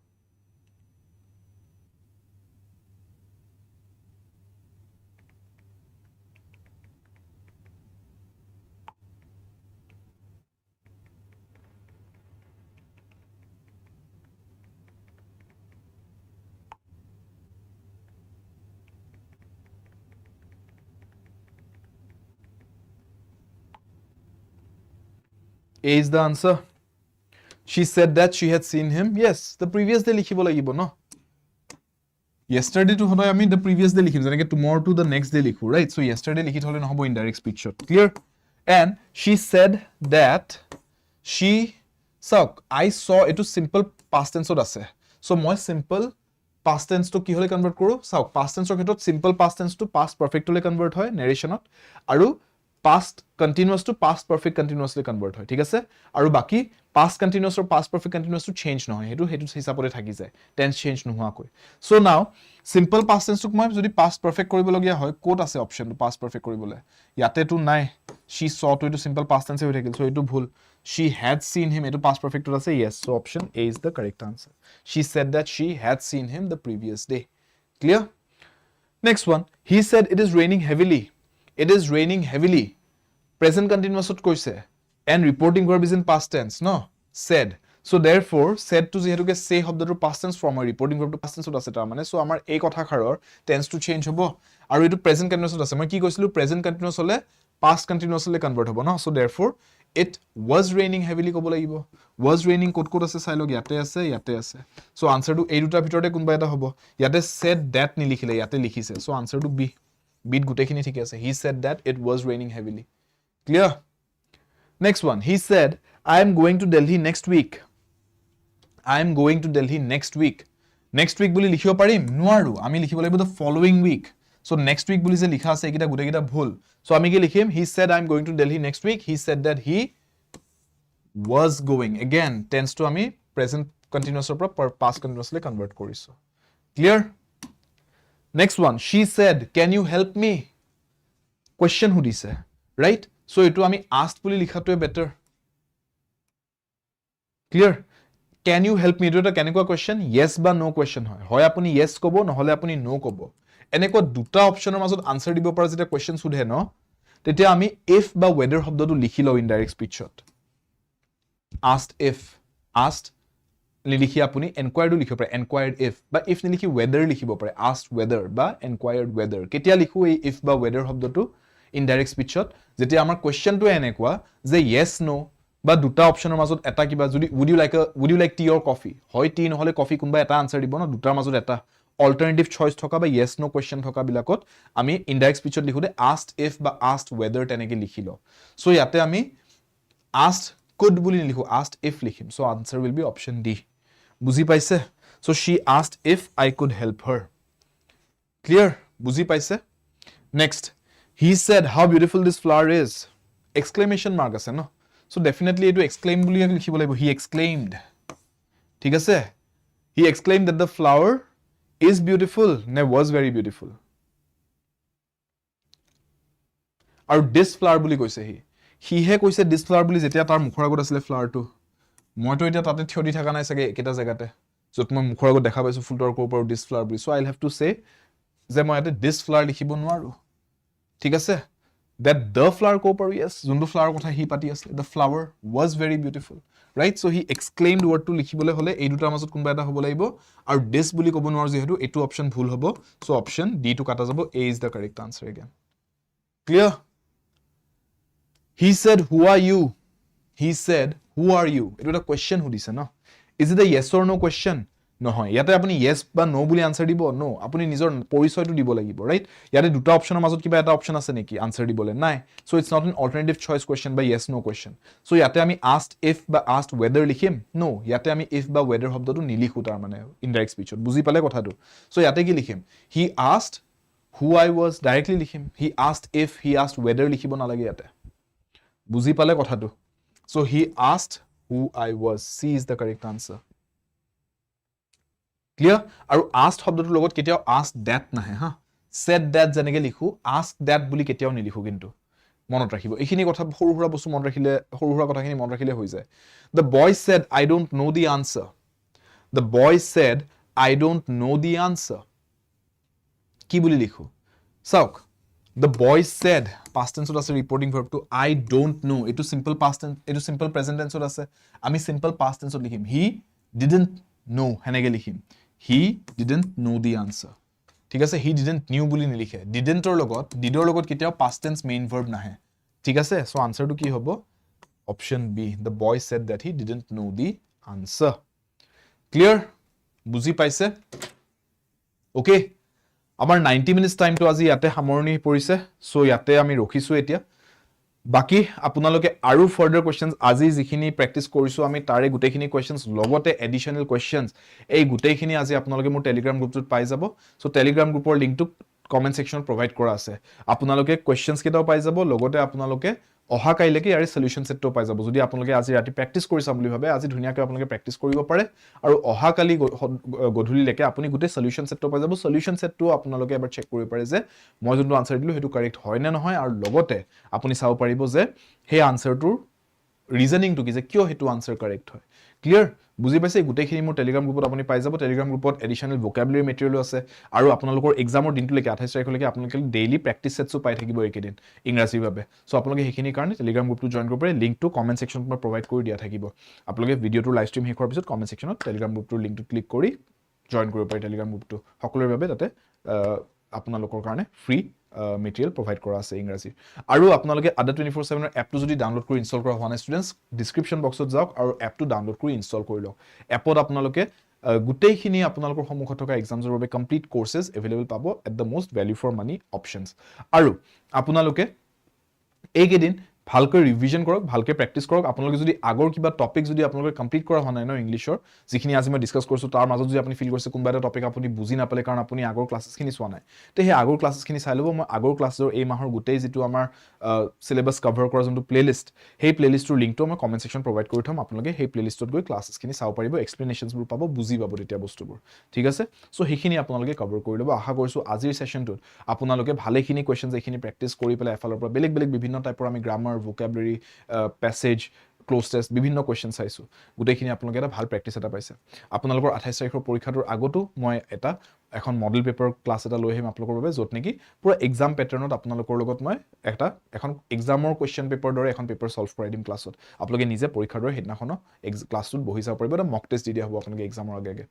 A is the answer. She said that she had seen him. Yes, the previous day likhibo lagibo no. Yesterday to hoda ami the previous day likhim janeke tomorrow to the next day likhu right. So yesterday likhit hole no hobo indirect speech shot. Clear? And she said that she so I saw etu simple past tense ot ase. So moi simple past tense to ki hole convert koru. So past tense or khetot simple past tense to past perfect hole convert hoy narration ot aru past continuous to past perfect continuously convert hoy thik ase aru baki past continuous or past perfect continuous to change no hoy hetu hisapore thaki jay tense change no hua koi so now simple past tense to moi jodi past perfect koribo logia hoy code ase option to past perfect koribole yate to nai she saw to simple past tense hoy thakil so etu bhul she had seen him etu past perfect to ase yes so option A is the correct answer she said that she had seen him the previous day clear next one he said it is raining heavily. It is raining heavily. Present continuous ot koise and reporting verb is in past tense no said so therefore said to jehetu ke say shobdo to past tense form reporting verb to past tense ot ase ta mane so amar ei kotha kharor tense to change hobo aru etu present continuous ot ase moi ki koisilu present continuous hole past continuous le convert hobo no so therefore it was raining heavily kobo lagibo was raining kod ase sai log yate ase so answer to ei duta bhitorte kunba eta hobo yate said that ni likhile yate likhise so answer to B beat gutekhini thik ase he said that it was raining heavily clear next one he said I am going to Delhi next week next week boli likhibo parim noaru ami likhibo lagibo the following week so next week boli je likha ase ekita gutekita bhul so ami ki likhim he said I am going to Delhi next week he said that he was going again tense to ami present continuous or past continuously convert koriso clear Next one, she said, can you help me? Question সুধিছে, right? So এইটো আমি asked বুলি লিখাটোৱে better. Clear? Can you help me? এইটো এটা কেনেকুৱা question? Yes বা no question হয়. হয় আপুনি yes ক'ব, নহলে আপুনি no ক'ব. এনেকুৱা দুটা অপশ্যনৰ মাজত আনসাৰ দিব পৰা যেতিয়া question সুধে ন, তেতিয়া আমি if বা whether শব্দটো লিখি লওঁ indirect speechত. Asked if, asked লিখি আপুনি enquired লিখিব পাৰে, enquired if, বা if নিলিখি whether লিখিব পাৰে, asked whether বা enquired whether. কেতিয়া লিখো এই if বা whether শব্দটো indirect speechত? যেতিয়া আমাৰ questionটো এনেকুৱা যে yes no বা দুটা অপশ্যনৰ মাজত এটা কিবা যদি would you like tea or coffee? হয় tea নহলে coffee কোনবা এটা আনসাৰ দিব ন, দুটাৰ মাজত এটা alternative choice থকা বা yes no question থকা বিলাকত আমি indirect speechত লিখোতে asked if বা asked whether তেনেকে লিখি লওঁ. So ইয়াতে আমি asked could বুলি নিলিখো, asked if লিখিম. So answer will be option D. বুজি পাইছে? So she asked if I could help her. Clear? বুজি পাইছে? Next, he said how beautiful this flower is. Exclamation mark আছে ন? So definitely এইটো exclaim বুলি লিখিব লাগিব. He exclaimed. ঠিক আছে? He exclaimed that the flower is beautiful, নে was very beautiful. আৰু this flower বুলি কৈছে he. He কৈছে this flower বুলি যেতিয়া তাৰ মুখৰ আগত আছিলে flowerটো. মইতো এতিয়া তাতে থিয় দি থকা নাই চাগে একেটা জেগাতে য'ত মই মুখৰ আগত দেখা পাইছো ফুলটোৰ ওপৰত this flower বুলি. So I'll have to say যে মই ইয়াতে this flower লিখিব নোৱাৰো. ঠিক আছে? That the flower ক'ব পাৰো, yes, যোনটো flower কথা হি পাতি আছিলে, the flower was very beautiful, right? So he exclaimed word টো লিখিবলৈ হলে এই দুটাৰ মাজত কোনবা এটা হ'ব লাগিব, আৰু this বুলি ক'ব নোৱাৰো যেহেতু এইটো অপশ্যন ভুল হ'ব. So option D টো কাটা যাব. A is the correct answer again. Clear? He said, who are you? He said, who are you? It was a question সুধিছে ন? Is it a yes or no question? নহয়, ইয়াতে আপুনি yes বা no বুলি answer দিব? No, আপুনি নিজৰ পৰিচয়টো দিব লাগিব, right? ইয়াতে দুটা অপশ্যনৰ মাজত কিবা এটা অপশ্যন আছে নেকি answer দিবলৈ? নাই. So it's not an alternative choice question বা yes no question. So ইয়াতে আমি asked if বা asked whether লিখিম? No, ইয়াতে আমি if বা whether শব্দটো নিলিখো তাৰ মানে indirect speechত. বুজি পালে কথাটো? So ইয়াতে কি লিখিম? He asked who I was, directly লিখিম. He asked if, he asked whether লিখিব নালাগে ইয়াতে. বুজি পালে কথাটো? So he asked who I was. C is the correct answer. Clear? আৰু asked শব্দটোৰ লগত কেতিয়াও asked that নাহে হা. Said that যেনেকে লিখো, asked that বুলি কেতিয়াও নিলিখো কিন্তু। মনত ৰাখিব। এইখিনি কথা সৰু সুৰা বস্তু মনত ৰাখিলে, সৰু সুৰা কথাখিনি মনত ৰাখিলে হৈ যায়। The boy said, I don't know the answer. The boy said, I don't know the answer. কি বুলি লিখো? চাওক, the boy said, past tense আছে reporting verb to I don't know. Itu simple past tense, itu simple present tense আছে. আমি simple past tense লিখিম. He didn't know হেনেকে লিখিম. He didn't know the answer. ঠিক আছে? He didn't knew বুলি নিলিখে. Didn't ৰ লগত, did ৰ লগত কেতিয়াও past tense main verb নাহে. ঠিক আছে? So answer টো কি হ'ব? Option B. The boy said that he didn't know the answer. Clear? বুজি পাইছে? Okay. আমাৰ 90 minutes time to আজি ইয়াতে সামৰণি পৰিছে. So ইয়াতে আমি ৰখিছো এতিয়া. বাকি আপোনালোকে আৰু further questions আজি যিখিনি প্ৰেক্টিস কৰিছো আমি তাৰে গুটেখিনি questions লগতে additional questions এই গুটেখিনি আজি আপোনালোকে মোৰ Telegram গ্ৰুপটোত পাই যাব. So Telegram গ্ৰুপৰ লিংকটো comment section provide কৰা আছে. আপোনালোকে questions কেটাও পাই যাব, লগতে আপোনালোকে অহা কাইলৈকে ইয়াৰ সলিউশন সেটটো পাই যাব। যদি আপোনালোকে আজি ৰাতি প্ৰেক্টিস কৰিছা বুলি ভাবে, আজি ধুনিয়াকৈ আপোনালোকে প্ৰেক্টিস কৰিব পাৰে আৰু অহা কালি গধূলিলৈকে আপুনি গোটে সলিউশন সেটটো পাই যাব। সলিউশন সেটটো আপোনালোকে এবাৰ চেক কৰিব পাৰে যে মই যোনটো আনসাৰ দিলো হেতু কাৰেক্ট হয় নে নহয়, আৰু লগতে আপুনি চাও পাৰিব যে সেই আনসাৰটোৰ ৰিজনিংটো কি যে কিয় হেতু আনসাৰ কাৰেক্ট হয়। ক্লিয়াৰ? বুজি পাইছে? গুটেখিনি মোৰ টেলিগ্ৰাম গ্ৰুপত আপুনি পাই যাব। টেলিগ্ৰাম গ্ৰুপত এডিশনাল ভোকাবুলাৰি মেটেৰিয়েল আছে আৰু আপোনালোকৰ এক্সামৰ দিনটোলৈকে 28 তাৰিখলৈকে আপোনালোকে ডেইলি প্ৰেক্টিস সেটছো পাই থাকিব এইকেদিন ইংৰাজীৰ বাবে। সো আপোনালোকে সেইখিনি কাৰণে টেলিগ্ৰাম গ্ৰুপটো জয়েন কৰিব পাৰে। লিংকটো কমেন্ট সেকশনত মই প্ৰভাইড কৰি দিয়া থাকিব। আপোনালোকে ভিডিওটো লাইভ ষ্ট্ৰীম শেষ হোৱাৰ পিছত কমেন্ট সেকশনত টেলিগ্ৰাম গ্ৰুপটোৰ লিংকটো ক্লিক কৰি জয়েন কৰিব পাৰে টেলিগ্ৰাম গ্ৰুপটো। সকলোৰে বাবে তাতে আপোনালোকৰ কাৰণে ফ্ৰী মেটেৰিয়েল প্ৰভাইড কৰা আছে ইংৰাজীৰ। আৰু আপোনালোকে আদা 24/7 ৰ এপটো যদি ডাউনলোড কৰি ইনষ্টল কৰা হোৱা নাই ষ্টুডেন্টস, ডেসক্ৰিপচন বক্সত যাওক আৰু এপটো ডাউনলোড কৰি ইনষ্টল কৰি লওক। এপত আপোনালোকে গুটেইখিনি আপোনালোকৰ সন্মুখত থকা এক্সামছৰ বাবে কমপ্লিট কোৰ্সেছ এভেইলেবল পাব at the most value for money options. আৰু আপোনালোকে এইকেদিন ভালকৈ ৰিভিজন কৰক, ভালকৈ প্ৰেক্টিছ কৰক। আপোনালোকে যদি আগৰ কিবা টপিক যদি আপোনালোকে কমপ্লিট কৰা হোৱা নাই ন ইংলিছৰ, যিখিনি আজি মই ডিছকাছ কৰিছোঁ, তাৰ মাজত যদি আপুনি ফিল কৰিছে কোনোবা এটা টপিক আপুনি বুজি নাপালে কাৰণ আপুনি আগৰ ক্লাছেছখিনি চোৱা নাই, তে সেই আগৰ ক্লাছেছখিনি চাই ল'ব। মই আগৰ ক্লাছৰ এই মাহৰ গোটেই যিটো আমাৰ চিলেবাছ কভাৰ কৰা যোনটো প্লেলিষ্ট, সেই প্লেলিষ্টটোৰ লিংকটো মই কমেণ্ট ছেকশ্যন প্ৰভাইড কৰি থ'ম। আপোনালোকে সেই প্লেলিষ্টত গৈ ক্লাছেছখিনি চাব পাৰিব, এক্সপ্লেনেশ্যনছবোৰ পাব, বুজি পাব তেতিয়া বস্তুবোৰ, ঠিক আছে। চ' সেইখিনি আপোনালোকে কভাৰ কৰি ল'ব। আশা কৰিছোঁ আজিৰ ছেশ্যনটোত আপোনালোকে ভালেখিনি কুৱেশ্যনছ এইখিনি প্ৰেক্টিছ কৰি পেলাই এফালৰ পৰা বেলেগ বেলেগ বিভিন্ন টাইপৰ আমি গ্ৰামাৰ, ভোকেবুলাৰী, পেছেজ, ক্লোজ টেষ্ট বিভিন্ন কুৱেশ্যন চাইছোঁ। গোটেইখিনি আপোনালোকে এটা ভাল প্ৰেক্টিছ এটা পাইছে। আপোনালোকৰ 28 তাৰিখৰ পৰীক্ষাটোৰ আগতো মই এখন মডেল পেপাৰ ক্লাছ এটা লৈ আহিম আপোনালোকৰ বাবে, য'ত নেকি পুৰা এক্সাম পেটাৰ্ণত আপোনালোকৰ লগত মই এখন এক্সামৰ কুৱেশ্যন পেপাৰ দৰে এখন পেপাৰ ছল্ভ কৰাই দিম ক্লাছত। আপোনালোকে নিজে পৰীক্ষাৰ দৰে সেইদিনাখনো ক্লাছটোত বহি চাব পাৰিব। এটা মক টেষ্ট দি দিয়া হ'ব আপোনালোকে এক্সামৰ আগে আগে।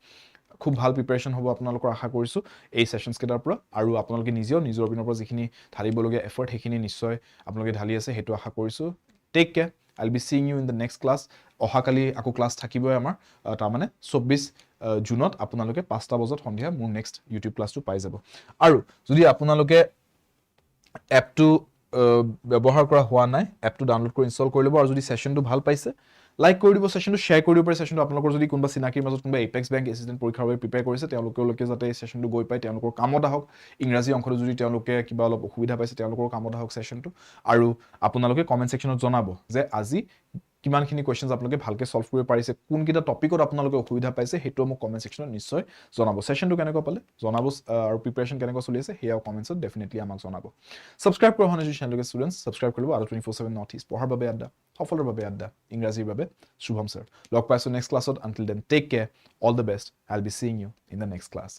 খুব ভাল প্ৰিপাৰেশ্যন হ'ব আপোনালোকৰ আশা কৰিছোঁ এই ছেশ্যনছকেইটাৰ পৰা। আৰু আপোনালোকে নিজেও নিজৰ পিনৰ পৰা যিখিনি ঢালিবলগীয়া এফৰ্ট সেইখিনি নিশ্চয় আপোনালোকে ঢালি আছে, সেইটো আশা কৰিছোঁ। Take care, I will be seeing you in the next class. অহাকালি আকৌ ক্লাছ থাকিবই আমাৰ, তাৰমানে 24 জুনত আপোনালোকে 5টা বজাত সন্ধিয়া মোৰ নেক্সট ইউটিউব ক্লাছটো পাই যাব। আৰু যদি আপোনালোকে এপটো ব্যৱহাৰ কৰা হোৱা নাই, এপটো ডাউনলোড কৰি ইনষ্টল কৰি ল'ব। আৰু যদি ছেশ্যনটো ভাল পাইছে, লাইক কৰি দিব, ছেশ্যনটো শ্বেয়াৰ কৰি দিব পাৰে। ছেশ্যনটো আপোনালোকৰ যদি কোনোবা চিনাকিৰ মাজত কোনোবা এপেক্স বেংক এছিষ্টেণ্ট পৰীক্ষাৰ বাবে প্ৰিপেয়াৰ কৰিছে, তেওঁলোকে যাতে এই ছেশ্যনটো গৈ পায়, তেওঁলোকৰ কামত আহক। ইংৰাজী অংশটো যদি তেওঁলোকে কিবা অলপ অসুবিধা পাইছে, তেওঁলোকৰ কামত আহক ছেশ্যনটো। আৰু আপোনালোকে কমেণ্ট ছেকশ্যনত জনাব যে আজি কিমানখিনি কুৱেশ্যনছ আপোনালোকে ভালকৈ ছল্ভ কৰিব পাৰিছে, কোনকেইটা টপিকত আপোনালোকে অসুবিধা পাইছে, সেইটোও মোক কমেণ্ট ছেকশ্যনত নিশ্চয় জনাব। ছেশ্যনটো কেনেকুৱা পালে জনাব, আৰু প্ৰিপেৰেশ্যন কেনেকুৱা চলি আছে সেয়াও কমেণ্টছত ডেফিনেটলি আমাক জনাব। ছাবস্ক্ৰাইব কৰা হোৱা নাই যদি চেনেলটোকে ষ্টুডেণ্টছ ছাবস্ক্ৰাইব কৰিব। আৰু 24/7 নৰ্থ ইষ্ট পঢ়াৰ বাবে আড্ডা, সফলৰ বাবে আড্ডা, ইংৰাজীৰ বাবে শুভম ছাৰ। লগ পাইছোঁ নেক্সট ক্লাছত। Until then take care, all the best. I will be seeing you in the next class.